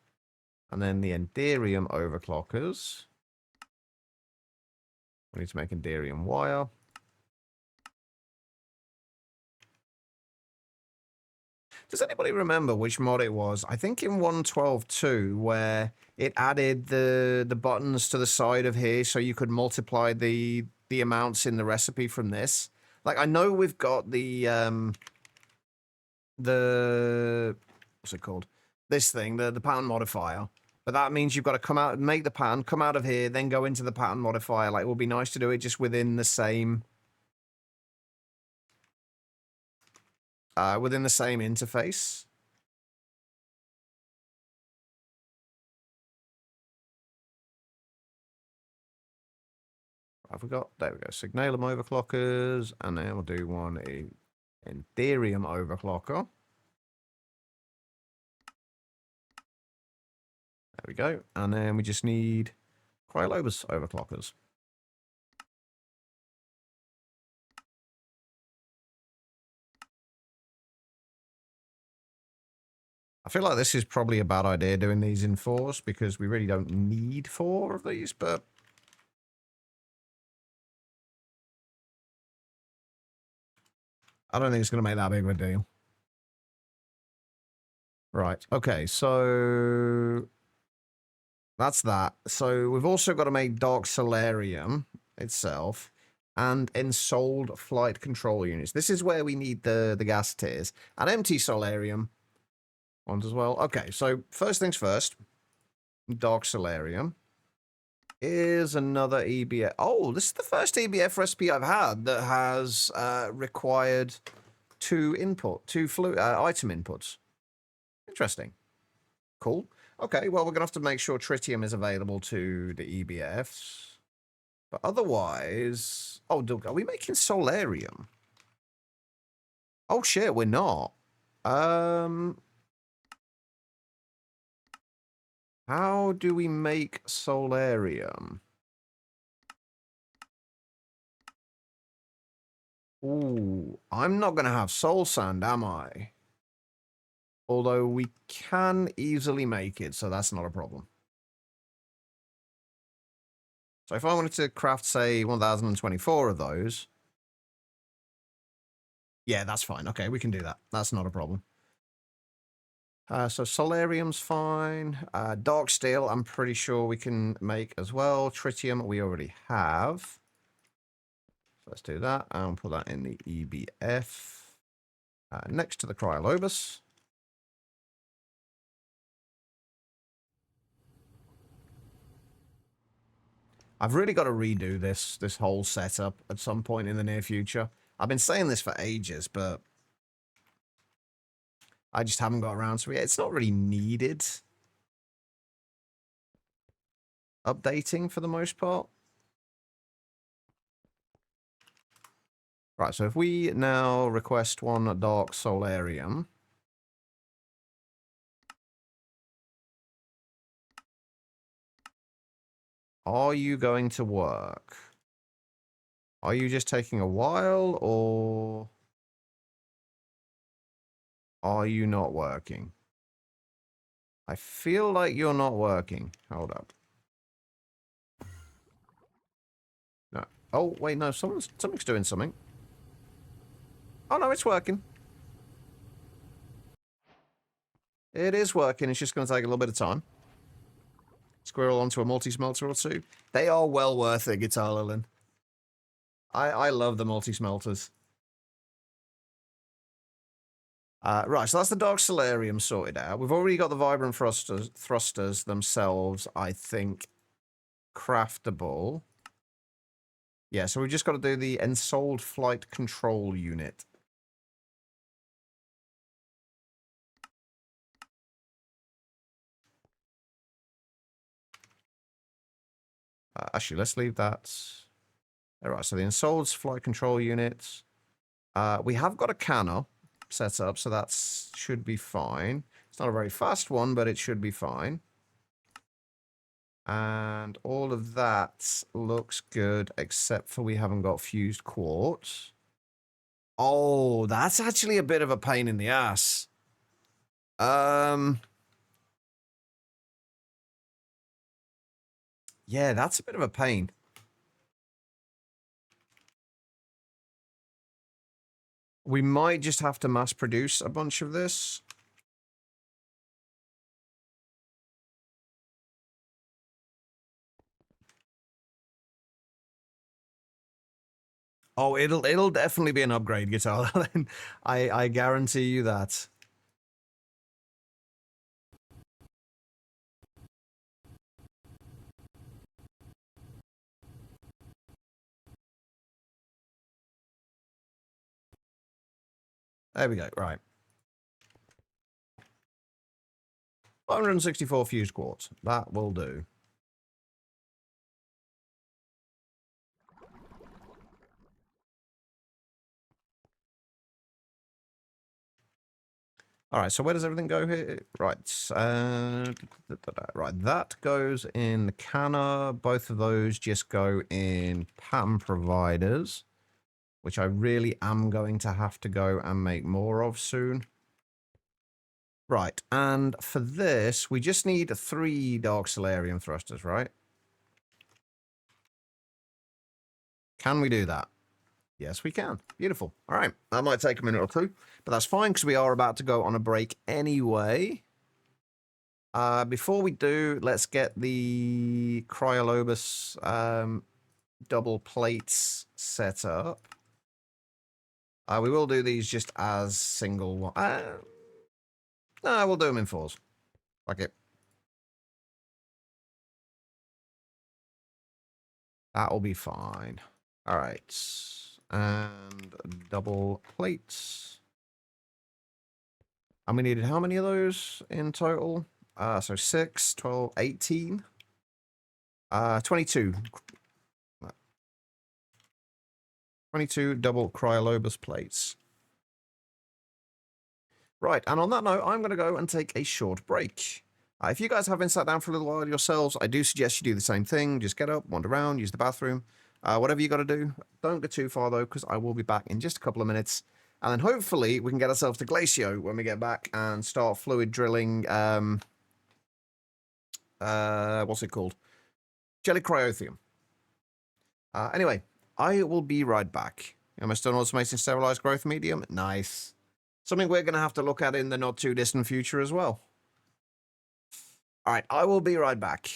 And then the Enderium overclockers. We need to make Enderium wire. Does anybody remember which mod it was? I think in 1.12.2 where it added the buttons to the side of here so you could multiply the amounts in the recipe from this. Like, I know we've got the what's it called? This thing, the pattern modifier. But that means you've got to come out and make the pattern, come out of here, then go into the pattern modifier. Like, it would be nice to do it just within the same interface. Have we got? There we go. Signalum overclockers, and then we'll do one Enderium overclocker. There we go. And then we just need Cryolobus overclockers. I feel like this is probably a bad idea doing these in 4s because we really don't need 4 of these, but I don't think it's going to make that big of a deal. Right. Okay, so that's that. So we've also got to make Dark Solarium itself and Ensouled Flight Control Units. This is where we need the gas tiers. And Empty Solarium ones as well. Okay, so first things first. Dark Solarium is another EBF. Oh, this is the first EBF recipe I've had that has required two item inputs. Interesting. Cool. Okay, well, we're going to have to make sure tritium is available to the EBFs. But otherwise... Oh, are we making solarium? Oh, shit, we're not. How do we make solarium? Ooh, I'm not going to have soul sand, am I? Although we can easily make it, so that's not a problem. So if I wanted to craft, say, 1024 of those... Yeah, that's fine. Okay, we can do that. That's not a problem. So solarium's fine. Dark steel, I'm pretty sure we can make as well. Tritium, we already have. So let's do that and put that in the EBF. Next to the Cryolobus. I've really got to redo this whole setup at some point in the near future. I've been saying this for ages, but I just haven't got around to it. It's not really needed updating for the most part. Right, so if we now request one Dark Solarium. Are you going to work? Are you just taking a while, or are you not working? I feel like you're not working. Hold up. No. Oh, wait, no, something's doing something. Oh, no, it's working. It is working. It's just going to take a little bit of time. Squirrel onto a multi-smelter or two. They are well worth it, Guitar Lilin. I love the multi-smelters. Right, so that's the Dark Solarium sorted out. We've already got the Vibrant thrusters themselves, I think, craftable. Yeah, so we've just got to do the Ensouled Flight Control Unit. Actually, let's leave that. All right, so the Ensouled Flight Control Unit. We have got a canner set up, so that should be fine. It's not a very fast one, but it should be fine. And all of that looks good, except for we haven't got fused quartz. Oh, that's actually a bit of a pain in the ass. Yeah, that's a bit of a pain. We might just have to mass produce a bunch of this. Oh, it'll definitely be an upgrade, Guitar. I guarantee you that. There we go. Right. 564 fused quartz. That will do. All right, so where does everything go here? Right, right, that goes in the canner. Both of those just go in pattern providers, which I really am going to have to go and make more of soon. Right, and for this, we just need 3 Dark Solarium thrusters, right? Can we do that? Yes, we can. Beautiful. All right, that might take a minute or two, but that's fine because we are about to go on a break anyway. Before we do, let's get the Cryolobus double plates set up. We will do these just as single one. No, we'll do them in 4s. Fuck it. That'll be fine. All right. And double plates. And we needed how many of those in total? So 6, 12, 18. 22. 22 double Cryolobus plates. Right, and on that note, I'm going to go and take a short break. If you guys haven't sat down for a little while yourselves, I do suggest you do the same thing. Just get up, wander around, use the bathroom, whatever you got to do. Don't go too far, though, because I will be back in just a couple of minutes. And then hopefully we can get ourselves to Glacio when we get back and start fluid drilling, what's it called? Jelly Cryothium. Anyway, I will be right back. Am I still automating sterilized growth medium? Nice. Something we're going to have to look at in the not too distant future as well. All right, I will be right back.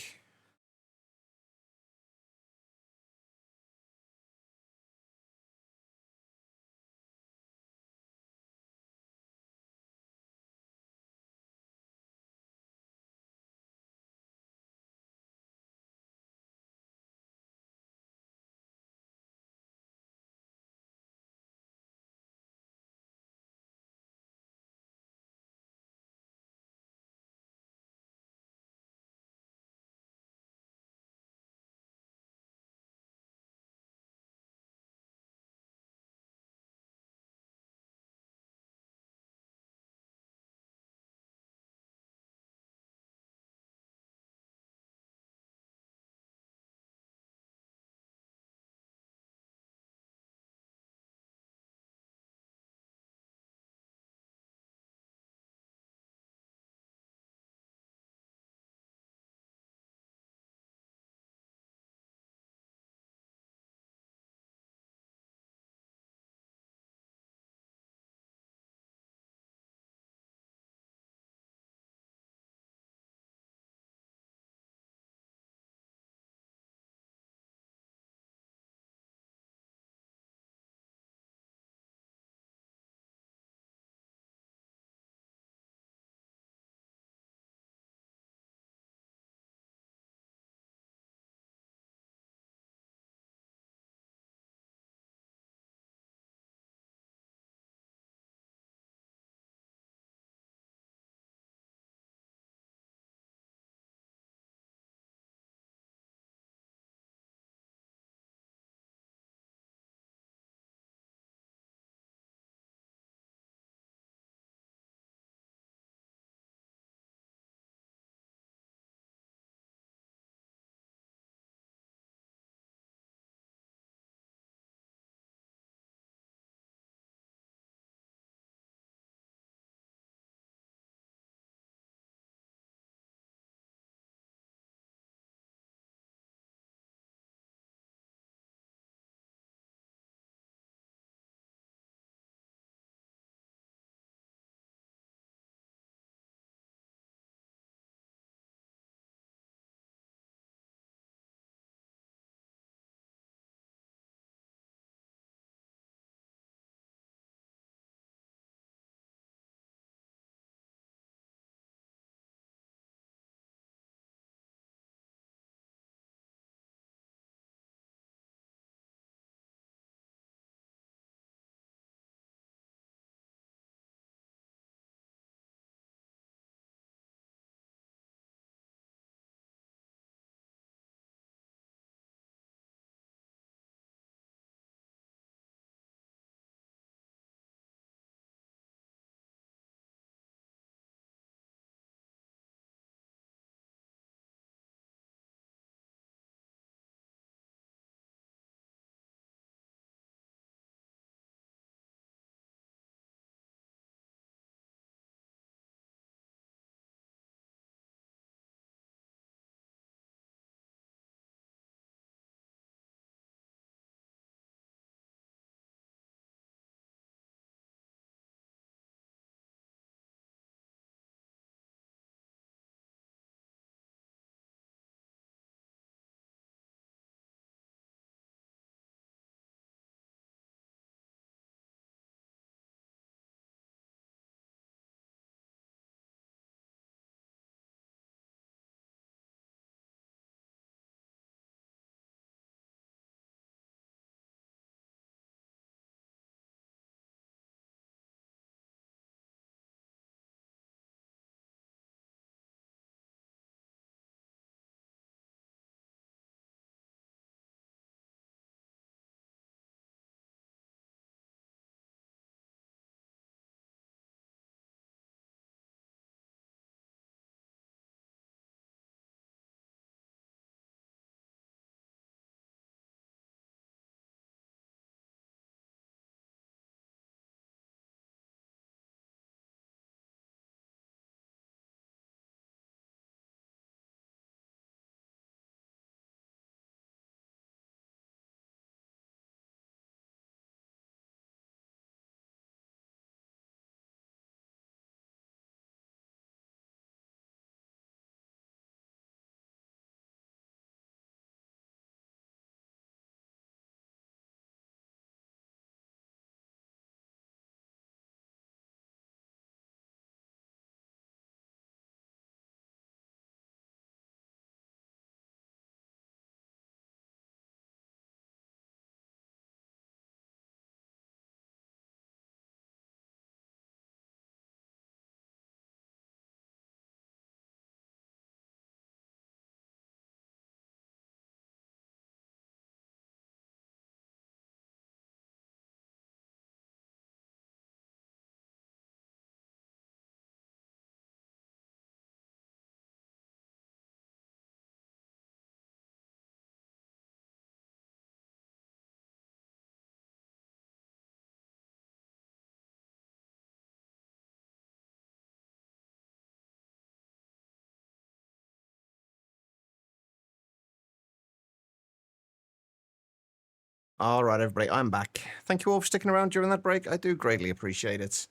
All right, everybody, I'm back. Thank you all for sticking around during that break. I do greatly appreciate it.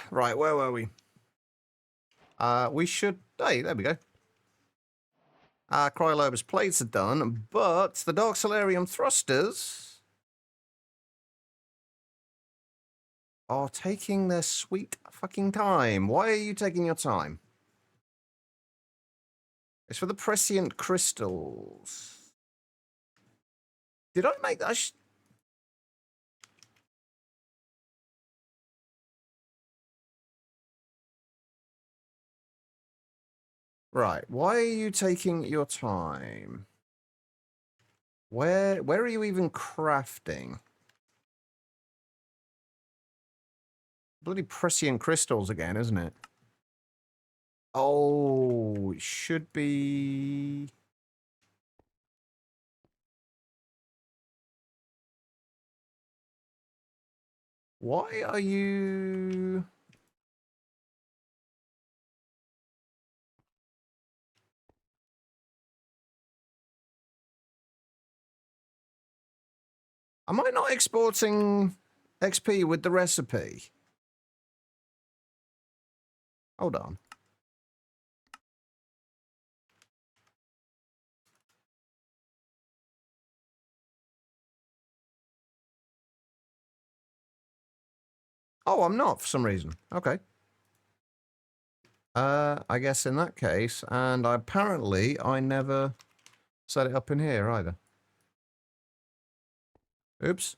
Right, where were we? We should... Hey, there we go. Cryolobus plates are done, but the Dark Solarium thrusters are taking their sweet fucking time. Why are you taking your time? It's for the prescient crystals. Did I make that? Right. Why are you taking your time? Where are you even crafting? Bloody prescient crystals again, isn't it? Oh, it should be... Why are you... Am I not exporting XP with the recipe? Hold on. Oh, I'm not for some reason. Okay. I guess in that case, and apparently I never set it up in here either. Oops.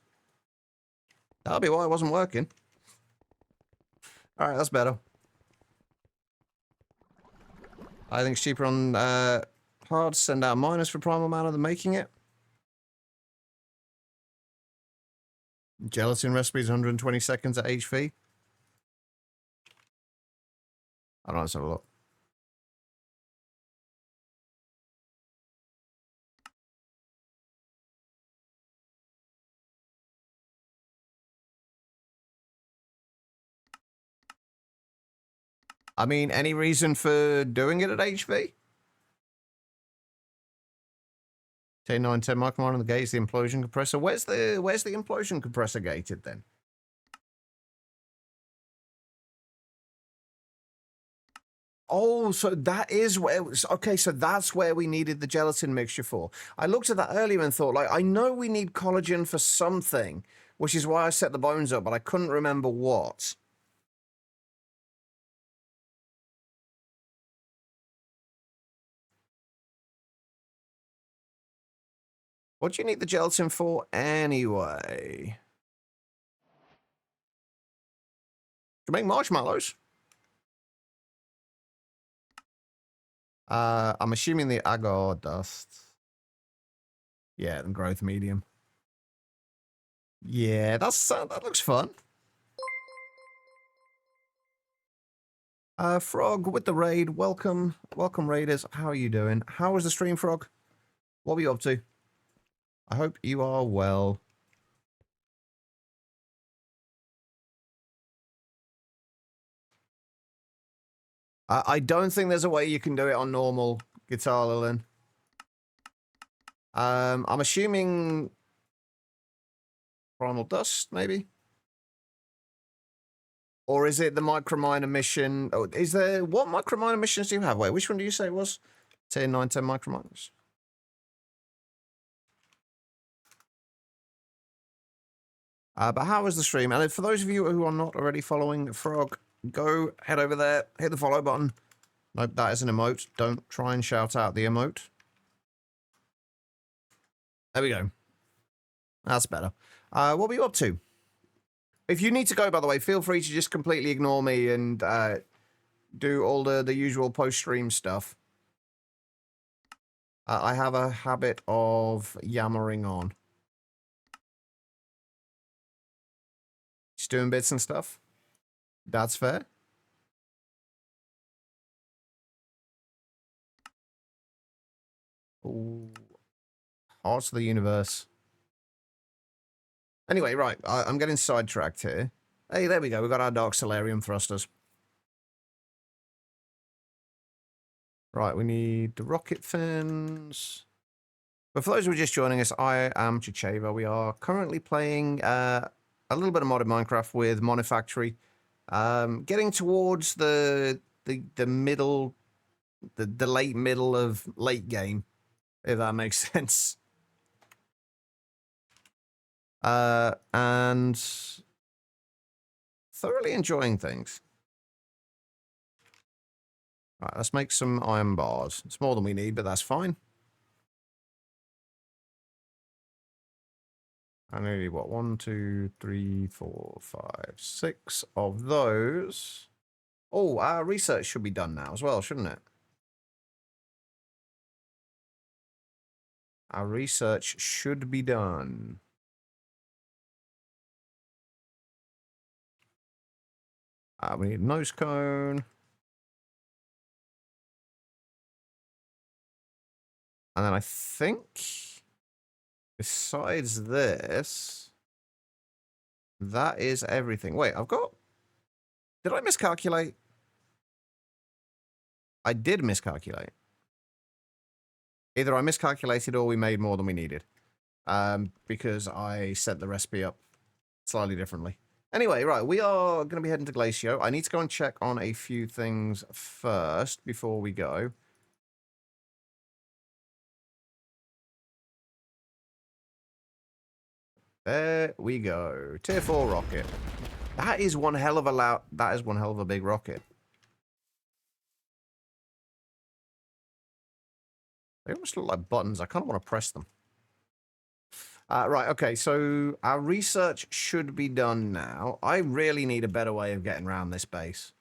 That'll be why it wasn't working. Alright, that's better. I think it's cheaper on hard to send out miners for primal mana than making it. Gelatin recipes 120 seconds at HV. I don't know, let's have a look. I mean, any reason for doing it at HV? 10 micromine on the gate is the implosion compressor. Where's the implosion compressor gated then? Oh, so that is where... Okay, so that's where we needed the gelatin mixture for. I looked at that earlier and thought, like, I know we need collagen for something, which is why I set the bones up, but I couldn't remember what. What do you need the gelatin for anyway? To make marshmallows? I'm assuming the agar dust. Yeah, the growth medium. Yeah, that looks fun. Frog with the raid. Welcome, raiders. How are you doing? How was the stream, Frog? What were you up to? I hope you are well. I don't think there's a way you can do it on normal guitar, Lilin. I'm assuming primal dust, maybe? Or is it the microminer mission? Oh, is there... What microminer missions do you have? Wait, which one do you say it was? 10 microminers. But how was the stream? And for those of you who are not already following Frog, go head over there, hit the follow button. Nope, that is an emote. Don't try and shout out the emote. There we go. That's better. What were you up to? If you need to go, by the way, feel free to just completely ignore me and do all the usual post-stream stuff. I have a habit of yammering on. Just doing bits and stuff. That's fair. Ooh. Hearts of the universe. Anyway, right. I'm getting sidetracked here. Hey, there we go. We got our Dark Solarium thrusters. Right, we need the rocket fins. But for those who are just joining us, I am Chicheva. We are currently playing a little bit of modded Minecraft with Monifactory. Getting towards the middle, the late middle of late game, if that makes sense. And thoroughly enjoying things. Right, let's make some iron bars. It's more than we need, but that's fine. I need, what, 1, 2, 3, 4, 5, 6 of those. Oh, our research should be done now as well, shouldn't it? Our research should be done. We need a nose cone. And then I think, besides this, that is everything. Wait, I've got... Did I miscalculate? I did miscalculate. Either I miscalculated or we made more than we needed. Because I set the recipe up slightly differently. Anyway, right, we are going to be heading to Glacio. I need to go and check on a few things first before we go. There we go. Tier 4 rocket. That is one hell of a big rocket. They almost look like buttons. I kind of want to press them. Right, okay, so our research should be done now. I really need a better way of getting around this base.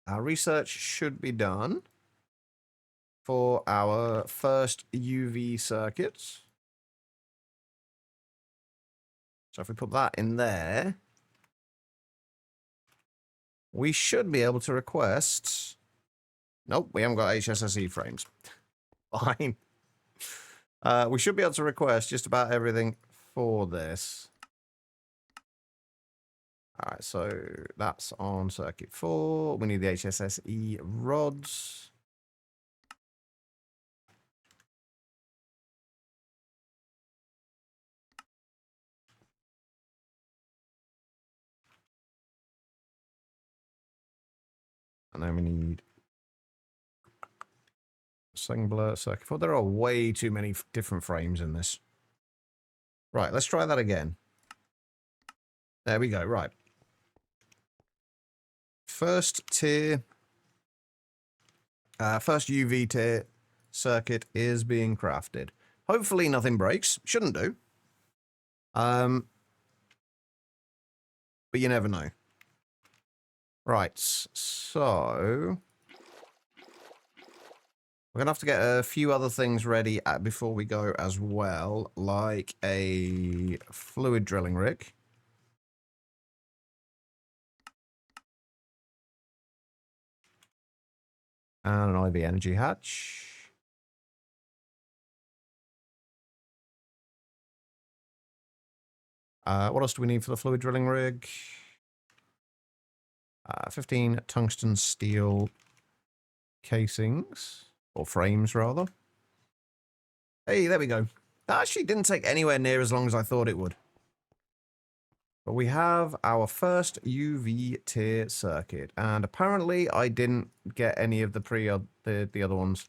Our research should be done for our first UV circuits. So if we put that in there, we should be able to request... Nope, we haven't got HSSE frames. Fine. We should be able to request just about everything for this. Alright, so that's on circuit 4. We need the HSSE rods. And then we need Singler, circuit 4. There are way too many different frames in this. Right, let's try that again. There we go, right. First tier, first UV tier circuit is being crafted. Hopefully nothing breaks. Shouldn't do. But you never know. Right, so... We're going to have to get a few other things ready before we go as well, like a fluid drilling rig. And an IV energy hatch. What else do we need for the fluid drilling rig? 15 tungsten steel casings. Or frames, rather. Hey, there we go. That actually didn't take anywhere near as long as I thought it would. But we have our first UV tier circuit. And apparently I didn't get any of the other ones.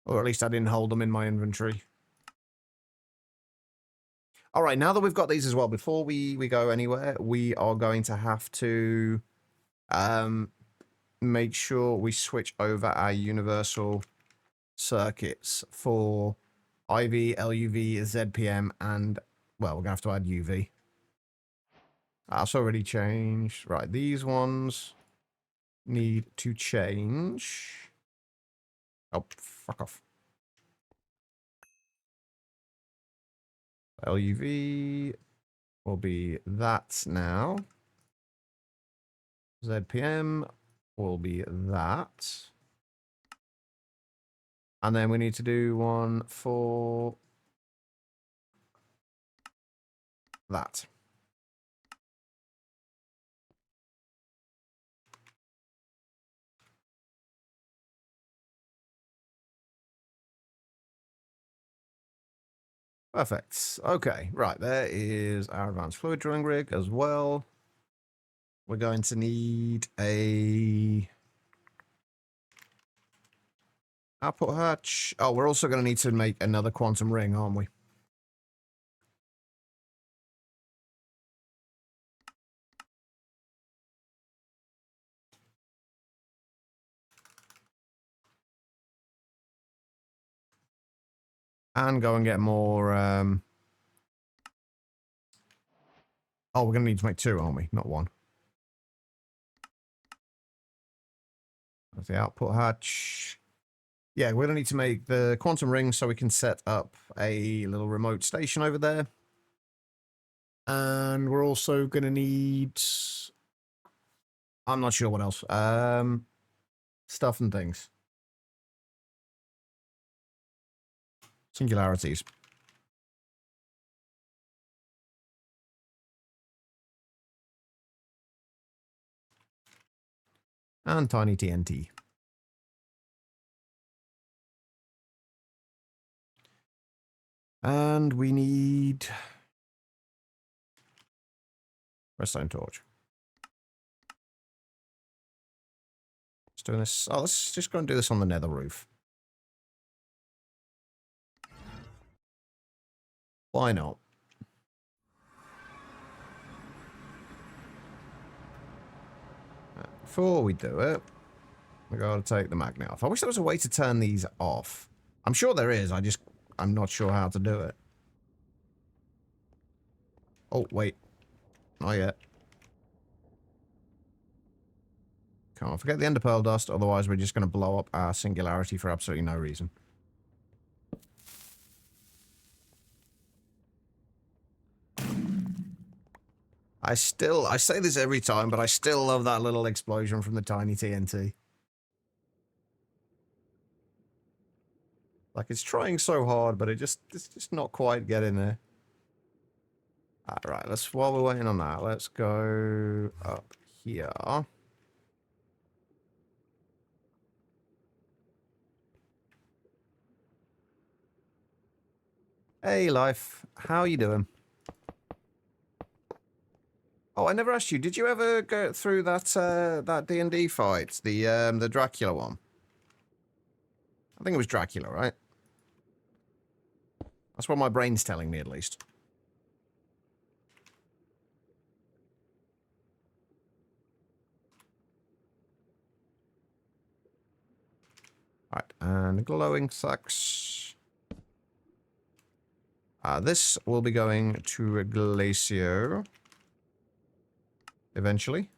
Or at least I didn't hold them in my inventory. Alright, now that we've got these as well, before we go anywhere, we are going to have to make sure we switch over our universal circuits for IV, LUV, ZPM, and, well, we're going to have to add UV. That's already changed. Right, these ones need to change. Oh, fuck off. LUV will be that now. ZPM will be that. And then we need to do one for that. Perfect. Okay, right. There is our advanced fluid drilling rig as well. We're going to need a output hatch. Oh, we're also going to need to make another quantum ring, aren't we? And go and get more... Oh, we're going to need to make two, aren't we? Not one. That's the output hatch. Yeah, we're going to need to make the quantum ring so we can set up a little remote station over there. And we're also going to need... I'm not sure what else. Stuff and things. Singularities. And tiny TNT. And we need... redstone torch. Let's do this. Oh, let's just go and do this on the nether roof. Why not? Before we do it, we gotta take the magnet off. I wish there was a way to turn these off. I'm sure there is, I'm not sure how to do it. Oh, wait. Not yet. Come on, forget the ender pearl dust, otherwise we're just gonna blow up our singularity for absolutely no reason. I say this every time, but I still love that little explosion from the tiny TNT. Like, it's trying so hard, but it's just not quite getting there. Alright, while we're waiting on that, let's go up here. Hey, Life. How you doing? Oh, I never asked you. Did you ever go through that that D&D fight, the Dracula one? I think it was Dracula, right? That's what my brain's telling me, at least. Alright, and glowing sacks. This will be going to a Glacio. Eventually.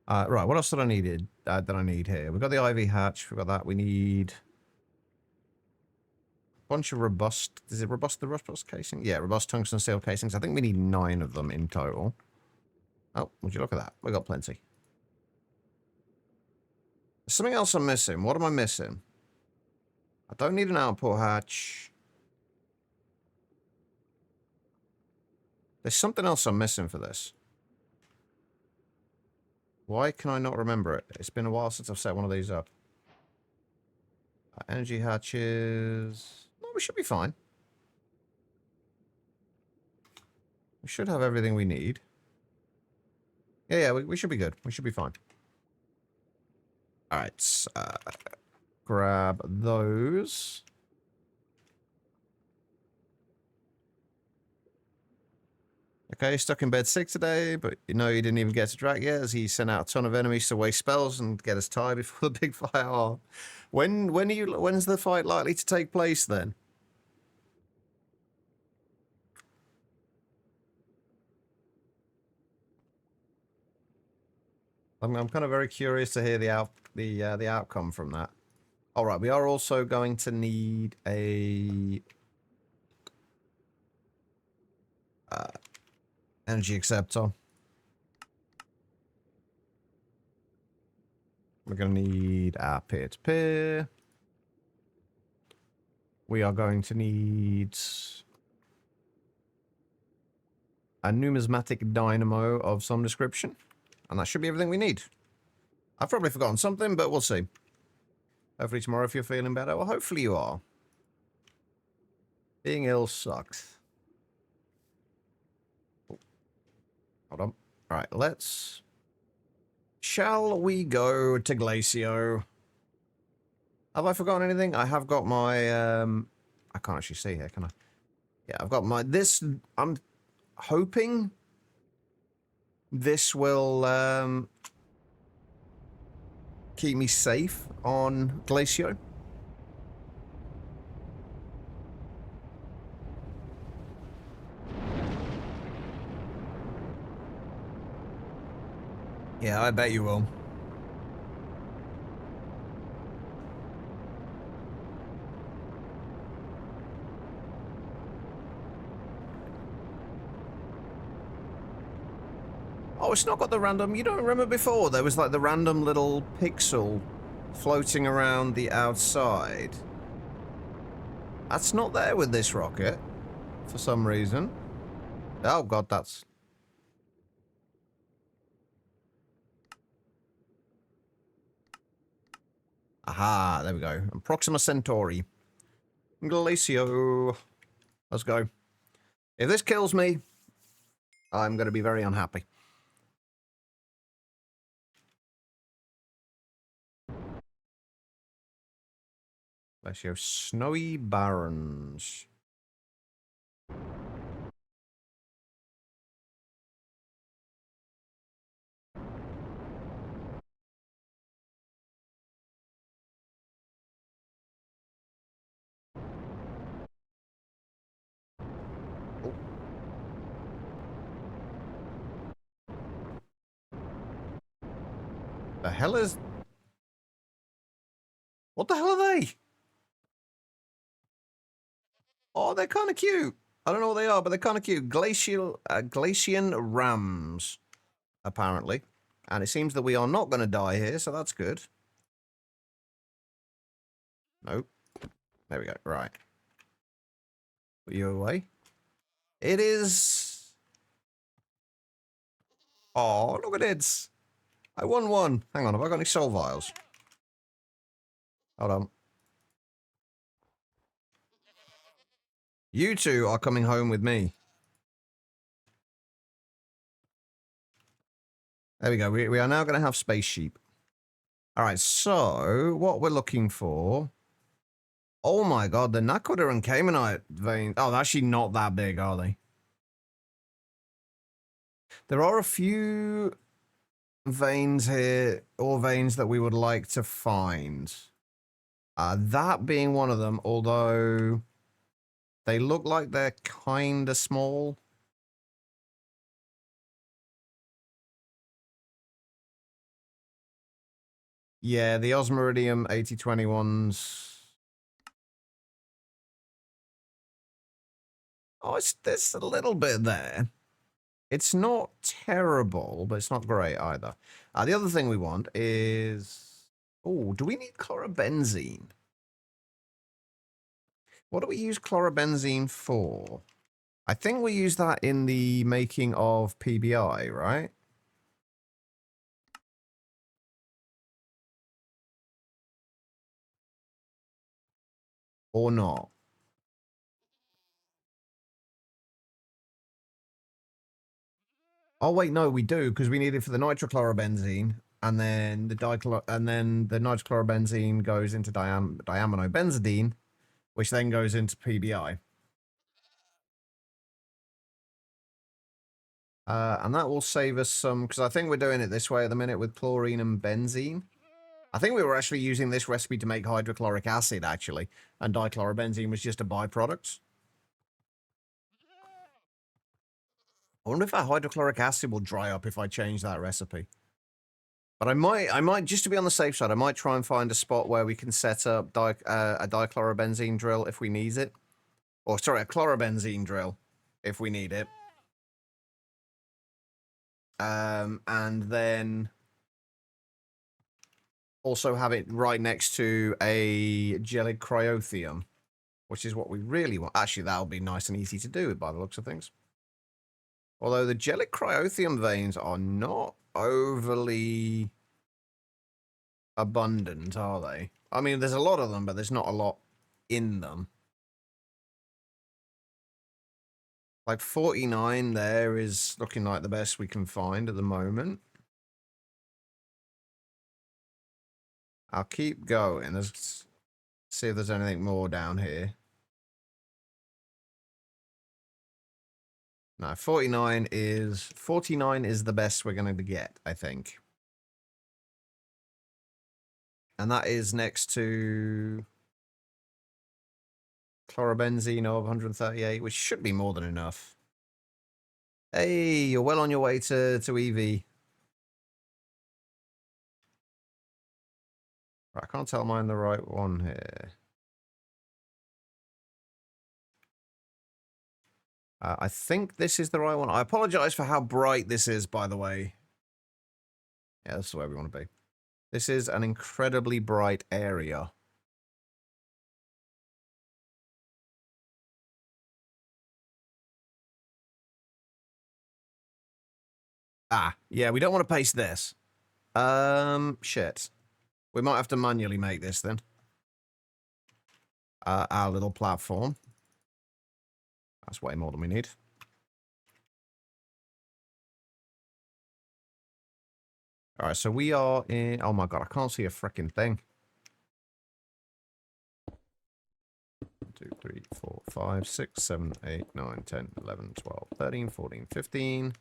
Right, what else did I need here? We've got the ivy hatch, we've got that. We need a bunch of robust... Is it robust, the robust casing? Yeah, robust tungsten steel casings. I think we need 9 of them in total. Oh, would you look at that? We got plenty. There's something else I'm missing. What am I missing? I don't need an output hatch. There's something else I'm missing for this. Why can I not remember it? It's been a while since I've set one of these up. Energy hatches... No, we should be fine. We should have everything we need. Yeah, we should be good. We should be fine. Alright, grab those. Okay, stuck in bed sick today, but you know he didn't even get to drag yet as he sent out a ton of enemies to waste spells and get us tired before the big fight. Oh. When's the fight likely to take place then? I'm kind of very curious to hear the outcome from that. All right, we are also going to need a energy acceptor. We're going to need our peer-to-peer. We are going to need a numismatic dynamo of some description. And that should be everything we need. I've probably forgotten something, but we'll see. Hopefully tomorrow if you're feeling better. Well, hopefully you are. Being ill sucks. Oh, hold on. Alright, let's... Shall we go to Glacio? Have I forgotten anything? I have got my, I can't actually see here, can I? Yeah, I've got my, this, I'm hoping this will, keep me safe on Glacio. Yeah, I bet you will. Oh, it's not got the random... You don't remember before? There was like the random little pixel floating around the outside. That's not there with this rocket. For some reason. Oh god, that's... Aha, there we go. And Proxima Centauri. Glacio. Let's go. If this kills me, I'm going to be very unhappy. Glacio Snowy Barrens. Oh. The hell is... What the hell are they? Oh, they're kind of cute. I don't know what they are, but they're kind of cute. Glacian rams, apparently. And it seems that we are not going to die here, so that's good. Nope. There we go. Right. Put you away. It is... Oh, look at it. I won one. Hang on, have I got any soul vials? Hold on. You two are coming home with me. There we go. We are now going to have space sheep. All right, so what we're looking for... Oh my god, the Nakoda and Caymanite veins... Oh, they're actually not that big, are they? There are a few veins here, or veins that we would like to find. That being one of them, although they look like they're kind of small. Yeah, the Osmiridium 8021s. Oh, there's a little bit there. It's not terrible, but it's not great either. The other thing we want is... Oh, do we need chlorobenzene? What do we use chlorobenzene for? I think we use that in the making of PBI, right? Or not? Oh wait, no, we do because we need it for the nitrochlorobenzene, and then the nitrochlorobenzene goes into diaminobenzidine, which then goes into PBI. And that will save us some, because I think we're doing it this way at the minute with chlorine and benzene. I think we were actually using this recipe to make hydrochloric acid, actually, and dichlorobenzene was just a byproduct. I wonder if our hydrochloric acid will dry up if I change that recipe. But I might, just to be on the safe side, I might try and find a spot where we can set up a dichlorobenzene drill if we need it. Or, sorry, a chlorobenzene drill if we need it. And then also have it right next to a gelid cryotheum, which is what we really want. Actually, that'll be nice and easy to do by the looks of things. Although the gelic cryothium veins are not overly abundant, are they? I mean, there's a lot of them, but there's not a lot in them. Like 49 there is looking like the best we can find at the moment. I'll keep going. Let's see if there's anything more down here. No, 49 is the best we're going to get, I think. And that is next to chlorobenzene of 138, which should be more than enough. Hey, you're well on your way to EV. Right, I can't tell mine the right one here. I think this is the right one. I apologize for how bright this is, by the way. Yeah, that's the way we want to be. This is an incredibly bright area. Ah, yeah, we don't want to paste this. Shit. We might have to manually make this then. Our little platform. That's way more than we need. All right, so we are in... Oh my god, I can't see a freaking thing. 2, 3, 4, 5, 6, 7, 8, 9, 10, 11, 12, 13, 14, 15.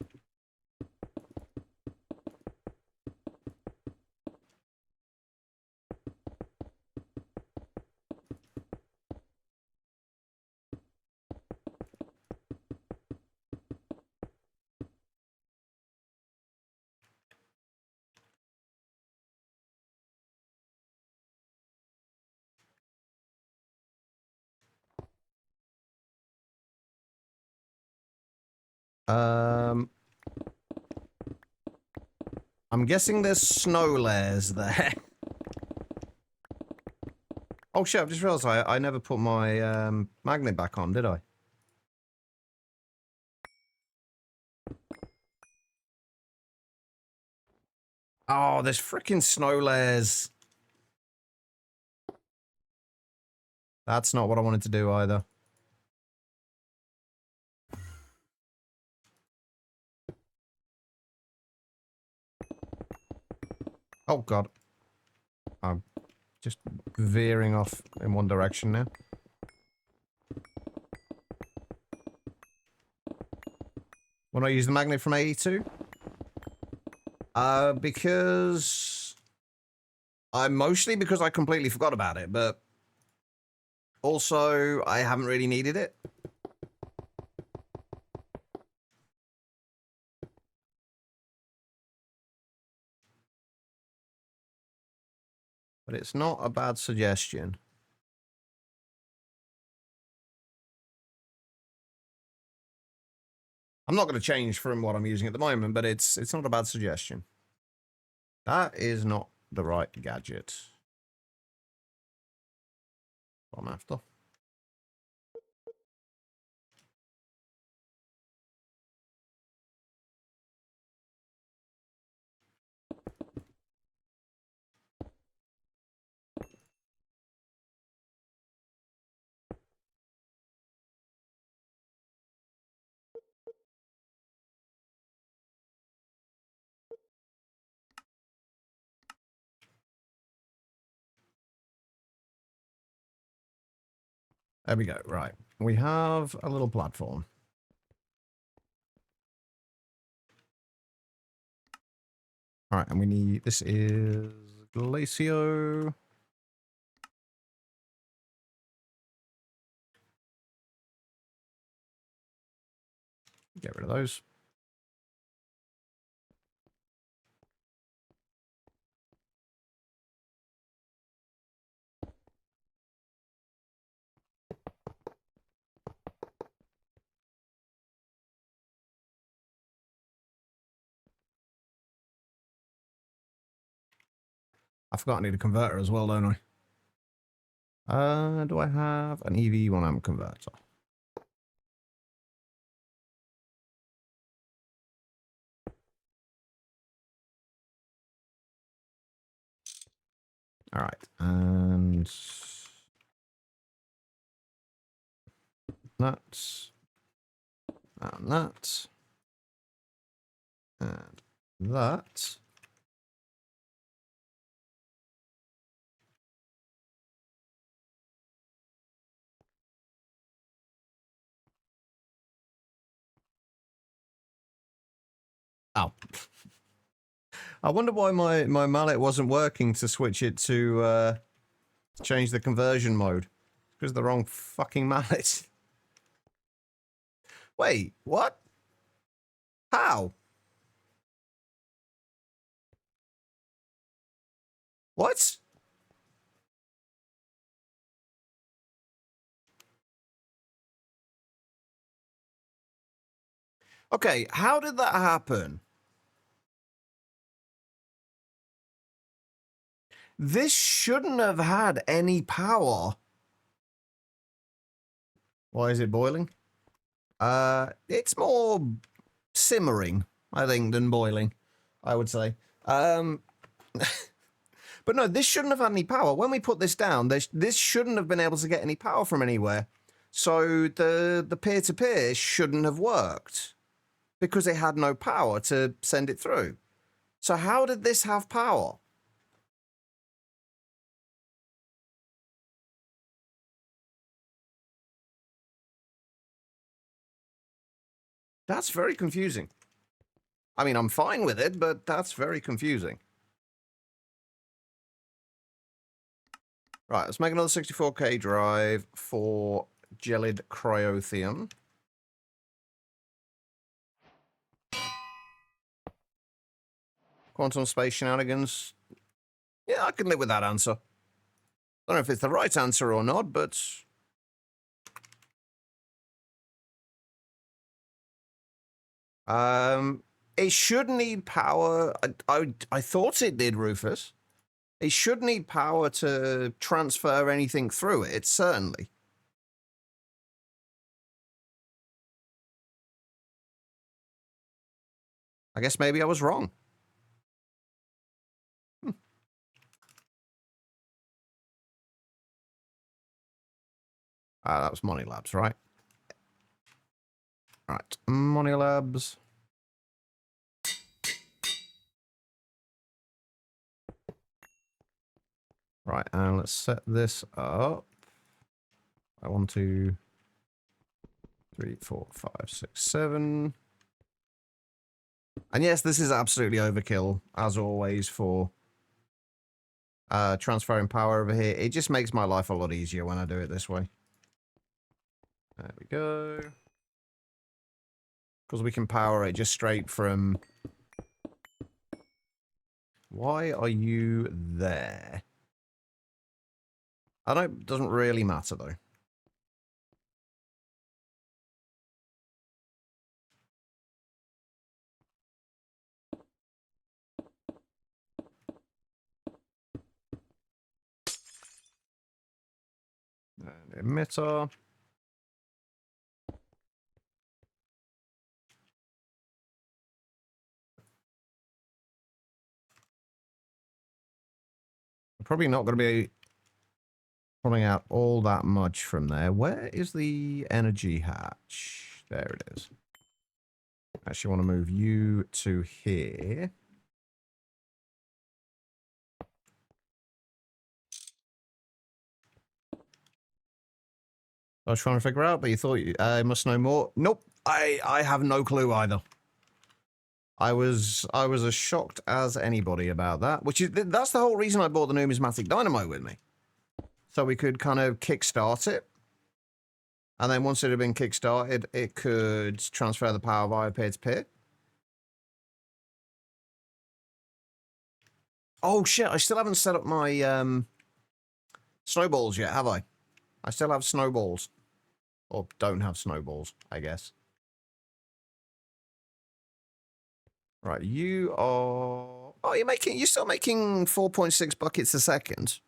I'm guessing there's snow layers there. Oh shit, I've just realized I never put my magnet back on, did I? Oh, there's freaking snow layers. That's not what I wanted to do either. Oh god. I'm just veering off in one direction now. When I use the magnet from 82? Because... mostly because I completely forgot about it, but... Also, I haven't really needed it. But it's not a bad suggestion. I'm not going to change from what I'm using at the moment, but it's not a bad suggestion. That is not the right gadget. What I'm after. There we go. Right. We have a little platform. All right, and we need... This is Glacio. Get rid of those. I forgot I need a converter as well, don't I? Do I have an EV1 amp converter? All right, and that, and that, and that. Oh. I wonder why my mallet wasn't working to switch it to change the conversion mode. Because the wrong fucking mallet. Wait, what? How? What? Okay, how did that happen? This shouldn't have had any power. Why is it boiling? It's more simmering, I think, than boiling, I would say. But no, this shouldn't have had any power. When we put this down, this shouldn't have been able to get any power from anywhere. So the peer-to-peer shouldn't have worked because it had no power to send it through. So how did this have power? That's very confusing. I mean, I'm fine with it, but that's very confusing. Right, let's make another 64K drive for gelid cryothium. Quantum space shenanigans. Yeah, I can live with that answer. I don't know if it's the right answer or not, but... It should need power. I thought it did, Rufus. It should need power to transfer anything through it, certainly. I guess maybe I was wrong. That was Money Labs, right? Right, Money Labs. Right, and let's set this up. 1, 2, 3, 4, 5, 6, 7. And yes, this is absolutely overkill, as always, for transferring power over here. It just makes my life a lot easier when I do it this way. There we go. Because we can power it just straight from... Why are you there? I don't... Doesn't really matter, though. And emitter. I'm probably not going to be pulling out all that much from there. Where is the energy hatch? There it is. Actually want to move you to here. I was trying to figure out, but you thought I must know more. Nope, I have no clue either. I was as shocked as anybody about that. Which is that's the whole reason I bought the numismatic dynamo with me, so we could kind of kickstart it, and then once it had been kickstarted, it could transfer the power via peer-to-peer. Oh shit! I still haven't set up my snowballs yet, have I? I still have snowballs. Or don't have snowballs, I guess. Right, you are... Oh, you're still making 4.6 buckets a second.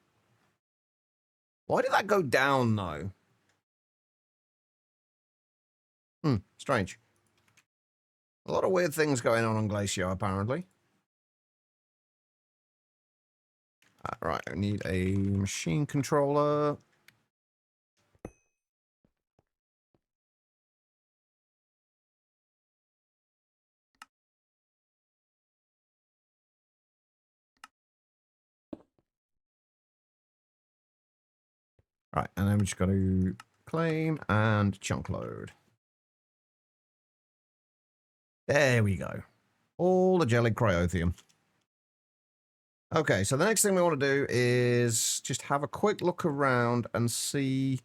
Why did that go down, though? Strange. A lot of weird things going on Glacio, apparently. Right, I need a machine controller. Right, and then we just got to claim and chunk load. There we go. All the jellied cryothium. Okay, so the next thing we want to do is just have a quick look around and see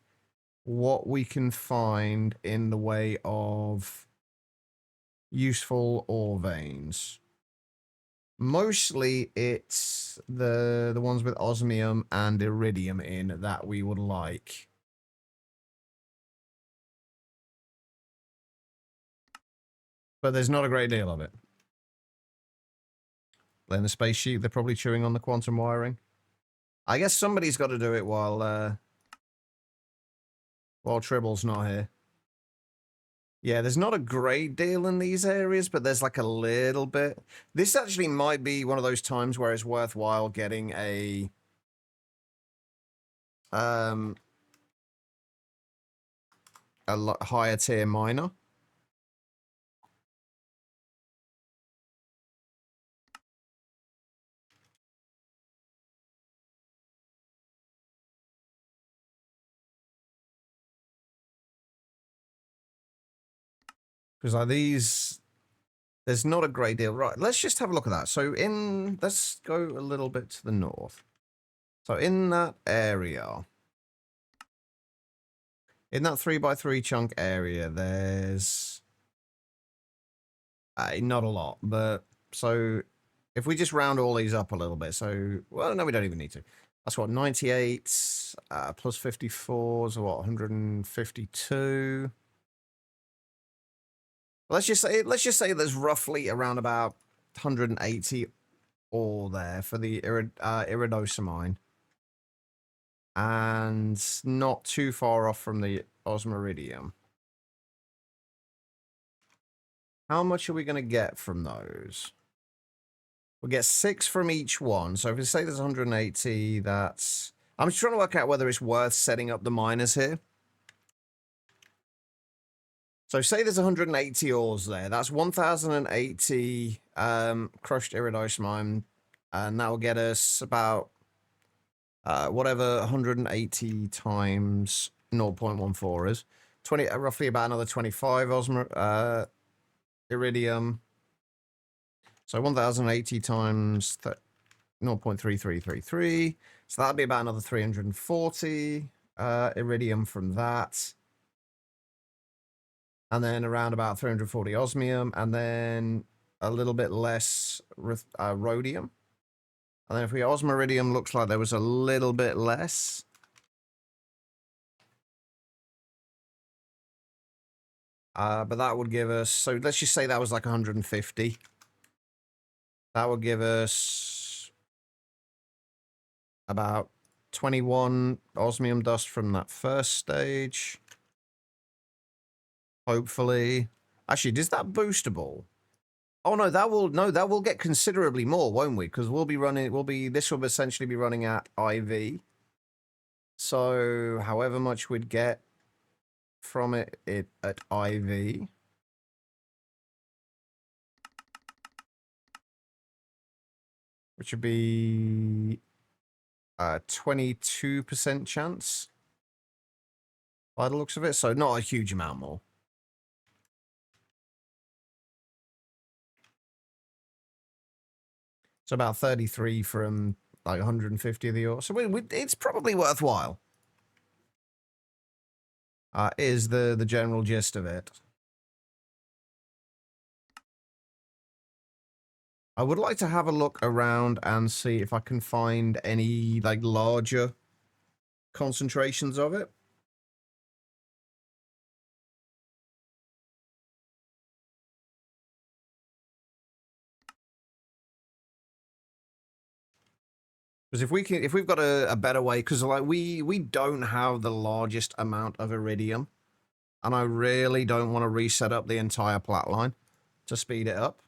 what we can find in the way of useful ore veins. Mostly it's the ones with osmium and iridium in that we would like. But there's not a great deal of it. Then the space sheep, they're probably chewing on the quantum wiring. I guess somebody's got to do it while Tribble's not here. Yeah, there's not a great deal in these areas, but there's like a little bit. This actually might be one of those times where it's worthwhile getting a higher tier miner. Because like these, there's not a great deal. Right, let's just have a look at that. So let's go a little bit to the north. So in that area, in that 3x3 chunk area, there's not a lot. But so if we just round all these up a little bit, so, well, no, we don't even need to. That's what, 98 plus 54 is what, 152. Let's just say there's roughly around about 180 ore there for the iridosamine, and not too far off from the osmiridium. How much are we going to get from those? We'll get 6 from each one. So if we say there's 180, that's... I'm just trying to work out whether it's worth setting up the miners here. So say there's 180 ores there. That's 1,080 crushed iridosamine, and that will get us about whatever 180 times 0.14 is. 20, roughly about another 25 iridium. So 1,080 times 0.3333. So that'd be about another 340 iridium from that. And then around about 340 osmium, and then a little bit less rhodium. And then if we osmiridium, looks like there was a little bit less. But that would give us, so let's just say that was like 150. That would give us about 21 osmium dust from that first stage. Hopefully. Actually, is that boostable? Oh no, that will get considerably more, won't we? Because this will essentially be running at IV. So however much we'd get from it at IV. Which would be 22% chance by the looks of it. So not a huge amount more. So about 33 from like 150 of the ore. So it's probably worthwhile. Is the general gist of it. I would like to have a look around and see if I can find any like larger concentrations of it. Because if we've got a better way, because like we don't have the largest amount of iridium, and I really don't want to reset up the entire plat line to speed it up.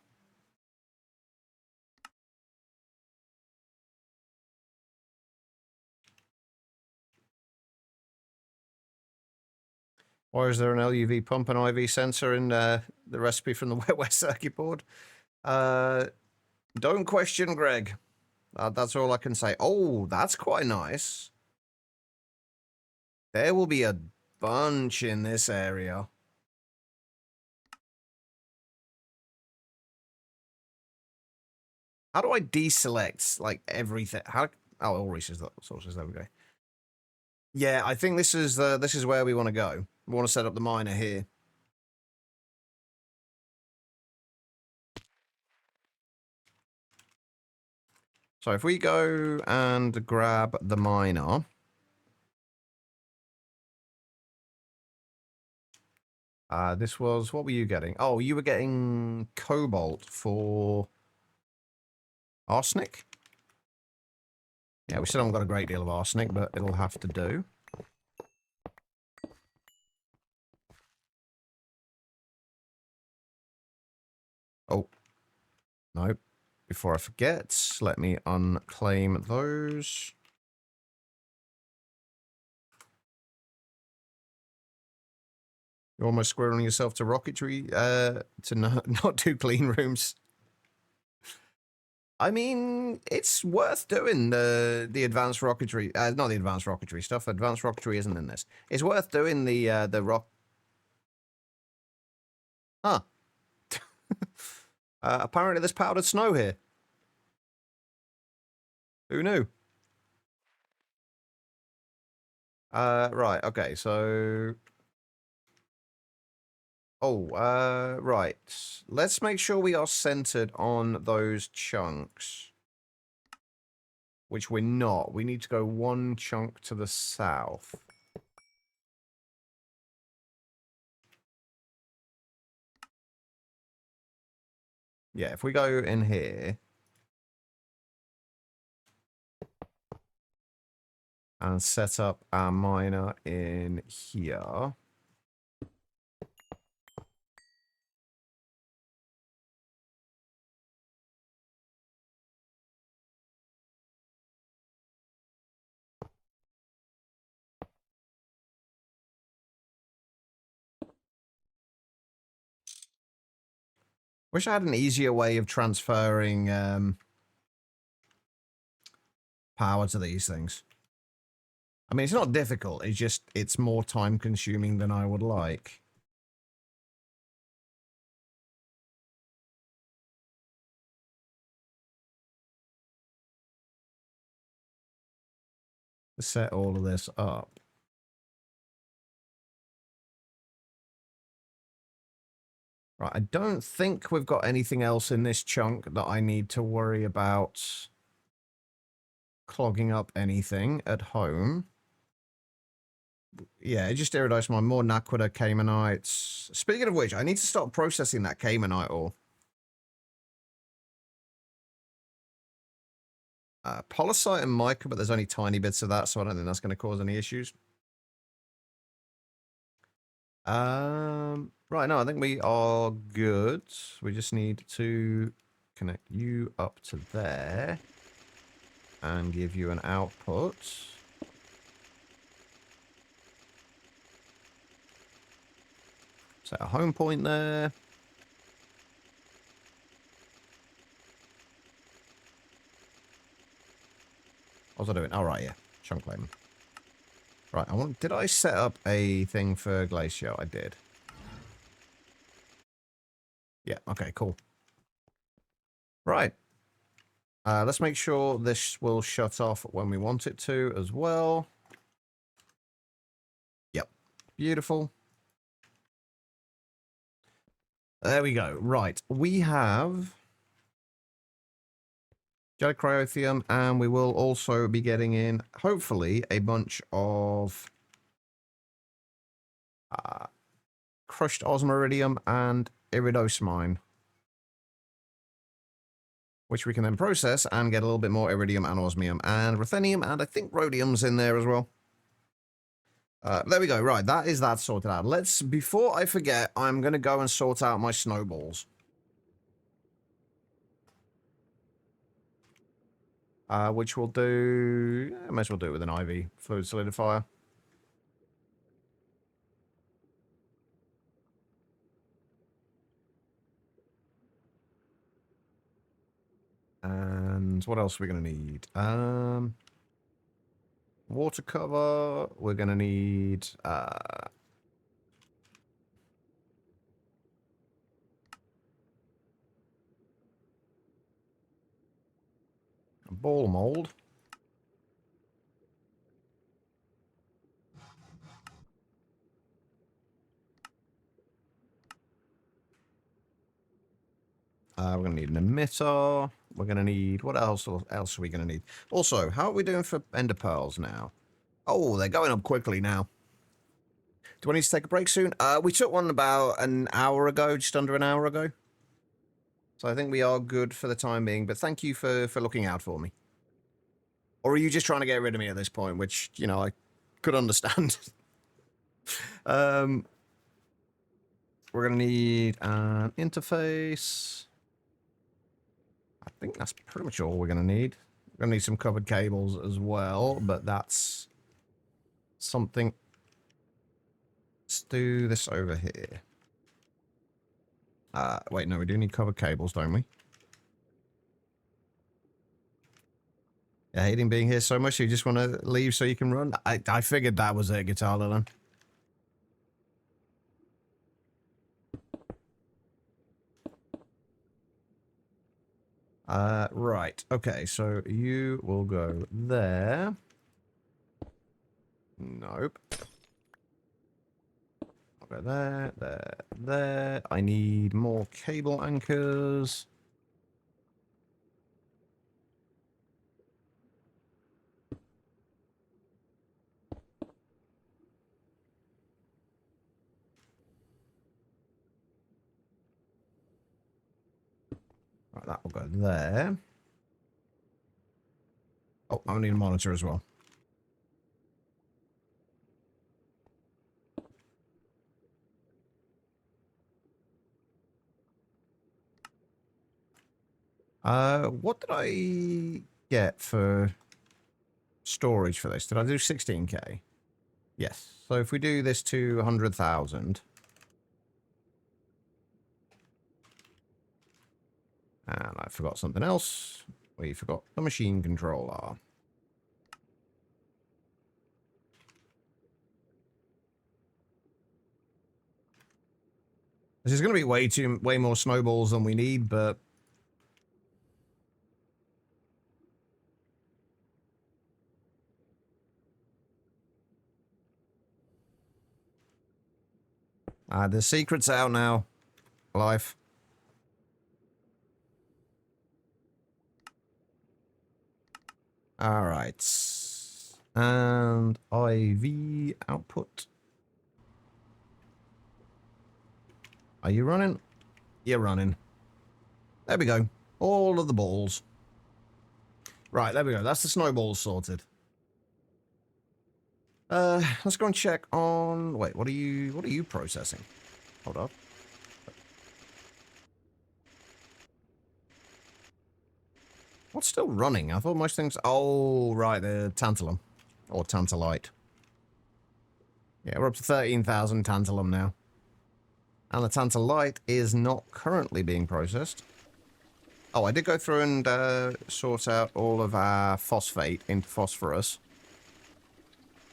Or is there an LUV pump and IV sensor in the recipe from the wet circuit board? Don't question Greg. That's all I can say. Oh, that's quite nice. There will be a bunch in this area. How do I deselect, like, everything? How? Oh, all resources, there we go. Yeah, I think this is where we want to go. We want to set up the miner here. So if we go and grab the miner. This was, what were you getting? Oh, you were getting cobalt for arsenic? Yeah, we still haven't got a great deal of arsenic, but it'll have to do. Oh. No. Before I forget, let me unclaim those. You're almost squirreling yourself to rocketry, to not do clean rooms. I mean, it's worth doing the advanced rocketry, not the advanced rocketry stuff. Advanced rocketry isn't in this. It's worth doing the rock. Huh. Apparently there's powdered snow here. Who knew? Right, okay, so... Oh, right. Let's make sure we are centered on those chunks. Which we're not. We need to go one chunk to the south. Yeah, if we go in here... and set up our miner in here. Wish I had an easier way of transferring power to these things. I mean, it's not difficult. It's just, it's more time consuming than I would like. To set all of this up. Right, I don't think we've got anything else in this chunk that I need to worry about clogging up anything at home. Yeah, just iridise mine, more Naquita Caimanites. Speaking of which, I need to start processing that Caimanite ore. Polysite and mica, but there's only tiny bits of that, so I don't think that's going to cause any issues. Right, no, I think we are good. We just need to connect you up to there and give you an output. Set a home point there. What was I doing? All right, yeah, chunk claim. Right, did I set up a thing for Glacio? I did. Yeah, okay, cool. Right. Let's make sure this will shut off when we want it to as well. Yep. Beautiful. There we go. Right. We have jelly cryothium, and we will also be getting in, hopefully, a bunch of crushed osmiridium and iridosmine, which we can then process and get a little bit more iridium and osmium and ruthenium, and I think rhodium's in there as well. There we go. Right, that is that sorted out. Before I forget, I'm going to go and sort out my snowballs. Which we'll do... I might as well do it with an IV fluid solidifier. And what else are we going to need? Water cover. We're going to need... ball mold. We're going to need an emitter. We're going to need... What else are we going to need? Also, how are we doing for ender pearls now? Oh, they're going up quickly now. Do I need to take a break soon? We took one about an hour ago, just under an hour ago. So I think we are good for the time being, but thank you for looking out for me. Or are you just trying to get rid of me at this point, which, you know, I could understand. We're going to need an interface. I think that's pretty much all we're going to need. We're going to need some covered cables as well, but that's something. Let's do this over here. Wait, no, we do need covered cables, don't we? Yeah, hating being here so much, you just want to leave so you can run? I figured that was it, Guitar Lilin. Right. Okay, so you will go there. Nope. I'll go there, there, there. I need more cable anchors. Right, that will go there. Oh, I need a monitor as well. What did I get for storage for this? Did I do 16K? Yes. So if we do this to 100,000. And I forgot something else. We forgot the machine controller. This is going to be way more snowballs than we need, but the secret's out now. Life. All right. And IV output. Are you running? You're running. There we go. All of the balls. Right, there we go. That's the snowballs sorted. Let's go and check on... Wait, what are you processing? Hold up. What's still running? I thought most things... Oh, right, the tantalum. Or tantalite. Yeah, we're up to 13,000 tantalum now. And the tantalite is not currently being processed. Oh, I did go through and sort out all of our phosphate into phosphorus.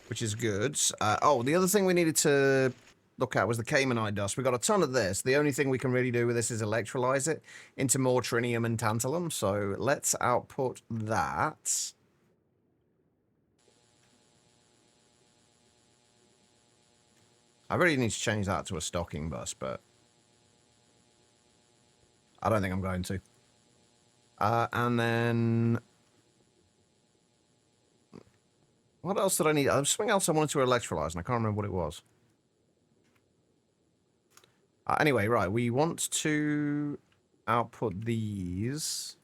Which is good. Oh, the other thing we needed to look at was the Caymanite dust. We got a ton of this. The only thing we can really do with this is electrolyze it into more trinium and tantalum. So let's output that. I really need to change that to a stocking bus, but I don't think I'm going to. And then... What else did I need? There was something else I wanted to electrolyze, and I can't remember what it was. Anyway, right, we want to output these.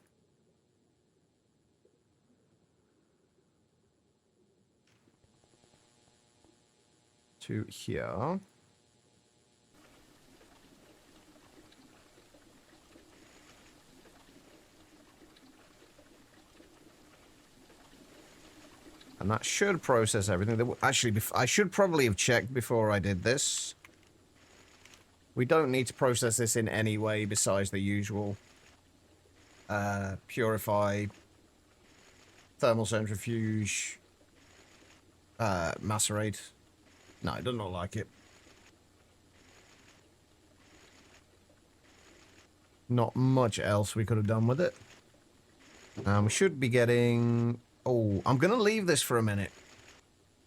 To here. And that should process everything. Actually, I should probably have checked before I did this. We don't need to process this in any way besides the usual purify, thermal centrifuge, macerate. No, it does not like it. Not much else we could have done with it. We should be getting... Oh, I'm going to leave this for a minute.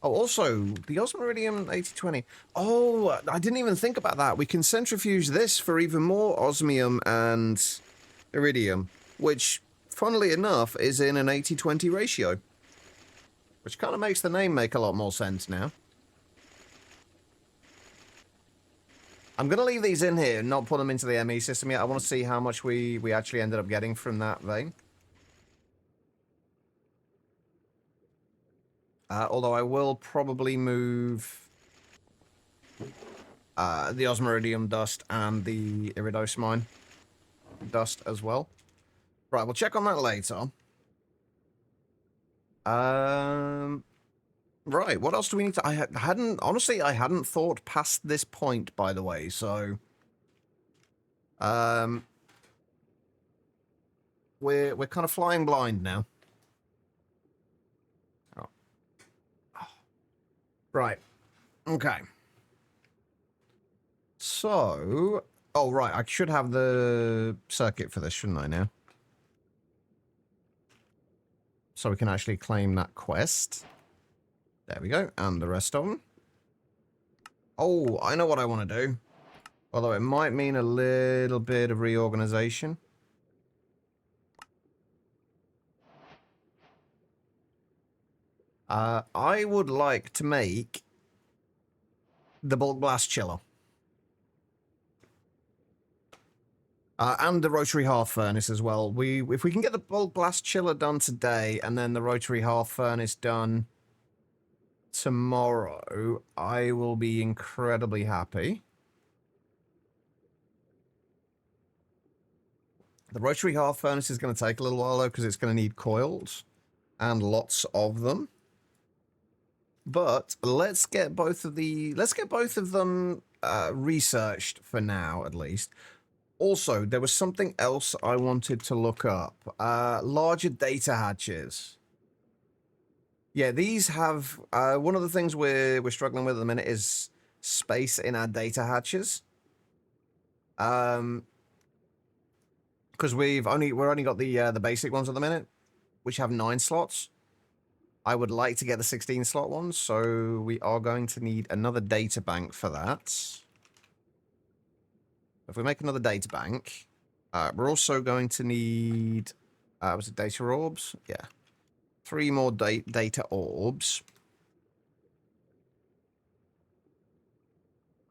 Oh, also, the Osmiridium 8020. Oh, I didn't even think about that. We can centrifuge this for even more osmium and iridium, which, funnily enough, is in an 80-20 ratio. Which kind of makes the name make a lot more sense now. I'm going to leave these in here and not put them into the ME system yet. I want to see how much we actually ended up getting from that vein. Although I will probably move the Osmiridium dust and the Iridosmine dust as well. Right, we'll check on that later. Right, what else do we need to... I hadn't... Honestly, I hadn't thought past this point, by the way, so... We're kind of flying blind now. Oh. Right. Okay. So... Oh, right, I should have the circuit for this, shouldn't I, now? So we can actually claim that quest. There we go, and the rest of them. Oh, I know what I want to do. Although it might mean a little bit of reorganization. I would like to make the bulk blast chiller. And the rotary hearth furnace as well. If we can get the bulk blast chiller done today, and then the rotary hearth furnace done tomorrow, I will be incredibly happy. The rotary hearth furnace is going to take a little while though, because it's going to need coils and lots of them. But let's get both of them researched for now, at least. Also, there was something else I wanted to look up. Larger data hatches. Yeah, these have... one of the things we're struggling with at the minute is space in our data hatches. Because we're only got the basic ones at the minute, which have 9 slots. I would like to get the 16 slot ones, so we are going to need another data bank for that. If we make another data bank, we're also going to need... was it data orbs? Yeah. 3 more data orbs.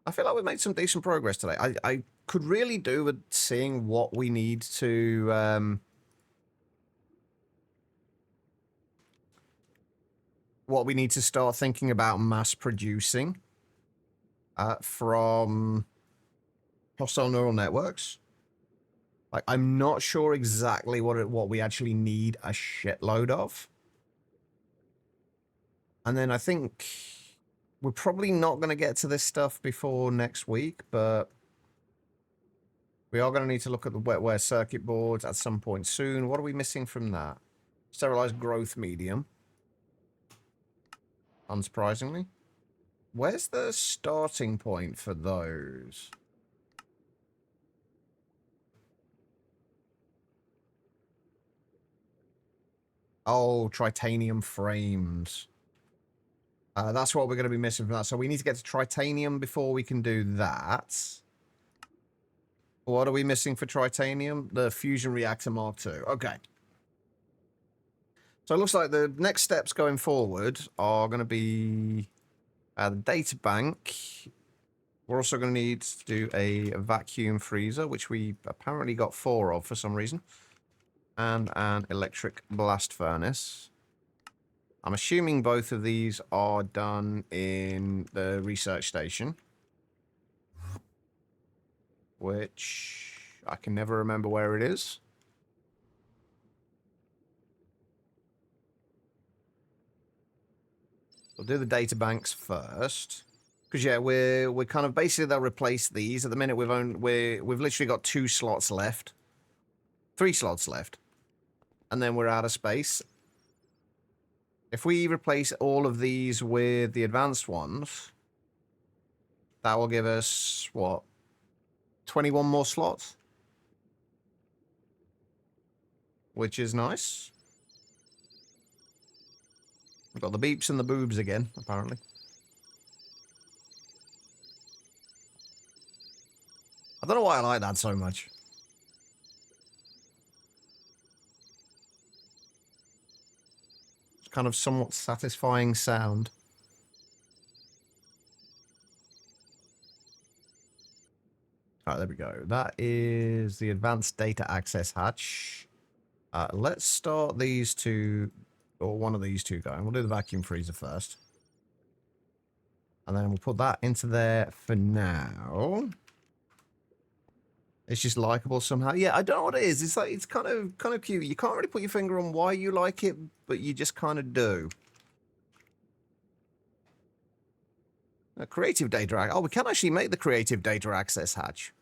I feel like we made some decent progress today. I could really do with seeing what we need to... what we need to start thinking about mass producing from hostile neural networks. Like, I'm not sure exactly what we actually need a shitload of. And then I think we're probably not going to get to this stuff before next week, but we are going to need to look at the wetware circuit boards at some point soon. What are we missing from that? Sterilized growth medium. Unsurprisingly. Where's the starting point for those? Oh, tritanium frames. That's what we're going to be missing from that. So we need to get to tritanium before we can do that. What are we missing for tritanium? The fusion reactor Mark II. Okay. So it looks like the next steps going forward are going to be the data bank. We're also going to need to do a vacuum freezer, which we apparently got 4 of for some reason. And an electric blast furnace. I'm assuming both of these are done in the research station. Which I can never remember where it is. We'll do the data banks first. Because yeah, we're kind of basically they'll replace these. At the minute we've literally got 2 slots left. 3 slots left. And then we're out of space. If we replace all of these with the advanced ones, that will give us, what, 21 more slots? Which is nice. We've got the beeps and the boobs again, apparently. I don't know why I like that so much. It's kind of somewhat satisfying sound. Alright, there we go. That is the advanced data access hatch. Let's start these two, or one of these two going. We'll do the vacuum freezer first. And then we'll put that into there for now. It's just likable somehow. Yeah, I don't know what it is. It's like, it's kind of cute. You can't really put your finger on why you like it, but you just kind of do. Creative data. Oh, we can actually make the creative data access hatch.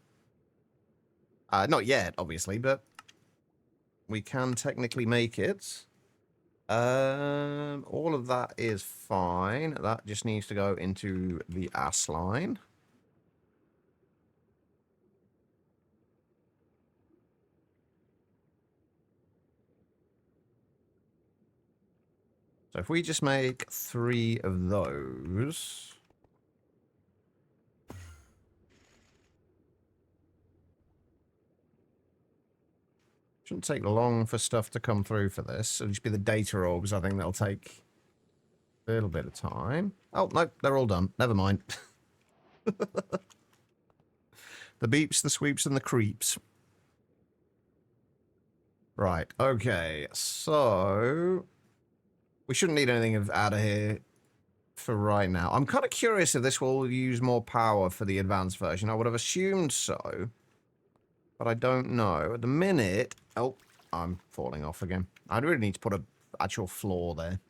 Not yet, obviously, but we can technically make it. All of that is fine. That just needs to go into the ass line. So if we just make 3 of those. Shouldn't take long for stuff to come through for this. It'll just be the data orbs. I think that'll take a little bit of time. Oh, no, they're all done. Never mind. The beeps, the sweeps, and the creeps. Right, okay. So we shouldn't need anything out of here for right now. I'm kind of curious if this will use more power for the advanced version. I would have assumed so. But I don't know. At the minute... Oh, I'm falling off again. I really need to put an actual floor there.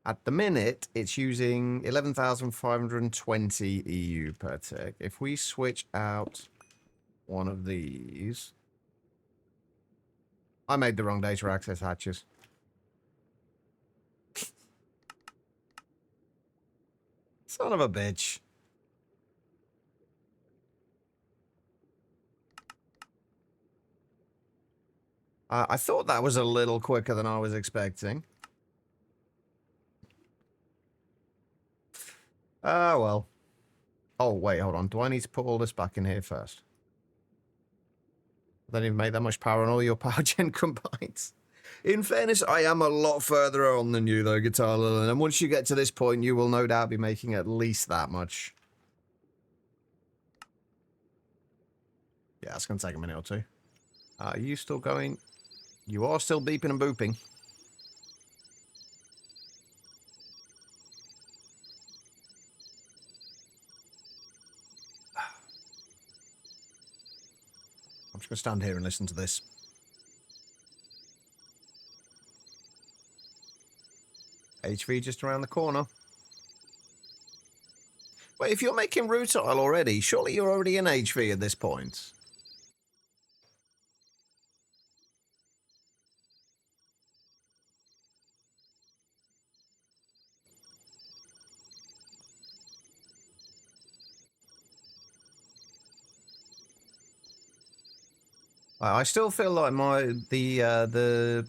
At the minute, it's using 11,520 EU per tick. If we switch out one of these... I made the wrong data access hatches. Son of a bitch. I thought that was a little quicker than I was expecting. Ah, well. Oh, wait, hold on. Do I need to put all this back in here first? I don't even make that much power on all your power gen combines. In fairness, I am a lot further on than you, though, Guitar Lily. And once you get to this point, you will no doubt be making at least that much. Yeah, it's going to take a minute or two. Are you still going? You are still beeping and booping. I'm just going to stand here and listen to this. HV just around the corner. Wait, if you're making rutile already, surely you're already in HV at this point. I still feel like the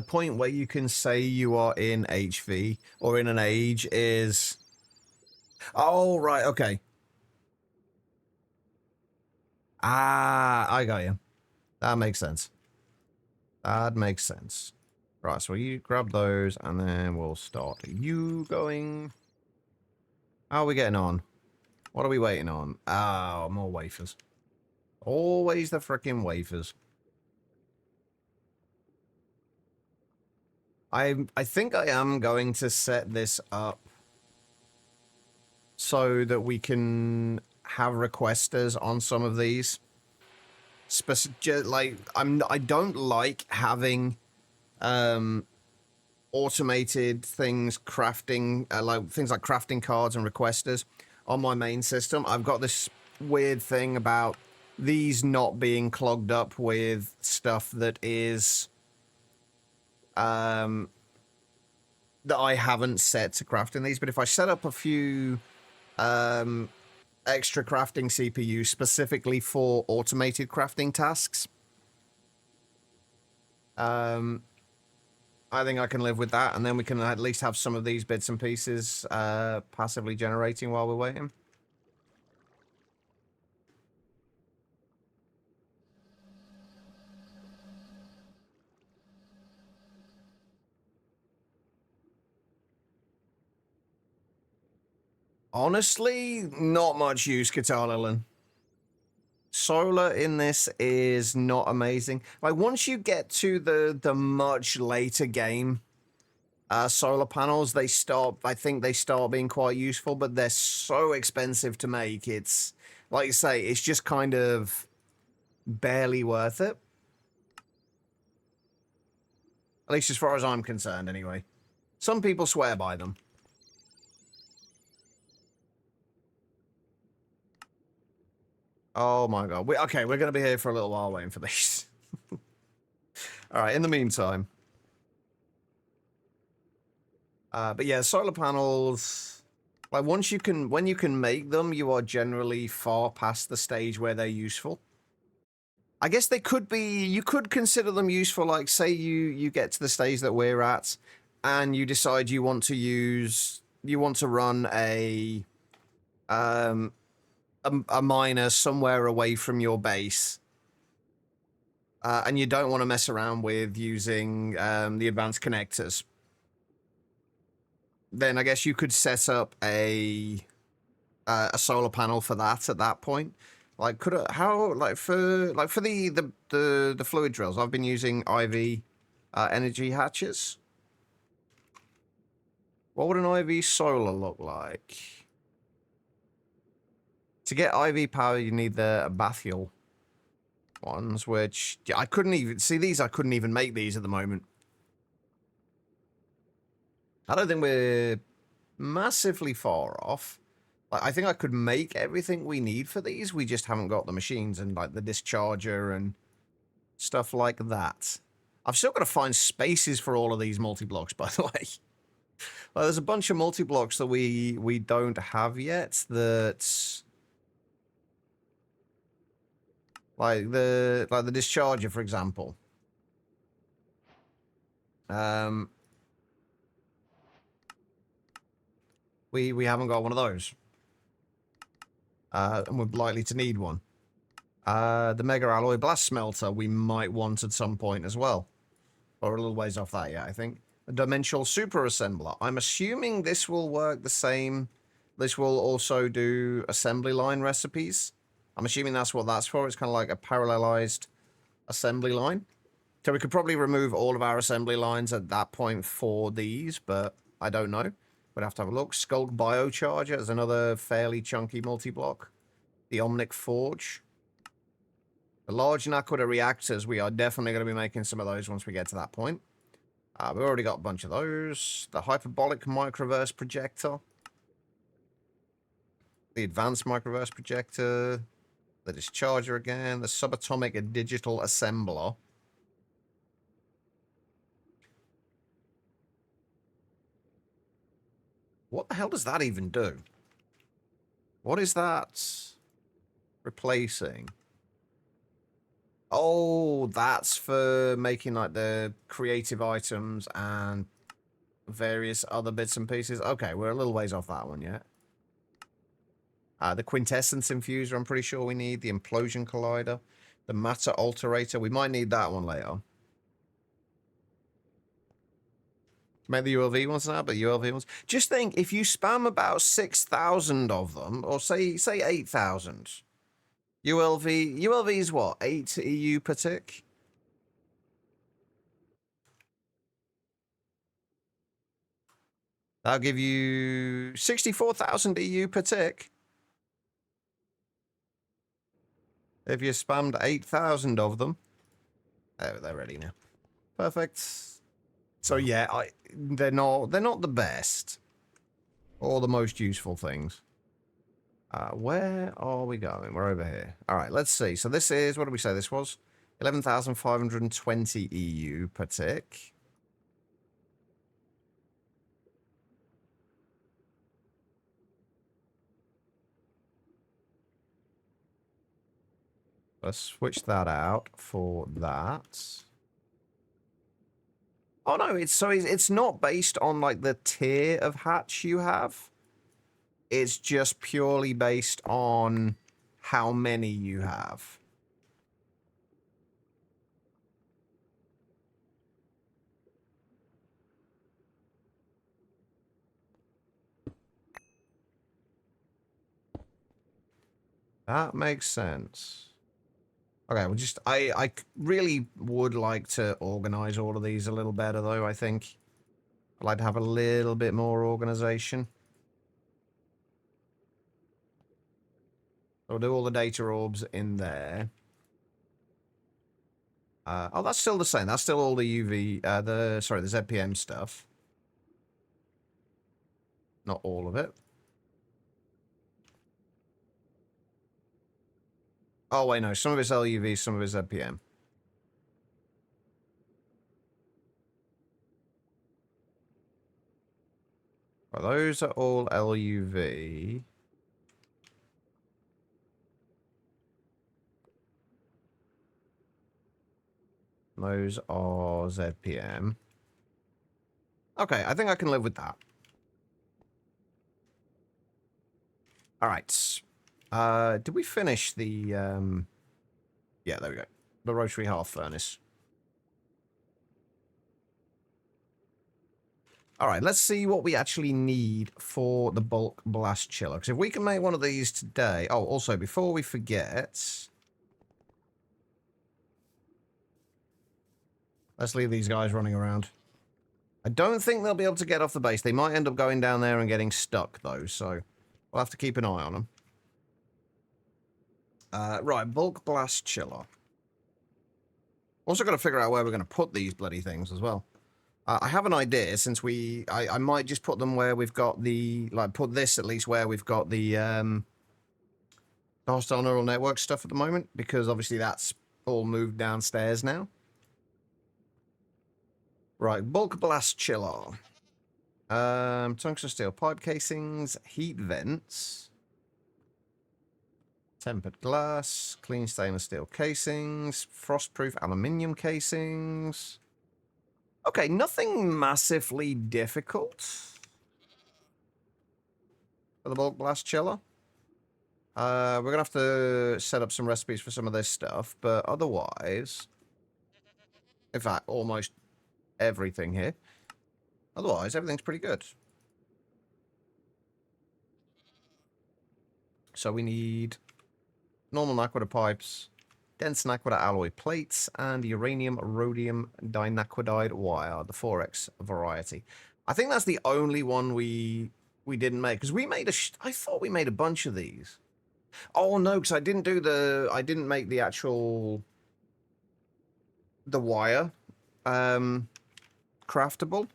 point where you can say you are in HV or in an age is... Oh, right, okay. Ah, I got you. That makes sense. That makes sense. Right, so you grab those and then we'll start. You going... How are we getting on? What are we waiting on? Oh, more wafers. Always the frickin' wafers. I think I am going to set this up so that we can have requesters on some of these. I don't like having automated things crafting, like things like crafting cards and requesters on my main system. I've got this weird thing about these not being clogged up with stuff that is that I haven't set to crafting these. But if I set up a few extra crafting CPUs specifically for automated crafting tasks, I think I can live with that, and then we can at least have some of these bits and pieces passively generating while we're waiting. Honestly, not much use, Katalilin. Solar in this is not amazing. Like, once you get to the much later game, solar panels, I think they start being quite useful, but they're so expensive to make. It's, like you say, it's just kind of barely worth it. At least as far as I'm concerned, anyway. Some people swear by them. Oh my god. Okay, we're going to be here for a little while waiting for these. Alright, in the meantime. But yeah, solar panels, like when you can make them, you are generally far past the stage where they're useful. I guess they could be, you could consider them useful, like say you get to the stage that we're at and you decide you want to run a miner somewhere away from your base, and you don't want to mess around with using the advanced connectors. Then I guess you could set up a solar panel for that at that point. Like, for the fluid drills, I've been using IV energy hatches. What would an IV solar look like? To get IV power, you need the bathyal ones, which I couldn't even see these. I couldn't even make these at the moment. I don't think we're massively far off. Like, I think I could make everything we need for these. We just haven't got the machines and like the discharger and stuff like that. I've still got to find spaces for all of these multi-blocks, by the way. Well, there's a bunch of multi-blocks that we don't have yet that, like the discharger, for example. We haven't got one of those. And we're likely to need one. The Mega Alloy Blast Smelter we might want at some point as well. Or a little ways off that, yeah, I think. A Dimensional Super Assembler. I'm assuming this will work the same. This will also do assembly line recipes. I'm assuming that's what that's for. It's kind of like a parallelized assembly line. So we could probably remove all of our assembly lines at that point for these, but I don't know. We'd have to have a look. Skulk Biocharger is another fairly chunky multi-block. The Omnic Forge. The large Nakoda reactors, we are definitely going to be making some of those once we get to that point. We've already got a bunch of those. The Hyperbolic Microverse Projector. The Advanced Microverse Projector. The Discharger again. The Subatomic Digital Assembler. What the hell does that even do? What is that replacing? Oh, that's for making like the creative items and various other bits and pieces. Okay, we're a little ways off that one yet. The Quintessence Infuser, I'm pretty sure we need. The Implosion Collider. The Matter Alterator. We might need that one later. Make the ULV ones now, but ULV ones. Just think, if you spam about 6,000 of them, or say 8,000, ULV is what? 8 EU per tick? That'll give you 64,000 EU per tick. If you spammed 8,000 of them. Oh, they're ready now. Perfect. So yeah, they're not the best or the most useful things. Where are we going? We're over here. All right, let's see. So this is, what did we say this was? 11,520 EU per tick. Let's switch that out for that. Oh no, it's not based on like the tier of hatch you have. It's just purely based on how many you have. That makes sense. Okay, well just, I really would like to organize all of these a little better though, I think. I'd like to have a little bit more organization. We'll do all the data orbs in there. Oh, that's still the same. That's still all the UV, the ZPM stuff. Not all of it. Oh, wait, no. Some of it's LUV, some of it's ZPM. Well, those are all LUV. Those are ZPM. Okay, I think I can live with that. All right. Did we finish the... Yeah, there we go. The rotary hearth furnace. All right, let's see what we actually need for the bulk blast chiller. Because if we can make one of these today... Oh, also, before we forget... Let's leave these guys running around. I don't think they'll be able to get off the base. They might end up going down there and getting stuck, though, so we'll have to keep an eye on them. Right, bulk blast chiller. Also got to figure out where we're going to put these bloody things as well. I have an idea, since I might just put them where we've got the... Like, put this at least where we've got the hostile neural network stuff at the moment, because obviously that's all moved downstairs now. Right, bulk blast chiller. Tungsten steel pipe casings, heat vents, tempered glass, clean stainless steel casings, frostproof aluminium casings. Okay, nothing massively difficult for the bulk blast chiller. We're gonna have to set up some recipes for some of this stuff, but otherwise, in fact, almost everything here. Otherwise, everything's pretty good. So we need normal naquadah pipes, dense naquadah alloy plates, and uranium rhodium dinaquadide wire, the 4X variety. I think that's the only one we didn't make, because we made I thought we made a bunch of these. Oh no, because I didn't make the actual wire craftable.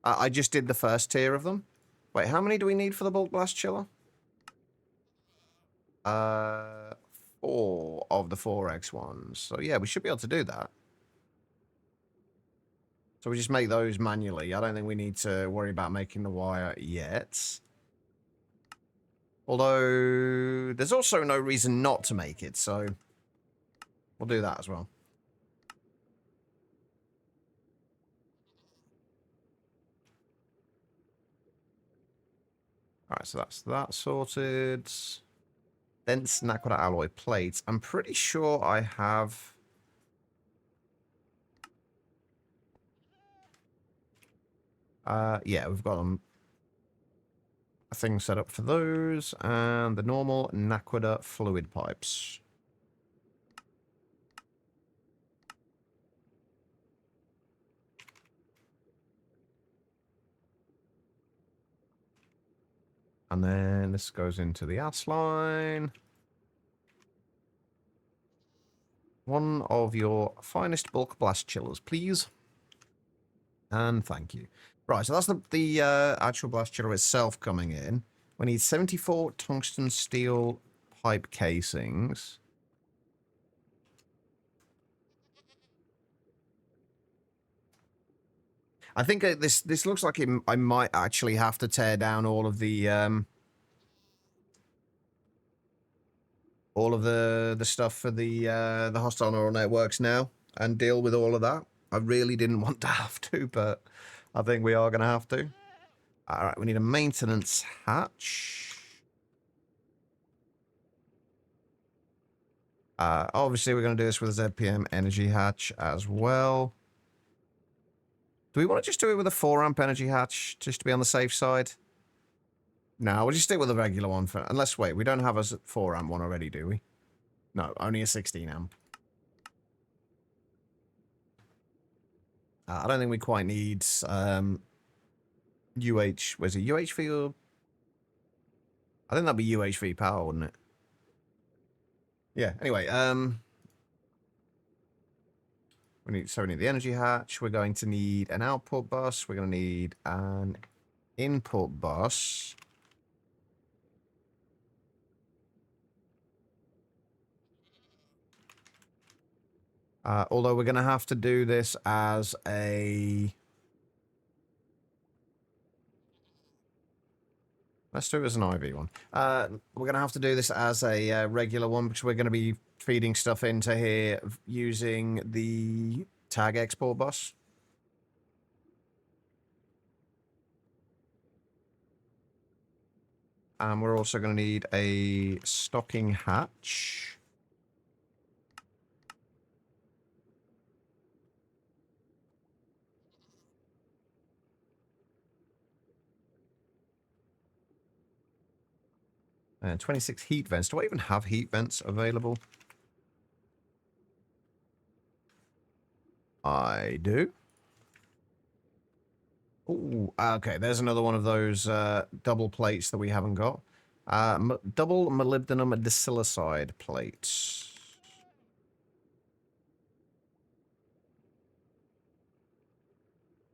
I just did the first tier of them. Wait, how many do we need for the bulk blast chiller? 4 of the 4X ones. So yeah, we should be able to do that. So we just make those manually. I don't think we need to worry about making the wire yet. Although, there's also no reason not to make it, so we'll do that as well. Alright, so that's that sorted. Dense naquadah alloy plates. I'm pretty sure I have... yeah, we've got them. A thing set up for those, and the normal naquadah fluid pipes. And then this goes into the ass line. One of your finest bulk blast chillers, please. And thank you. Right, so that's the actual blast chiller itself coming in. We need 74 tungsten steel pipe casings. I think this looks like I might actually have to tear down all of the stuff for the hostile neural networks now and deal with all of that. I really didn't want to have to, but I think we are going to have to. All right, we need a maintenance hatch. Obviously, we're going to do this with a ZPM energy hatch as well. Do we want to just do it with a 4-amp energy hatch, just to be on the safe side? No, we'll just stick with a regular one. Unless, wait, we don't have a 4-amp one already, do we? No, only a 16-amp. I don't think we quite need was it UHV or... I think that'd be UHV power, wouldn't it? Yeah, anyway, we need the energy hatch. We're going to need an output bus. We're going to need an input bus. Although we're going to have to do this as a... Let's do it as an IV one. We're going to have to do this as a regular one because we're going to be feeding stuff into here using the tag export bus. And we're also going to need a stocking hatch. And 26 heat vents. Do I even have heat vents available? I do. Ooh, okay, there's another one of those double plates that we haven't got. Double molybdenum disilicide plates.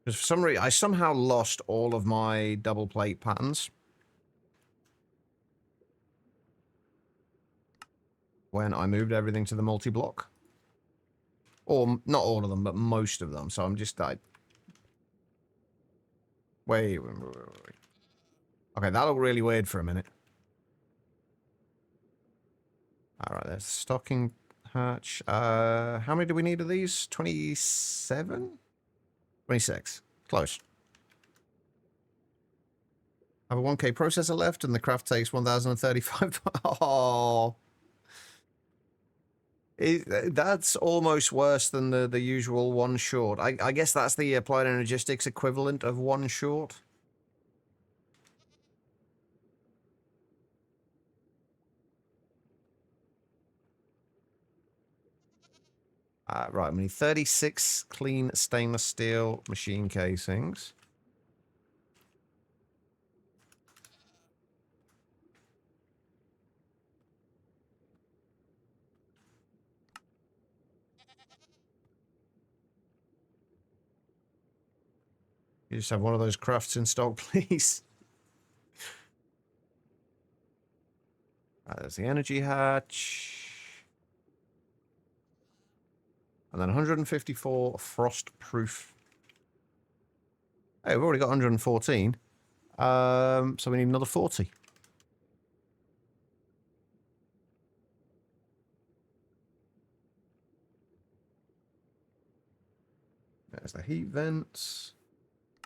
Because for some reason, I somehow lost all of my double plate patterns when I moved everything to the multi-block. Or, not all of them, but most of them. So I'm just like... Wait. Okay, that looked really weird for a minute. Alright, there's stocking hatch. How many do we need of these? 27? 26. Close. I have a 1K processor left, and the craft takes 1,035. Oh. That's almost worse than the usual one short. I guess that's the applied energistics equivalent of one short. Right, we need 36 clean stainless steel machine casings. You just have one of those crafts in stock, please. There's the energy hatch. And then 154 frost-proof. Hey, we've already got 114. So we need another 40. There's the heat vents.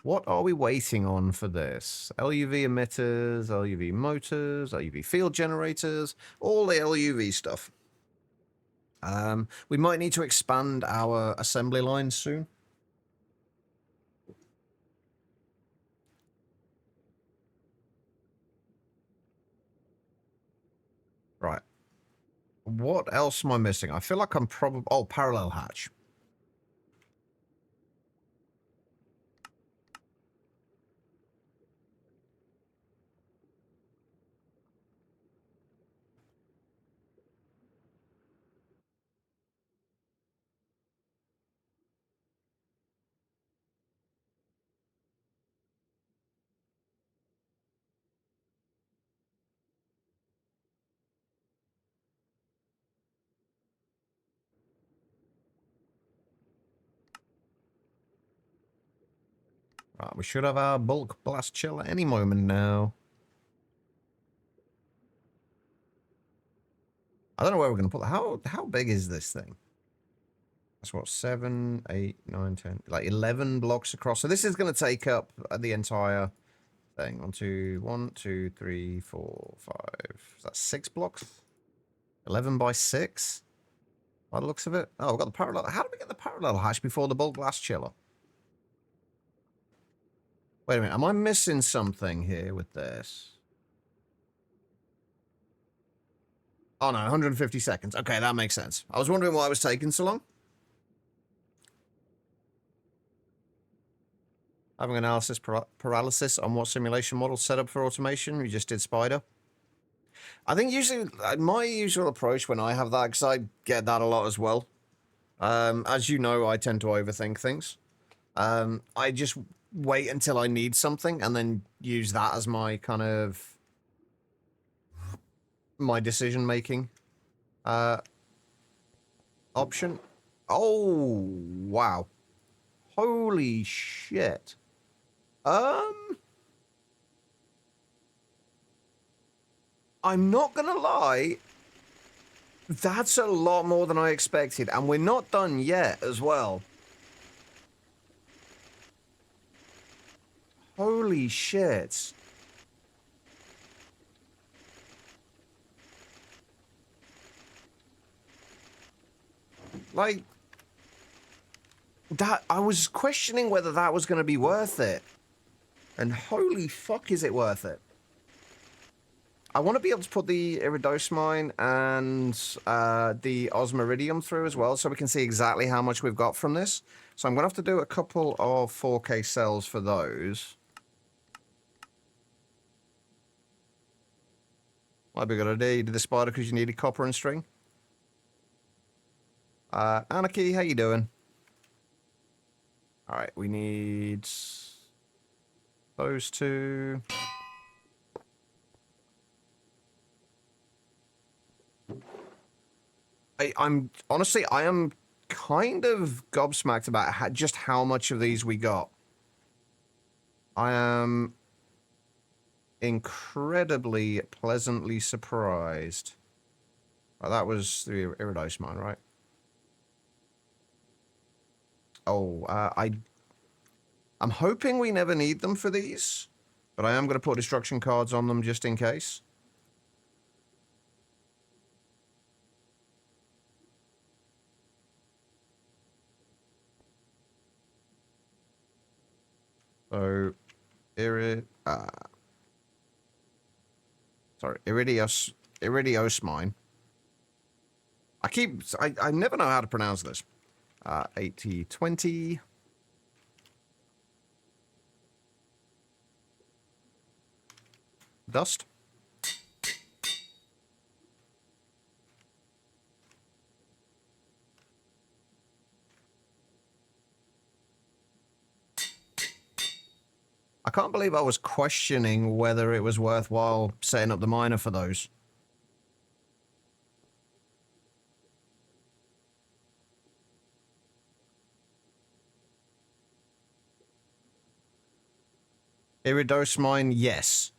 What are we waiting on for this? LUV emitters, LUV motors, LUV field generators, all the LUV stuff. We might need to expand our assembly lines soon. Right. What else am I missing? I feel like I'm probably... Oh, parallel hatch. Right, we should have our bulk blast chiller any moment now. I don't know where we're going to put that. How big is this thing? That's what, 7, 8, 9, 10, like 11 blocks across. So this is going to take up the entire thing. 1, 2, 3, 4, 5. Is that 6 blocks? 11 by 6? By the looks of it. Oh, we've got the parallel. How did we get the parallel hash before the bulk blast chiller? Wait a minute. Am I missing something here with this? Oh no, 150 seconds. Okay, that makes sense. I was wondering why it was taking so long. Having analysis paralysis on what simulation model set up for automation? We just did Spider. I think usually, my usual approach when I have that, because I get that a lot as well. As you know, I tend to overthink things. I just wait until I need something and then use that as my kind of my decision-making option. Oh, wow. Holy shit. I'm not gonna lie. That's a lot more than I expected, and we're not done yet as well. Holy shit. Like, that, I was questioning whether that was going to be worth it. And holy fuck, is it worth it? I want to be able to put the iridosmine and the osmiridium through as well, so we can see exactly how much we've got from this. So I'm going to have to do a couple of 4K cells for those. Might be a good idea. You did the spider because you needed copper and string. Anarchy, how you doing? All right, we need those two. I'm honestly, I am kind of gobsmacked about just how much of these we got. I am incredibly pleasantly surprised. Oh, that was the iridosmine, right? Oh, I'm hoping we never need them for these, but I am going to put destruction cards on them just in case. So, iridiosmine. I never know how to pronounce this. 8020. Dust. I can't believe I was questioning whether it was worthwhile setting up the miner for those. Iridosmine, yes.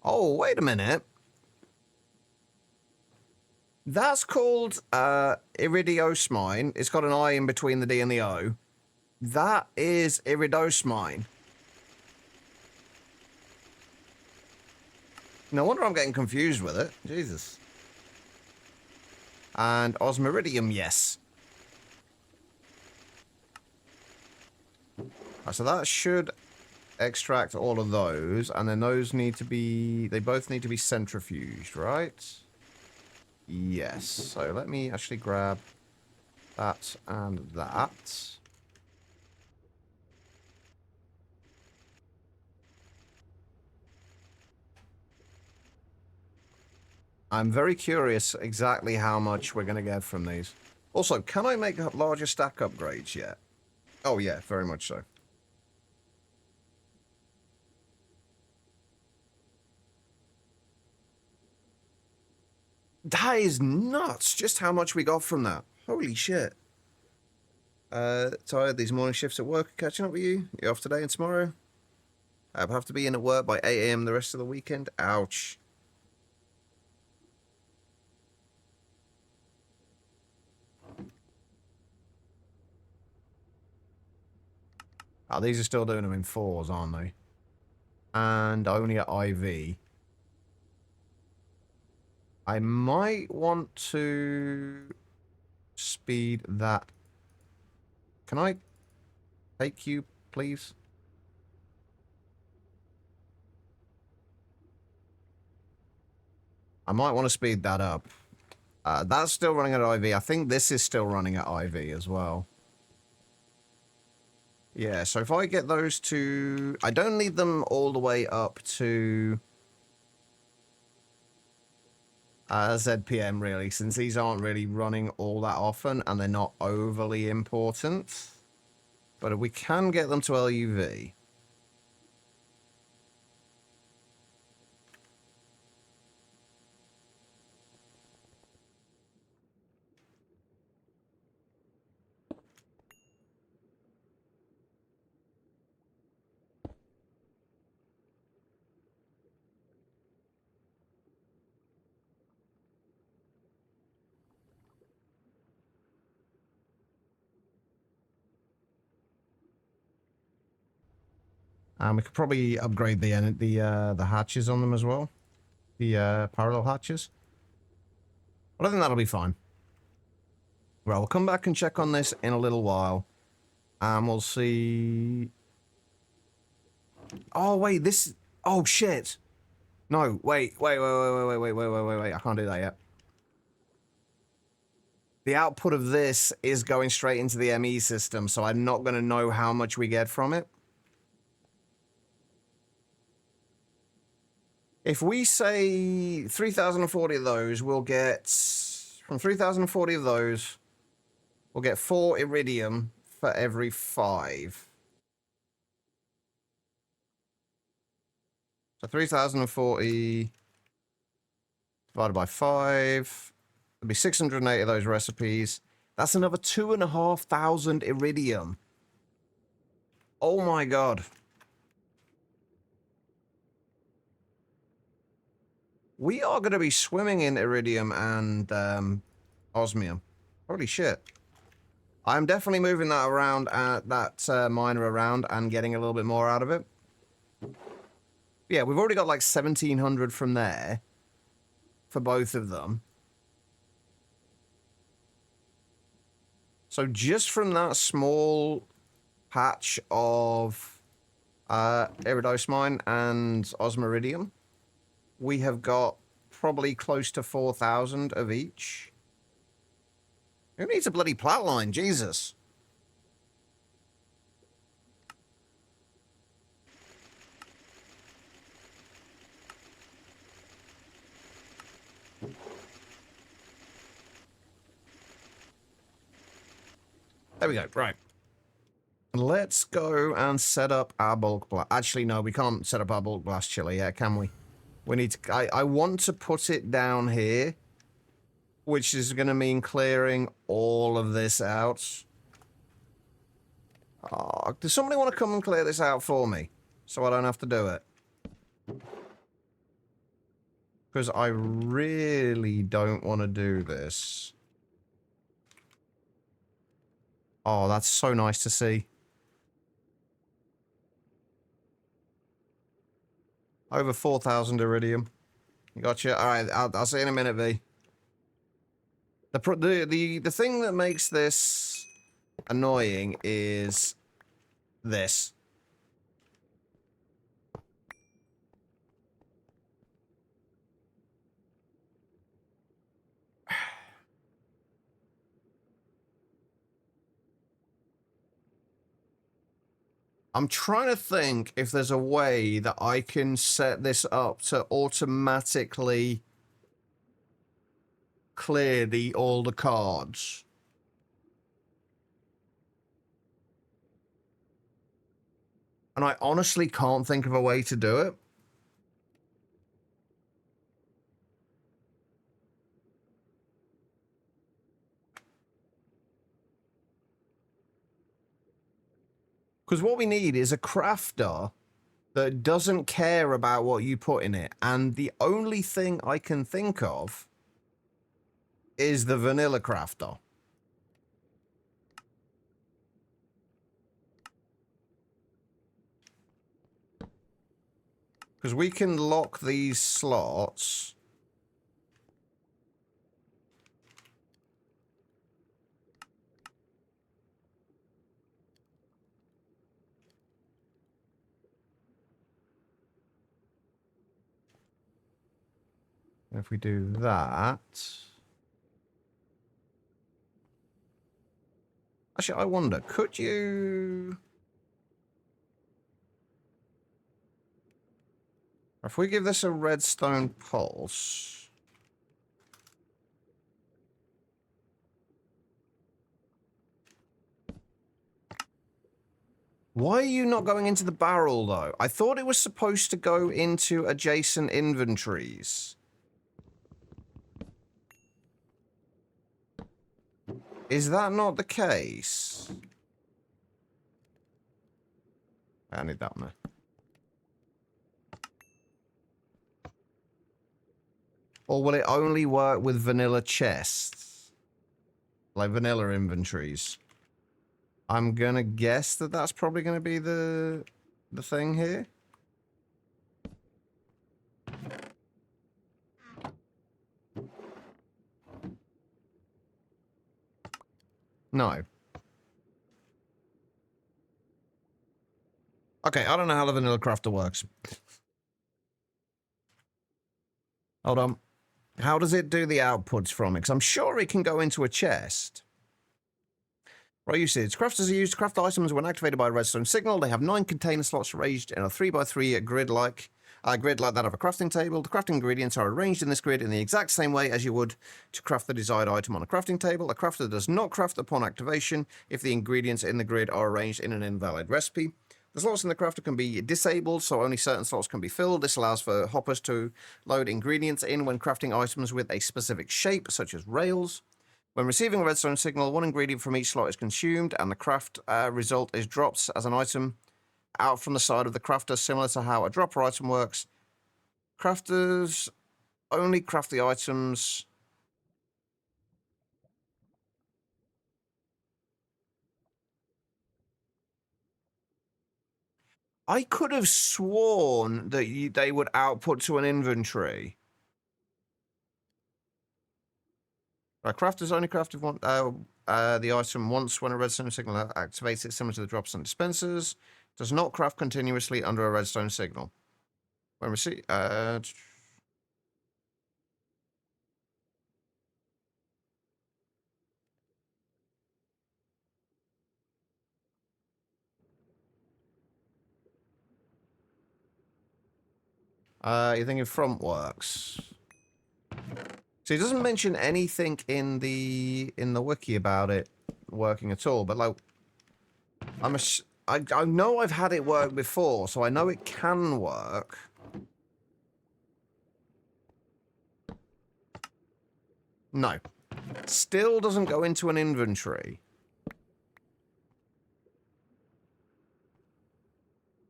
Oh, wait a minute. That's called iridiosmine. It's got an I in between the D and the O. That is iridosmine. No wonder I'm getting confused with it. Jesus. And osmiridium, yes. Right, so that should extract all of those, and then those need to be... They both need to be centrifuged, right? Yes. So let me actually grab that and that. I'm very curious exactly how much we're going to get from these. Also, can I make larger stack upgrades yet? Oh yeah, very much so. That is nuts, just how much we got from that. Holy shit. Tired, these morning shifts at work are catching up with you. You're off today and tomorrow. I'll have to be in at work by 8 AM the rest of the weekend. Ouch. Oh, these are still doing them in 4s, aren't they? And only at IV. I might want to speed that. Can I take you, please? I might want to speed that up. That's still running at IV. I think this is still running at IV as well. Yeah, so if I get those two... I don't need them all the way up to... ZPM, really, since these aren't really running all that often, and they're not overly important. But we can get them to LUV. And we could probably upgrade the hatches on them as well. The parallel hatches. But I think that'll be fine. Well, we'll come back and check on this in a little while. And we'll see... Oh, wait, this... Oh, shit. No, wait. I can't do that yet. The output of this is going straight into the ME system, so I'm not going to know how much we get from it. If we say 3,040 of those, we'll get... From 3,040 of those, we'll get 4 iridium for every 5. So 3,040 divided by 5. There'll be 680 of those recipes. That's another 2,500 iridium. Oh my god. We are going to be swimming in iridium and osmium. Holy shit. I'm definitely moving that around, that miner around and getting a little bit more out of it. Yeah, we've already got like 1,700 from there for both of them. So just from that small patch of iridosmine and osmiridium, we have got probably close to 4,000 of each. Who needs a bloody plat line? Jesus. There we go. Right. Let's go and set up our bulk blast. Actually, no, we can't set up our bulk blast chiller yet, can we? We need to... I want to put it down here, which is going to mean clearing all of this out. Oh, does somebody want to come and clear this out for me? So I don't have to do it. Because I really don't want to do this. Oh, that's so nice to see. Over 4,000 iridium. Gotcha. All right, I'll see you in a minute, V. The thing that makes this annoying is this. I'm trying to think if there's a way that I can set this up to automatically clear all the cards. And I honestly can't think of a way to do it. Because what we need is a crafter that doesn't care about what you put in it. And the only thing I can think of is the vanilla crafter. Because we can lock these slots. If we do that... Actually, I wonder, could you... If we give this a redstone pulse... Why are you not going into the barrel, though? I thought it was supposed to go into adjacent inventories. Is that not the case? I need that one. Or will it only work with vanilla chests? Like vanilla inventories? I'm gonna guess that that's probably gonna be the thing here. No. Okay, I don't know how the vanilla crafter works. Hold on. How does it do the outputs from it? Because I'm sure it can go into a chest. Right usage. Crafters are used to craft items when activated by a redstone signal. They have 9 container slots arranged in a 3x3 grid like that of a crafting table. The crafting ingredients are arranged in this grid in the exact same way as you would to craft the desired item on a crafting table. A crafter does not craft upon activation if the ingredients in the grid are arranged in an invalid recipe. The slots in the crafter can be disabled, so only certain slots can be filled. This allows for hoppers to load ingredients in when crafting items with a specific shape, such as rails. When receiving a redstone signal, one ingredient from each slot is consumed, and the craft result is dropped as an item out from the side of the crafter, similar to how a dropper item works. Crafters only craft the items... I could have sworn that they would output to an inventory. Crafters only crafted the item once when a redstone signal activates it, similar to the drops and dispensers. Does not craft continuously under a redstone signal. When receive... you're thinking front works. So he doesn't mention anything in the wiki about it working at all, but like I know I've had it work before, so I know it can work. No. Still doesn't go into an inventory.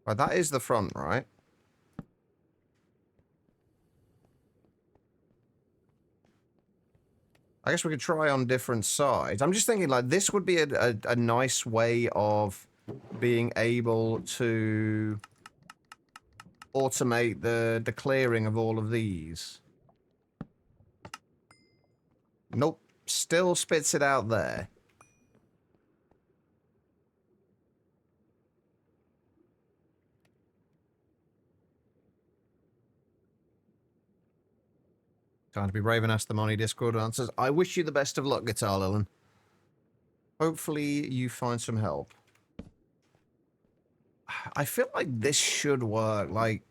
Right, that is the front, right? I guess we could try on different sides. I'm just thinking, like, this would be a nice way of being able to automate the clearing of all of these. Nope. Still spits it out there. Trying to be brave and ask the Money Discord answers. I wish you the best of luck, Guitar Lilin. Hopefully you find some help. I feel like this should work, like...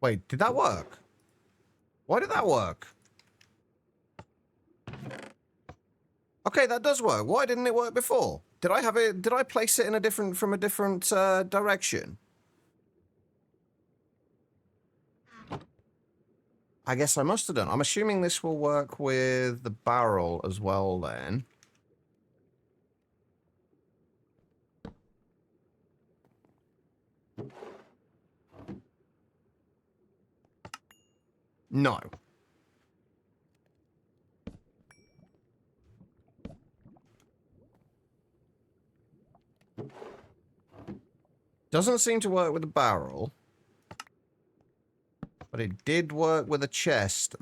Wait, did that work? Why did that work? Okay, that does work. Why didn't it work before? Did I have it... Did I place it in a different... from a different direction? I guess I must have done. I'm assuming this will work with the barrel as well, then. No. Doesn't seem to work with the barrel. But it did work with a chest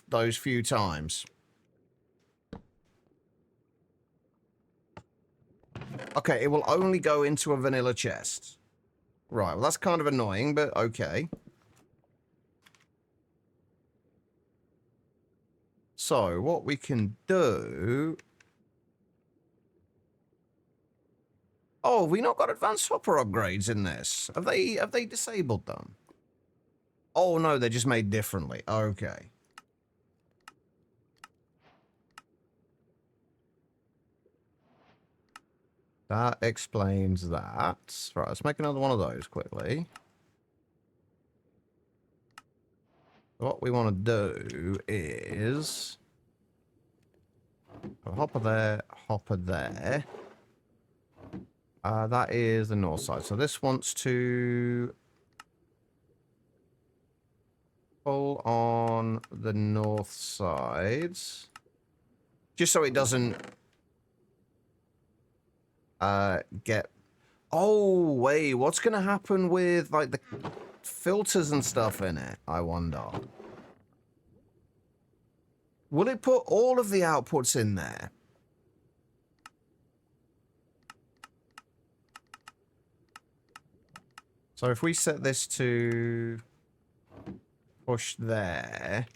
those few times. Okay, it will only go into a vanilla chest. Right, well that's kind of annoying, but okay. So, what we can do... Oh, have we not got advanced hopper upgrades in this? Have they disabled them? Oh no, they're just made differently. Okay. That explains that. Right, let's make another one of those quickly. What we want to do is... a hopper there, hopper there. That is the north side. So this wants to pull on the north sides. Just so it doesn't get... Oh, wait, what's going to happen with, like, the filters and stuff in it, I wonder? Will it put all of the outputs in there? So if we set this to push there...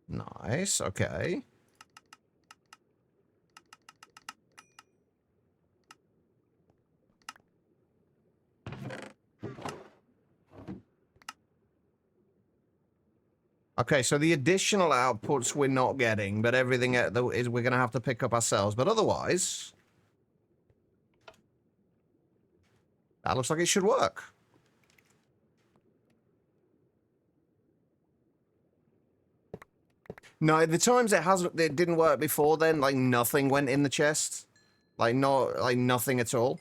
Nice, okay. Okay, so the additional outputs we're not getting, but everything is we're going to have to pick up ourselves. But otherwise, that looks like it should work. No, the times it didn't work before then, like nothing went in the chest. Like nothing at all.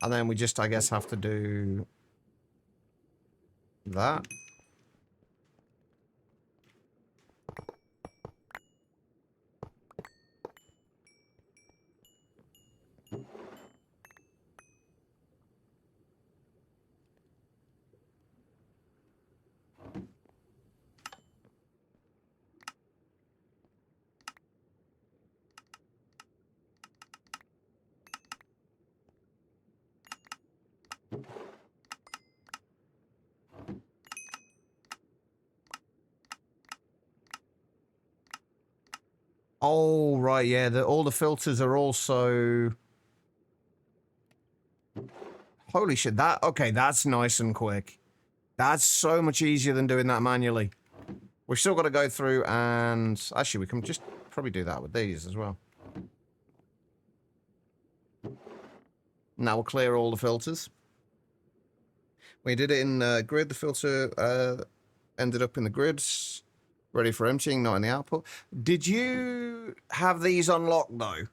And then we just, I guess, have to do that. Oh, right, yeah, all the filters are also... Holy shit, okay, that's nice and quick. That's so much easier than doing that manually. We've still got to go through and... Actually, we can just probably do that with these as well. Now we'll clear all the filters. We did it in grid. The filter ended up in the grids. Ready for emptying, not in the output. Did you have these unlocked, though?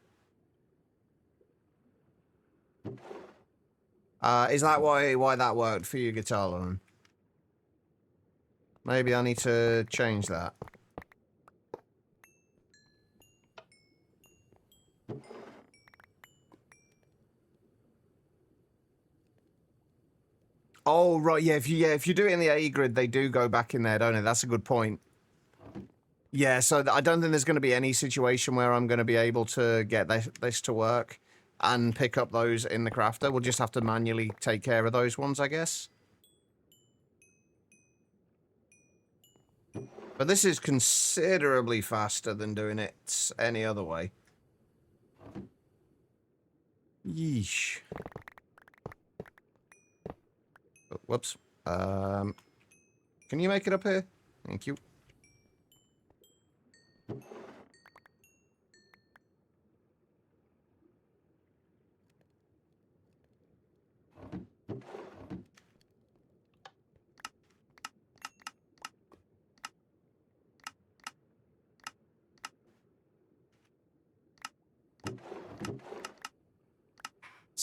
Is that why that worked for you, Guitar Line? Maybe I need to change that. Oh, right, yeah, if you do it in the A grid, they do go back in there, don't they? That's a good point. Yeah, so I don't think there's going to be any situation where I'm going to be able to get this to work and pick up those in the crafter. We'll just have to manually take care of those ones, I guess. But this is considerably faster than doing it any other way. Yeesh. Oh, whoops. Can you make it up here? Thank you.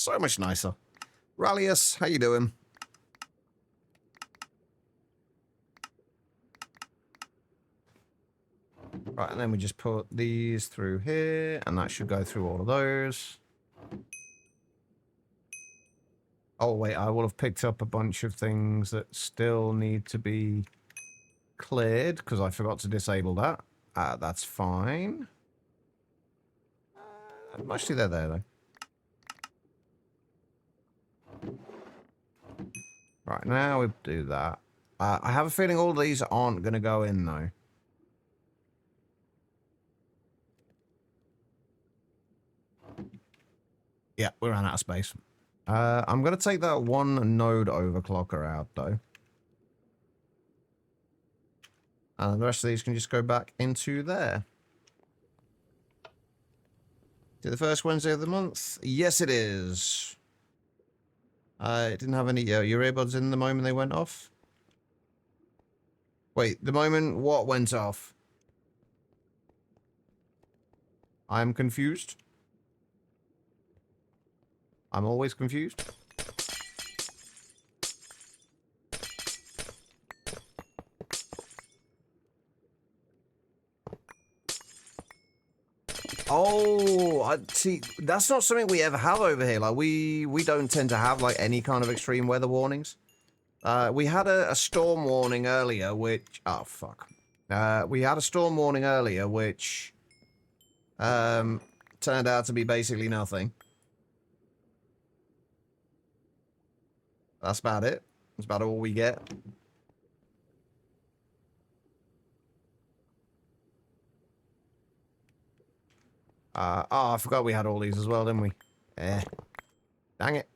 So much nicer. Rallius, how you doing? Right, and then we just put these through here, and that should go through all of those. Oh, wait, I will have picked up a bunch of things that still need to be cleared, because I forgot to disable that. That's fine. Mostly they're there, though. Right, now we do that. I have a feeling all these aren't going to go in, though. Yeah, we ran out of space. I'm going to take that one node overclocker out, though. And the rest of these can just go back into there. To the first Wednesday of the month? Yes, it is. It didn't have any your earbuds in the moment they went off. Wait, the moment what went off? I'm confused. I'm always confused. Oh, I see. That's not something we ever have over here. Like we don't tend to have like any kind of extreme weather warnings. We had a storm warning earlier, which fuck. We had a storm warning earlier, which turned out to be basically nothing. That's about it. That's about all we get. Oh, I forgot we had all these as well, didn't we? Dang it.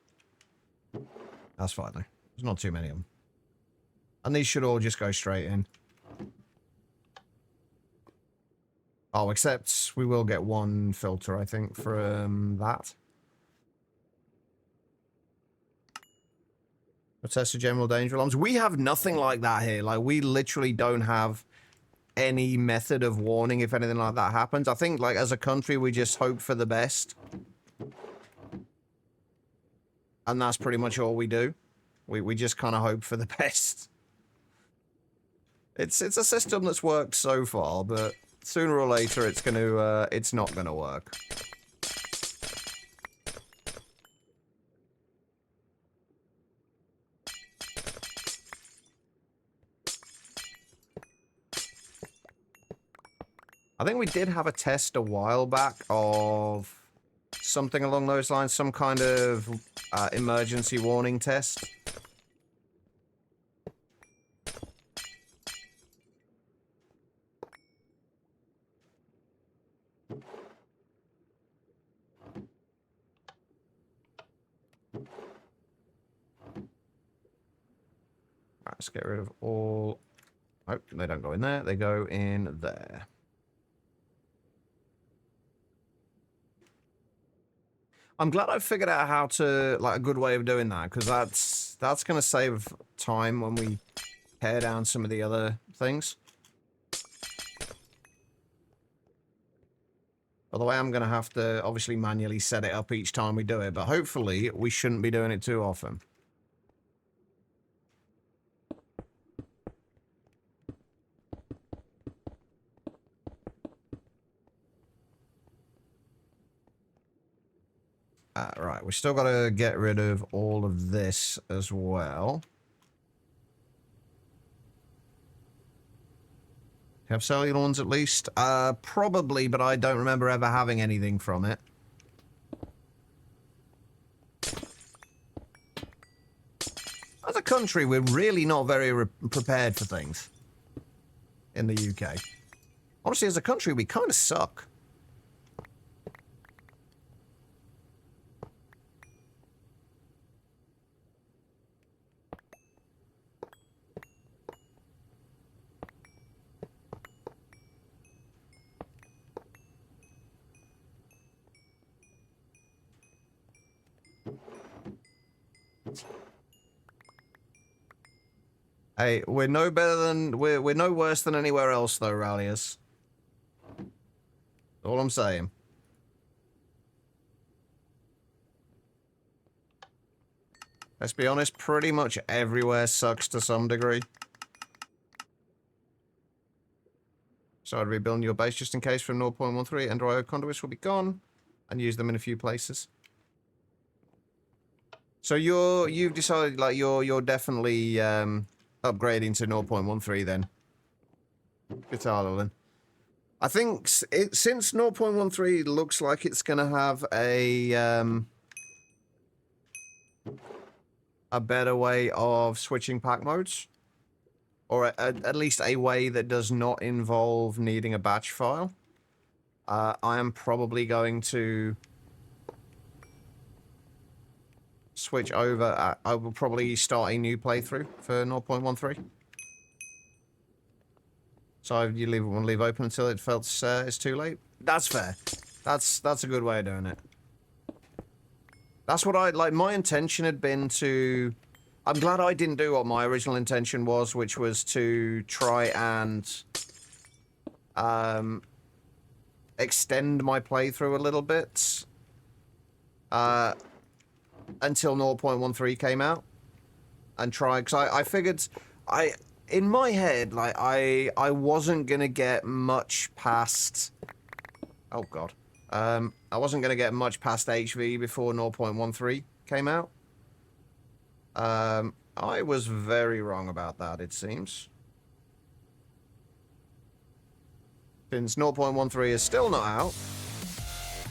That's fine, though. There's not too many of them. And these should all just go straight in. Oh, except we will get one filter, I think, from that. A test of general danger alarms. We have nothing like that here. Like, we literally don't have any method of warning if anything like that happens. I think, like, as a country, we just hope for the best. And that's pretty much all we do. We just kind of hope for the best. It's a system that's worked so far, but sooner or later it's not gonna work. I think we did have a test a while back of something along those lines, some kind of emergency warning test. Right, let's get rid of all... Oh, they don't go in there. They go in there. I'm glad I figured out how to, like, a good way of doing that, because that's going to save time when we tear down some of the other things. By the way, I'm going to have to obviously manually set it up each time we do it, but hopefully we shouldn't be doing it too often. Right, we still got to get rid of all of this as well. Have cellular ones at least? Probably, but I don't remember ever having anything from it. As a country, we're really not very prepared for things in the UK. Honestly, as a country, we kind of suck. Hey, we're no better than we're no worse than anywhere else though, Rallius. All I'm saying. Let's be honest, pretty much everywhere sucks to some degree. So I'd rebuild your base just in case from 0.13 and dry conduits will be gone and use them in a few places. So you've decided like you're definitely upgrading to 0.13 then. Guitar then. I think since 0.13 looks like it's gonna have a better way of switching pack modes. Or at least a way that does not involve needing a batch file. I am probably going to switch over. I will probably start a new playthrough for 0.13. So you want to leave open until it felt it's too late. That's fair. That's a good way of doing it. That's what like. My intention had been to. I'm glad I didn't do what my original intention was, which was to try and extend my playthrough a little bit until 0.13 came out and try, because I figured in my head like I wasn't gonna get much past I wasn't gonna get much past HV before 0.13 came out. I was very wrong about that, it seems. Since 0.13 is still not out.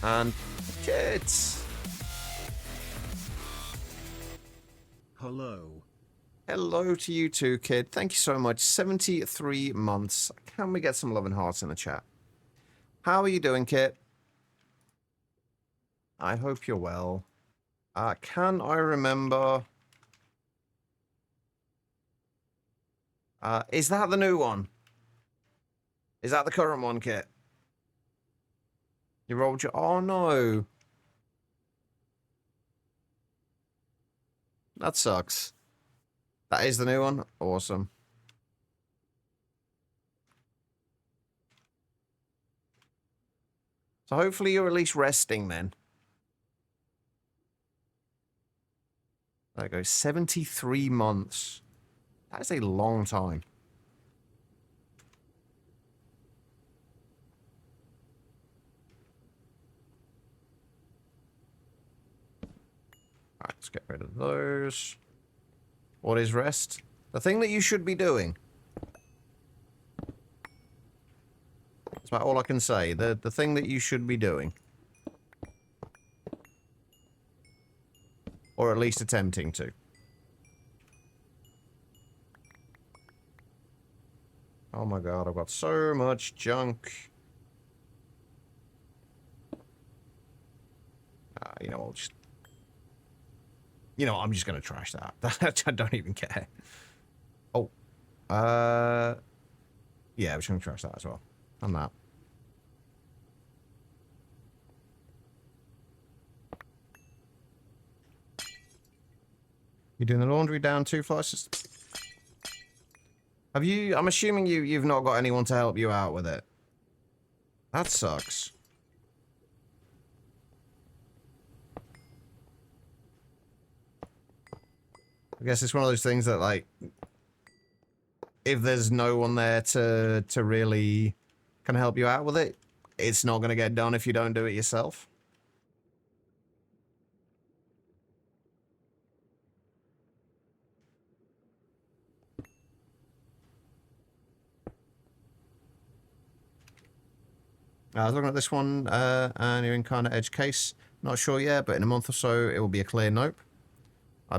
And kids. Hello. Hello to you too, kid. Thank you so much. 73 months. Can we get some love and hearts in the chat? How are you doing, Kit? I hope you're well. Can I remember... is that the new one? Is that the current one, Kit? You rolled your... Oh, no. That sucks. That is the new one? Awesome. So hopefully you're at least resting then. There we go. 73 months. That is a long time. Alright, let's get rid of those. What is rest? The thing that you should be doing. That's about all I can say. The thing that you should be doing. Or at least attempting to. Oh my god, I've got so much junk. You know, I'll just... You know, I'm just going to trash that. I don't even care. Oh. Yeah, we're just going to trash that as well. And that. You doing the laundry down too, Flies? Have you... I'm assuming you've not got anyone to help you out with it. That sucks. I guess it's one of those things that, like... If there's no one there to really kind of help you out with it, it's not going to get done if you don't do it yourself. I was looking at this one, and you're in kind of edge case. Not sure yet, but in a month or so, it will be a clear nope.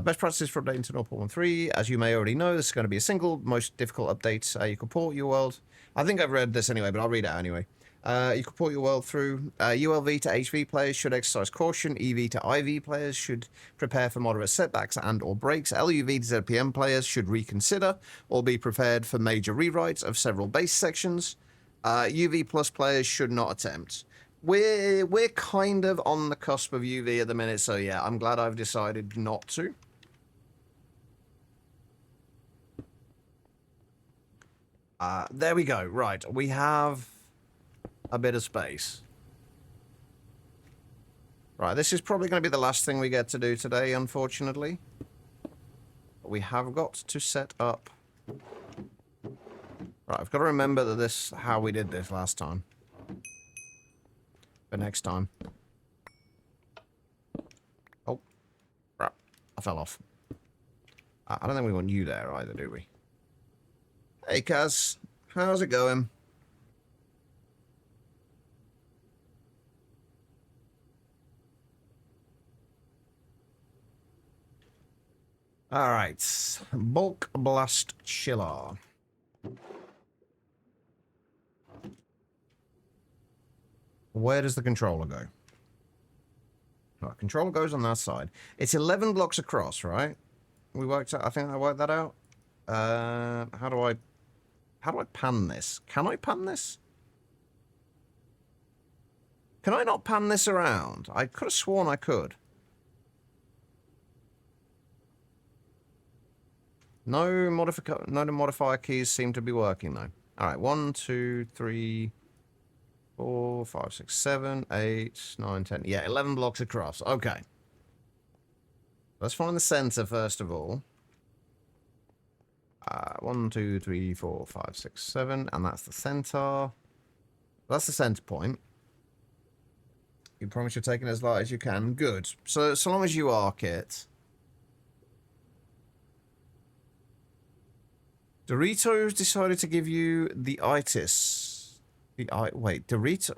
Best practices for updating to 0.13. As you may already know, this is going to be a single, most difficult update. You can port your world. I think I've read this anyway, but I'll read it out anyway. You can port your world through ULV to HV players should exercise caution. EV to IV players should prepare for moderate setbacks and or breaks. LUV to ZPM players should reconsider or be prepared for major rewrites of several base sections. UV plus players should not attempt. We're kind of on the cusp of UV at the minute, so yeah, I'm glad I've decided not to. There we go. Right, we have a bit of space. Right, this is probably going to be the last thing we get to do today, unfortunately. we have got to set up... Right, I've got to remember that this how we did this last time. For next time. Oh. Crap. I fell off. I don't think we want you there either, do we? Hey, Kaz. How's it going? Alright. Bulk Blast Chiller. Where does the controller go? Right, controller goes on that side. It's 11 blocks across, right? We worked out, I think I worked that out. How do I pan this? Can I pan this? Can I not pan this around? I could have sworn I could. No modifier keys seem to be working though. Alright, 1, 2, 3, 4, 5, 6, 7, 8, 9, 10. Yeah, 11 blocks across. Okay. Let's find the center first of all. 1, 2, 3, 4, 5, 6, 7. And that's the center. That's the center point. You promise you're taking as light as you can. Good. So long as you are, Kit. Doritos decided to give you the itis. Wait, Dorito...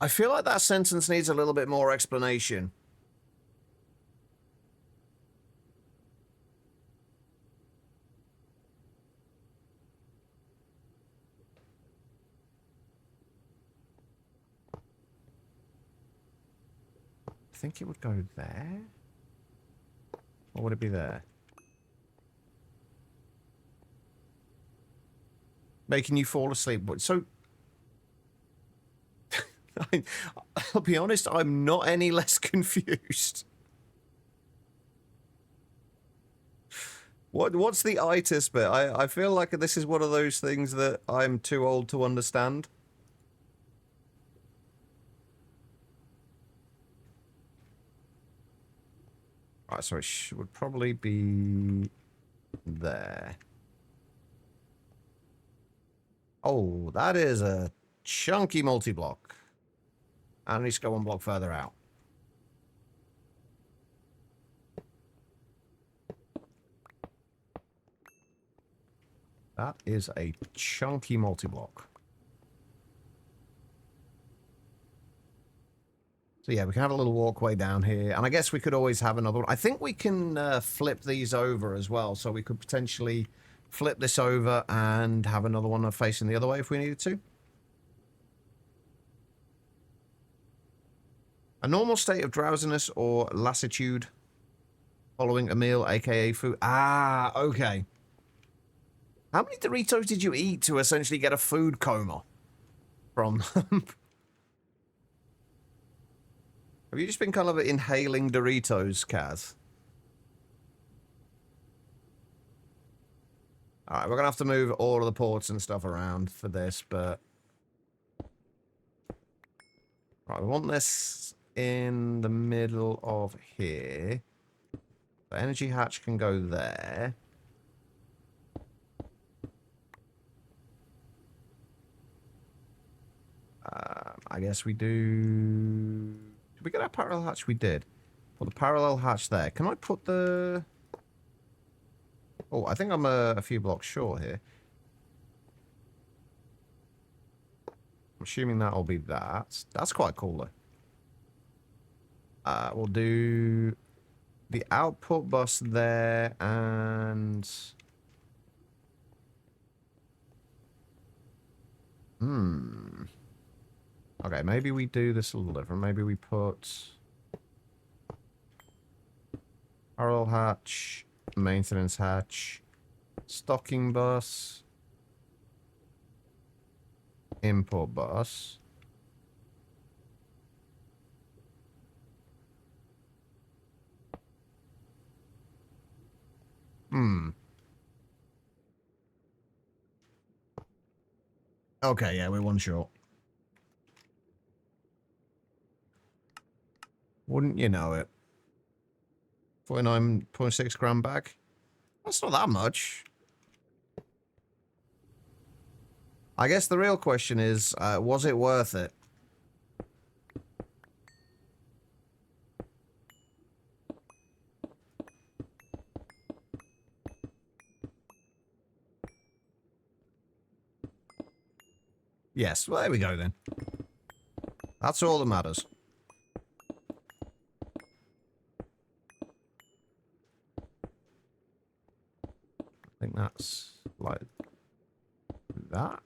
I feel like that sentence needs a little bit more explanation. I think it would go there. Or would it be there? Making you fall asleep. So, I'll be honest, I'm not any less confused. What's the itis bit? I feel like this is one of those things that I'm too old to understand. Right, so it would probably be there. Oh, that is a chunky multi-block. And it needs to go one block further out. That is a chunky multi-block. So yeah, we can have a little walkway down here. And I guess we could always have another one. I think we can flip these over as well. So we could potentially flip this over and have another one facing the other way if we needed to. A normal state of drowsiness or lassitude following a meal, aka food. Ah, okay. How many Doritos did you eat to essentially get a food coma from them? Have you just been kind of inhaling Doritos, Kaz? Alright, we're going to have to move all of the ports and stuff around for this, but... Right, we want this in the middle of here. The energy hatch can go there. I guess we do... Did we get our parallel hatch? We did. Put the parallel hatch there. Can I put the... Oh, I think I'm a few blocks short here. I'm assuming that'll be that. That's quite cool, though. We'll do the output bus there and... Okay, maybe we do this a little different. Maybe we put... Parallel hatch, maintenance hatch, stocking bus, import bus. Okay, yeah, we're one short. Wouldn't you know it? 49.6 gram bag. That's not that much. I guess the real question is, was it worth it? Yes, well, there we go then. That's all that matters. I think that's like that.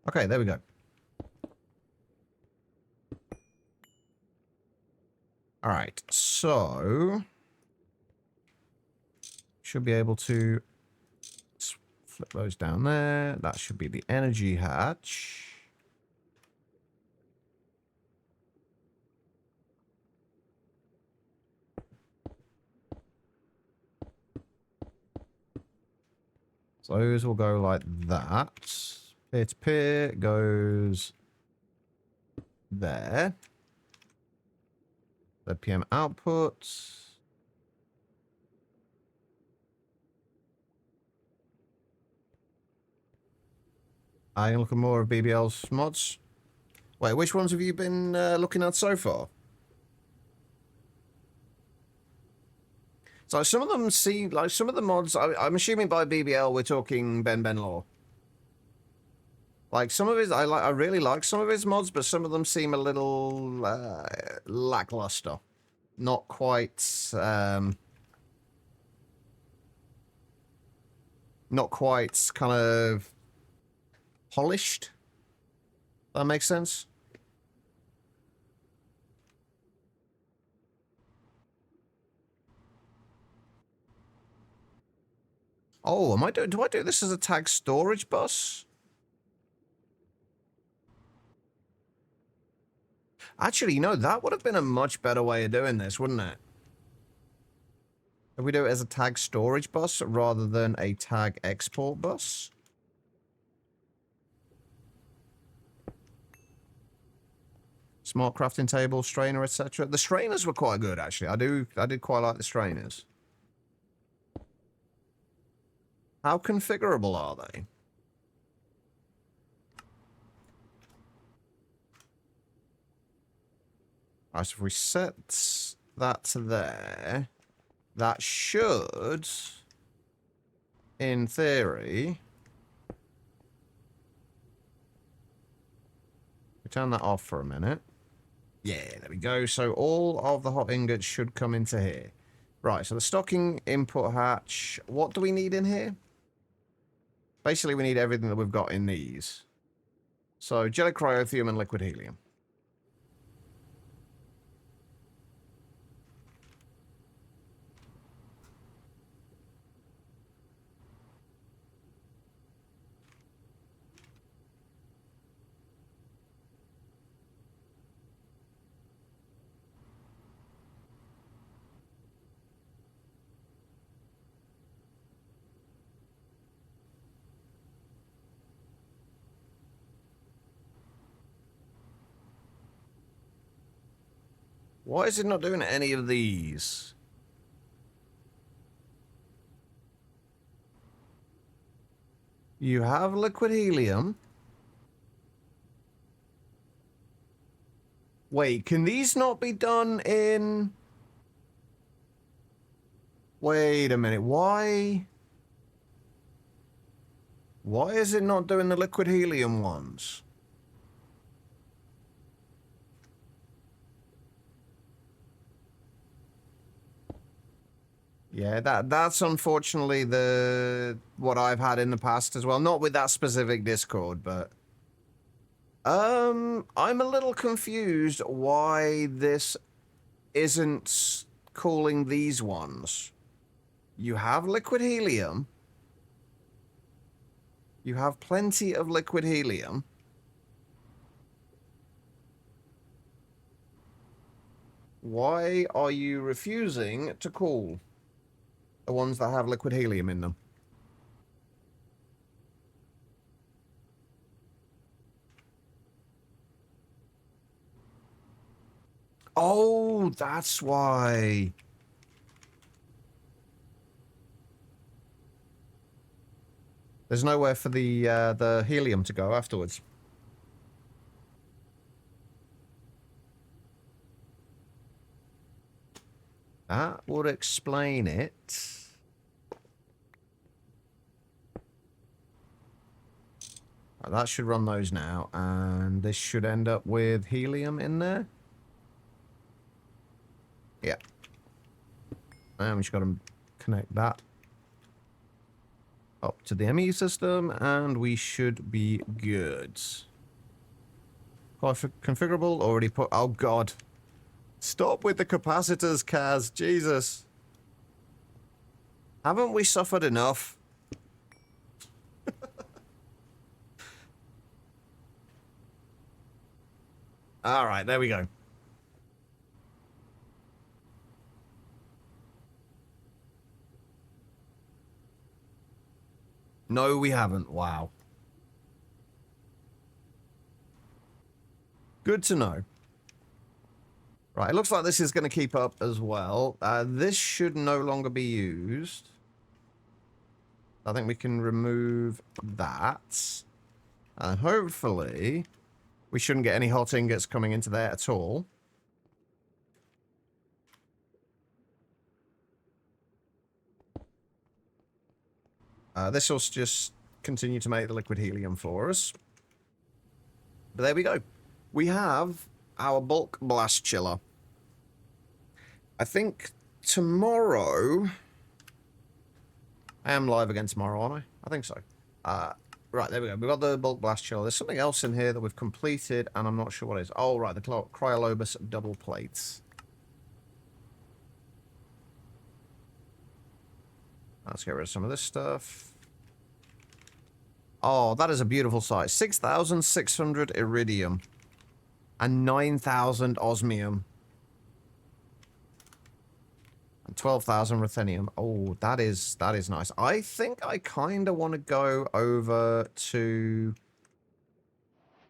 Okay, there we go. All right, so should be able to flip those down there. That should be the energy hatch. So those will go like that. Peer to peer goes there. The PM output. I can look at more of BBL's mods. Wait, which ones have you been looking at so far? So some of them seem like some of the mods. I'm assuming by BBL we're talking Ben Law. Like some of his, I really like some of his mods, but some of them seem a little lackluster. Not quite, not quite kind of polished. That makes sense. Oh, do I do this as a tag storage bus? Actually, you know, that would have been a much better way of doing this, wouldn't it? If we do it as a tag storage bus rather than a tag export bus. Smart crafting table, strainer, etc. The strainers were quite good, actually. I did quite like the strainers. How configurable are they? Alright, so if we set that to there, that should, in theory, we turn that off for a minute. Yeah, there we go. So all of the hot ingots should come into here. Right, so the stocking input hatch. What do we need in here? Basically, we need everything that we've got in these. So jelly cryothium and liquid helium. Why is it not doing any of these? You have liquid helium. Wait, can these not be done in... Wait a minute, why... Why is it not doing the liquid helium ones? Yeah, that's unfortunately what I've had in the past as well. Not with that specific Discord, but I'm a little confused why this isn't calling these ones. You have liquid helium. You have plenty of liquid helium. Why are you refusing to call the ones that have liquid helium in them? Oh, that's why. There's nowhere for the helium to go afterwards. That would explain it. Right, that should run those now, and this should end up with helium in there. Yeah. And we just got to connect that up to the ME system, and we should be good. Configurable, already put... Oh, God. Stop with the capacitors, Kaz. Jesus. Haven't we suffered enough? Alright, there we go. No, we haven't. Wow. Good to know. Right, it looks like this is going to keep up as well. This should no longer be used. I think we can remove that. And hopefully, we shouldn't get any hot ingots coming into there at all. This will just continue to make the liquid helium for us. But there we go. We have our bulk blast chiller. I think tomorrow... I am live again tomorrow, aren't I? I think so. Right, there we go. We've got the bulk blast chiller. There's something else in here that we've completed, and I'm not sure what it is. Oh, right, the Cryolobus double plates. Let's get rid of some of this stuff. Oh, that is a beautiful size. 6,600 iridium. And 9,000 osmium. And 12,000 ruthenium. Oh, that is nice. I think I kind of want to go over to...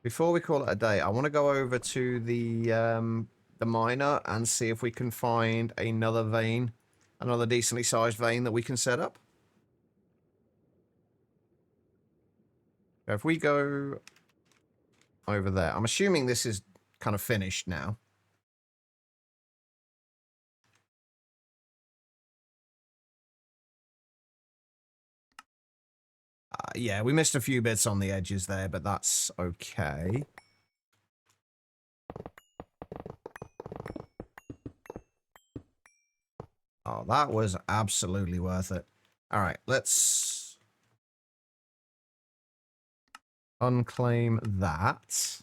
Before we call it a day, I want to go over to the miner and see if we can find another vein. Another decently sized vein that we can set up. If we go over there, I'm assuming this is kind of finished now. Yeah, we missed a few bits on the edges there, but that's okay. Oh, that was absolutely worth it. All right, let's unclaim that.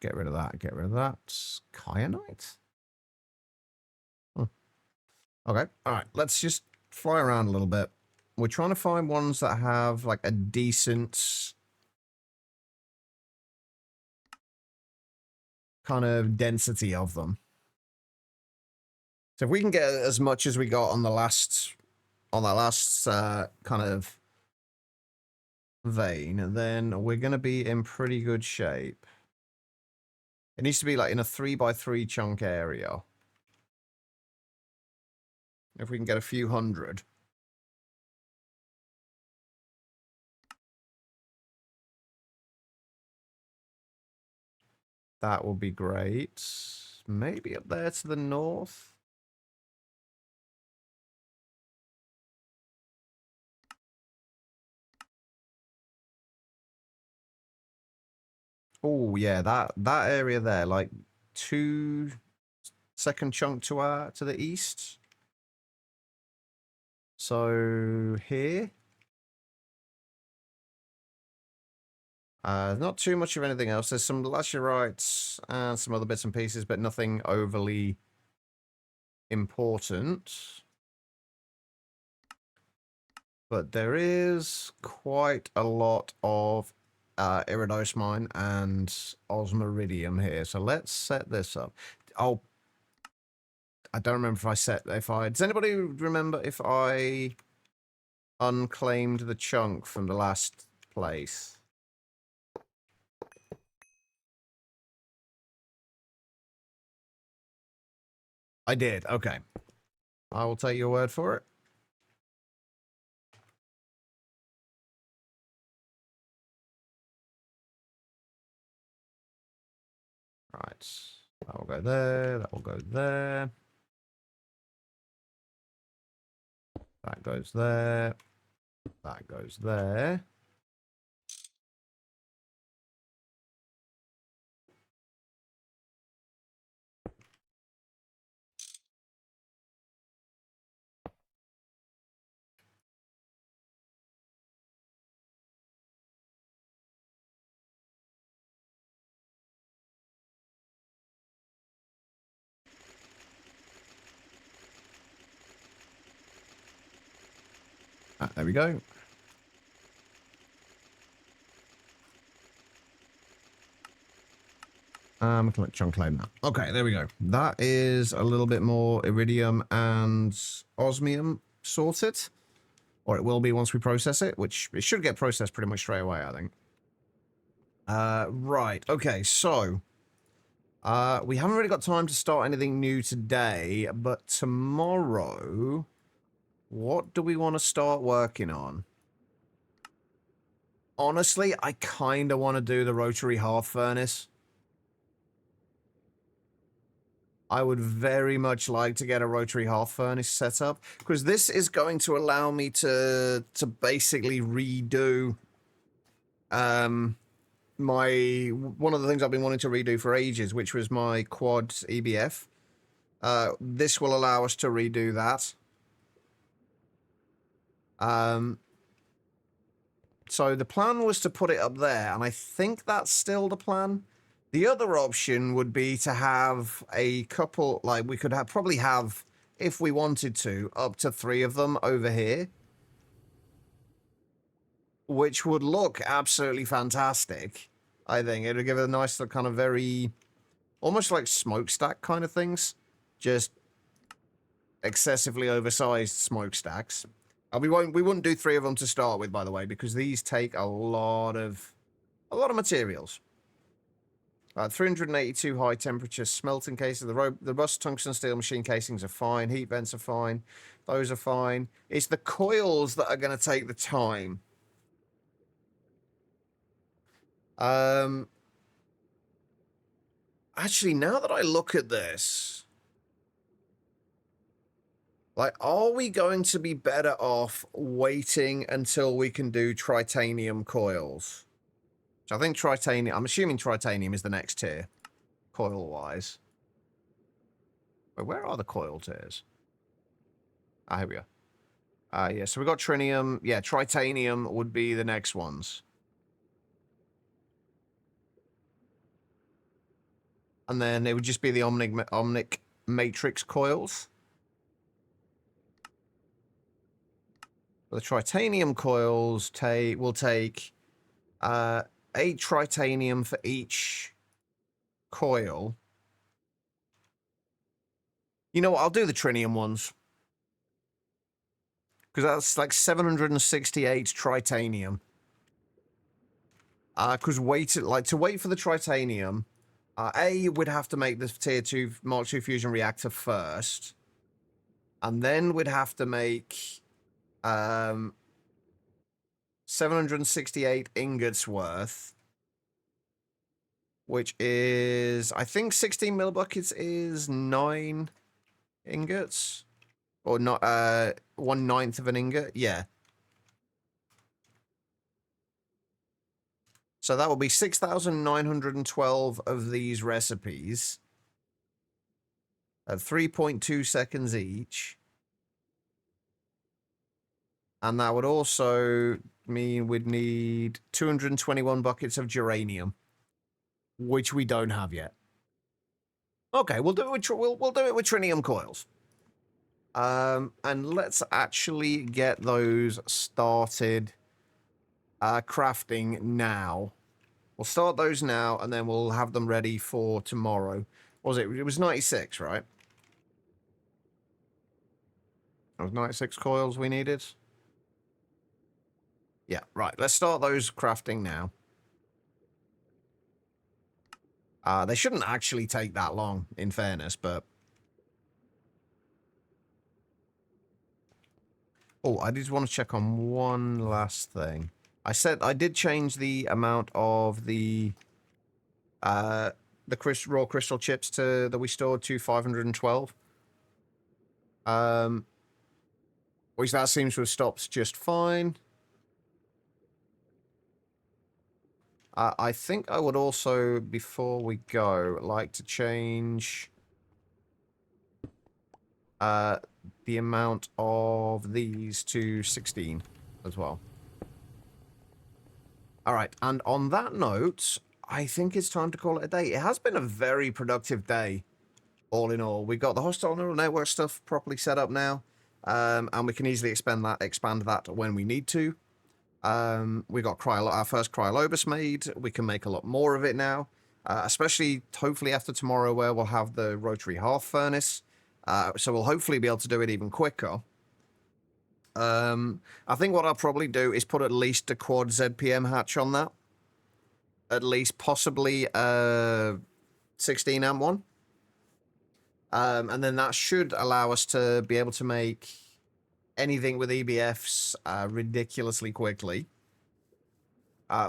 Get rid of that. Get rid of that. Kyanite? Okay. All right. Let's just fly around a little bit. We're trying to find ones that have like a decent kind of density of them. So if we can get as much as we got on the last, on that last kind of vein, then we're going to be in pretty good shape. It needs to be like in a 3x3 chunk area. If we can get a few hundred. That will be great. Maybe up there to the north. Oh yeah, that area there, like 2-second chunk to the east. So here. Not too much of anything else. There's some lazurites and some other bits and pieces, but nothing overly important. But there is quite a lot of iridosmine and osmiridium here. So let's set this up. Oh, I don't remember does anybody remember if I unclaimed the chunk from the last place? I did. Okay. I will take your word for it. Right. That will go there. That will go there. That goes there. That goes there. There we go. Collect chunk claim that. Okay, there we go. That is a little bit more iridium and osmium sorted. Or it will be once we process it, which it should get processed pretty much straight away, I think. Right. Okay, so we haven't really got time to start anything new today, but tomorrow, what do we want to start working on? Honestly, I kind of want to do the rotary hearth furnace. I would very much like to get a rotary hearth furnace set up, because this is going to allow me to basically redo one of the things I've been wanting to redo for ages, which was my quad EBF. This will allow us to redo that. So the plan was to put it up there, and I think that's still the plan. The other option would be to have a couple, like we could probably have, if we wanted to, up to 3 of them over here. Which would look absolutely fantastic, I think. It would give it a nice kind of very, almost like smokestack kind of things. Just excessively oversized smokestacks. We wouldn't do 3 of them to start with, by the way, because these take a lot of materials. 382 high temperature smelting cases. The robust tungsten steel machine casings are fine. Heat vents are fine. Those are fine. It's the coils that are going to take the time. Actually, now that I look at this, like, are we going to be better off waiting until we can do titanium coils? So I think titanium, I'm assuming titanium is the next tier, coil-wise. But where are the coil tiers? Ah, here we go. Yeah, so we got trinium. Yeah, titanium would be the next ones. And then it would just be the omnic matrix coils. The titanium coils will take 8 titanium for each coil. You know what? I'll do the trinium ones. Because that's like 768 titanium. Because to wait for the titanium, we'd have to make the tier 2 Mark II fusion reactor first. And then we'd have to make 768 ingots worth. Which is, I think 16 mil buckets is 9 ingots. Or not, 1/9 of an ingot. Yeah. So that will be 6,912 of these recipes. At 3.2 seconds each. And that would also mean we'd need 221 buckets of geranium. Which we don't have yet. Okay, we'll do it with, we'll do it with trinium coils. And let's actually get those started crafting now. We'll start those now, and then we'll have them ready for tomorrow. What was it? It was 96, right? It was 96 coils we needed. Yeah, right. Let's start those crafting now. They shouldn't actually take that long, in fairness, but Oh, I just want to check on one last thing. I said I did change the amount of the raw crystal chips that we stored to 512. Which that seems to have stopped just fine. I think I would also, before we go, like to change the amount of these to 16 as well. All right, and on that note, I think it's time to call it a day. It has been a very productive day, all in all. We've got the hostile neural network stuff properly set up now, and we can easily expand that when we need to. We got our first Cryolobus made. We can make a lot more of it now, especially hopefully after tomorrow, where we'll have the rotary hearth furnace. So we'll hopefully be able to do it even quicker. I think what I'll probably do is put at least a quad ZPM hatch on that. At least possibly a 16 amp one. And then that should allow us to be able to make anything with EBFs ridiculously quickly.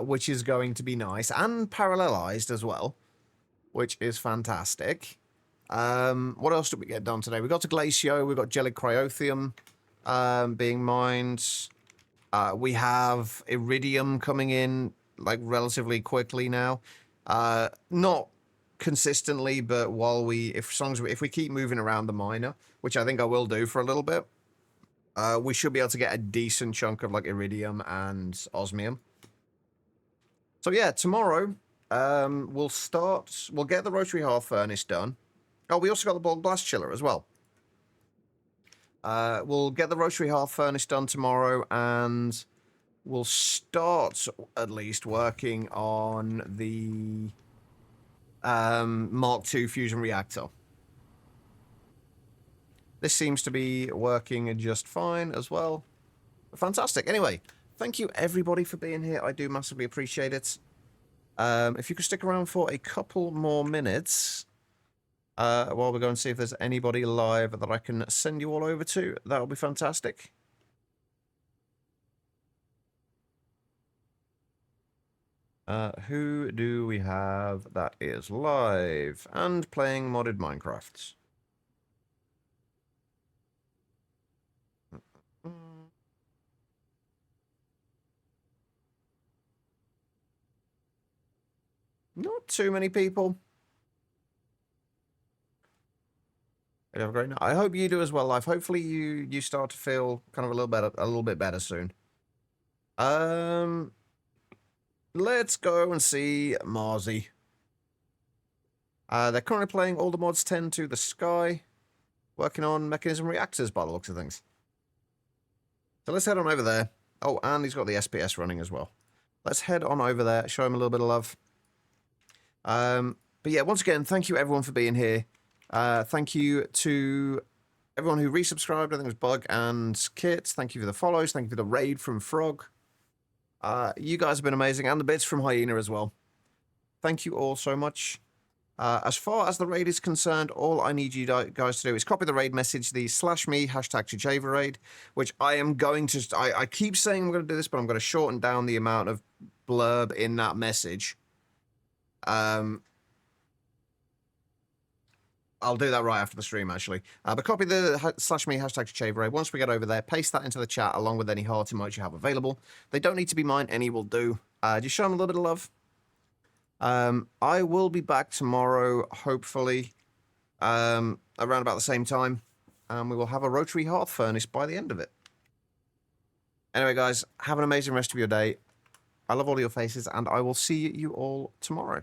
Which is going to be nice. And parallelized as well. Which is fantastic. What else did we get done today? We got to Glacio. We got Gelic Cryothium being mined. We have Iridium coming in like relatively quickly now. Not consistently, but while if we keep moving around the miner, which I think I will do for a little bit, we should be able to get a decent chunk of like Iridium and Osmium. So yeah, tomorrow we'll get the rotary hearth furnace done. Oh, we also got the ball blast chiller as well. We'll get the rotary hearth furnace done tomorrow, and we'll start at least working on the Mark II fusion reactor. This seems to be working just fine as well. Fantastic. Anyway, thank you everybody for being here. I do massively appreciate it. If you could stick around for a couple more minutes while we go and see if there's anybody live that I can send you all over to, that would be fantastic. Who do we have that is live and playing modded Minecraft? Not too many people. You have a great night. I hope you do as well, live. Hopefully you start to feel kind of a little bit better soon. Let's go and see Marzi. They're currently playing All the Mods Tend to the Sky, working on mechanism reactors by the looks of things. So let's head on over there. Oh, and he's got the SPS running as well. Let's head on over there, show him a little bit of love. But yeah, once again, thank you everyone for being here. Thank you to everyone who resubscribed. I think it was Bug and Kit. Thank you for the follows. Thank you for the raid from Frog. You guys have been amazing. And the bits from Hyena as well. Thank you all so much. As far as the raid is concerned, all I need you guys to do is copy the raid message, the /me #Chichava raid, which I am going to... I keep saying I'm going to do this, but I'm going to shorten down the amount of blurb in that message. I'll do that right after the stream, actually. But copy the /me #Chichava raid. Once we get over there, paste that into the chat along with any heart emotes you have available. They don't need to be mine. Any will do. Just show them a little bit of love. I will be back tomorrow, hopefully, around about the same time. And we will have a rotary hearth furnace by the end of it. Anyway, guys, have an amazing rest of your day. I love all your faces, and I will see you all tomorrow.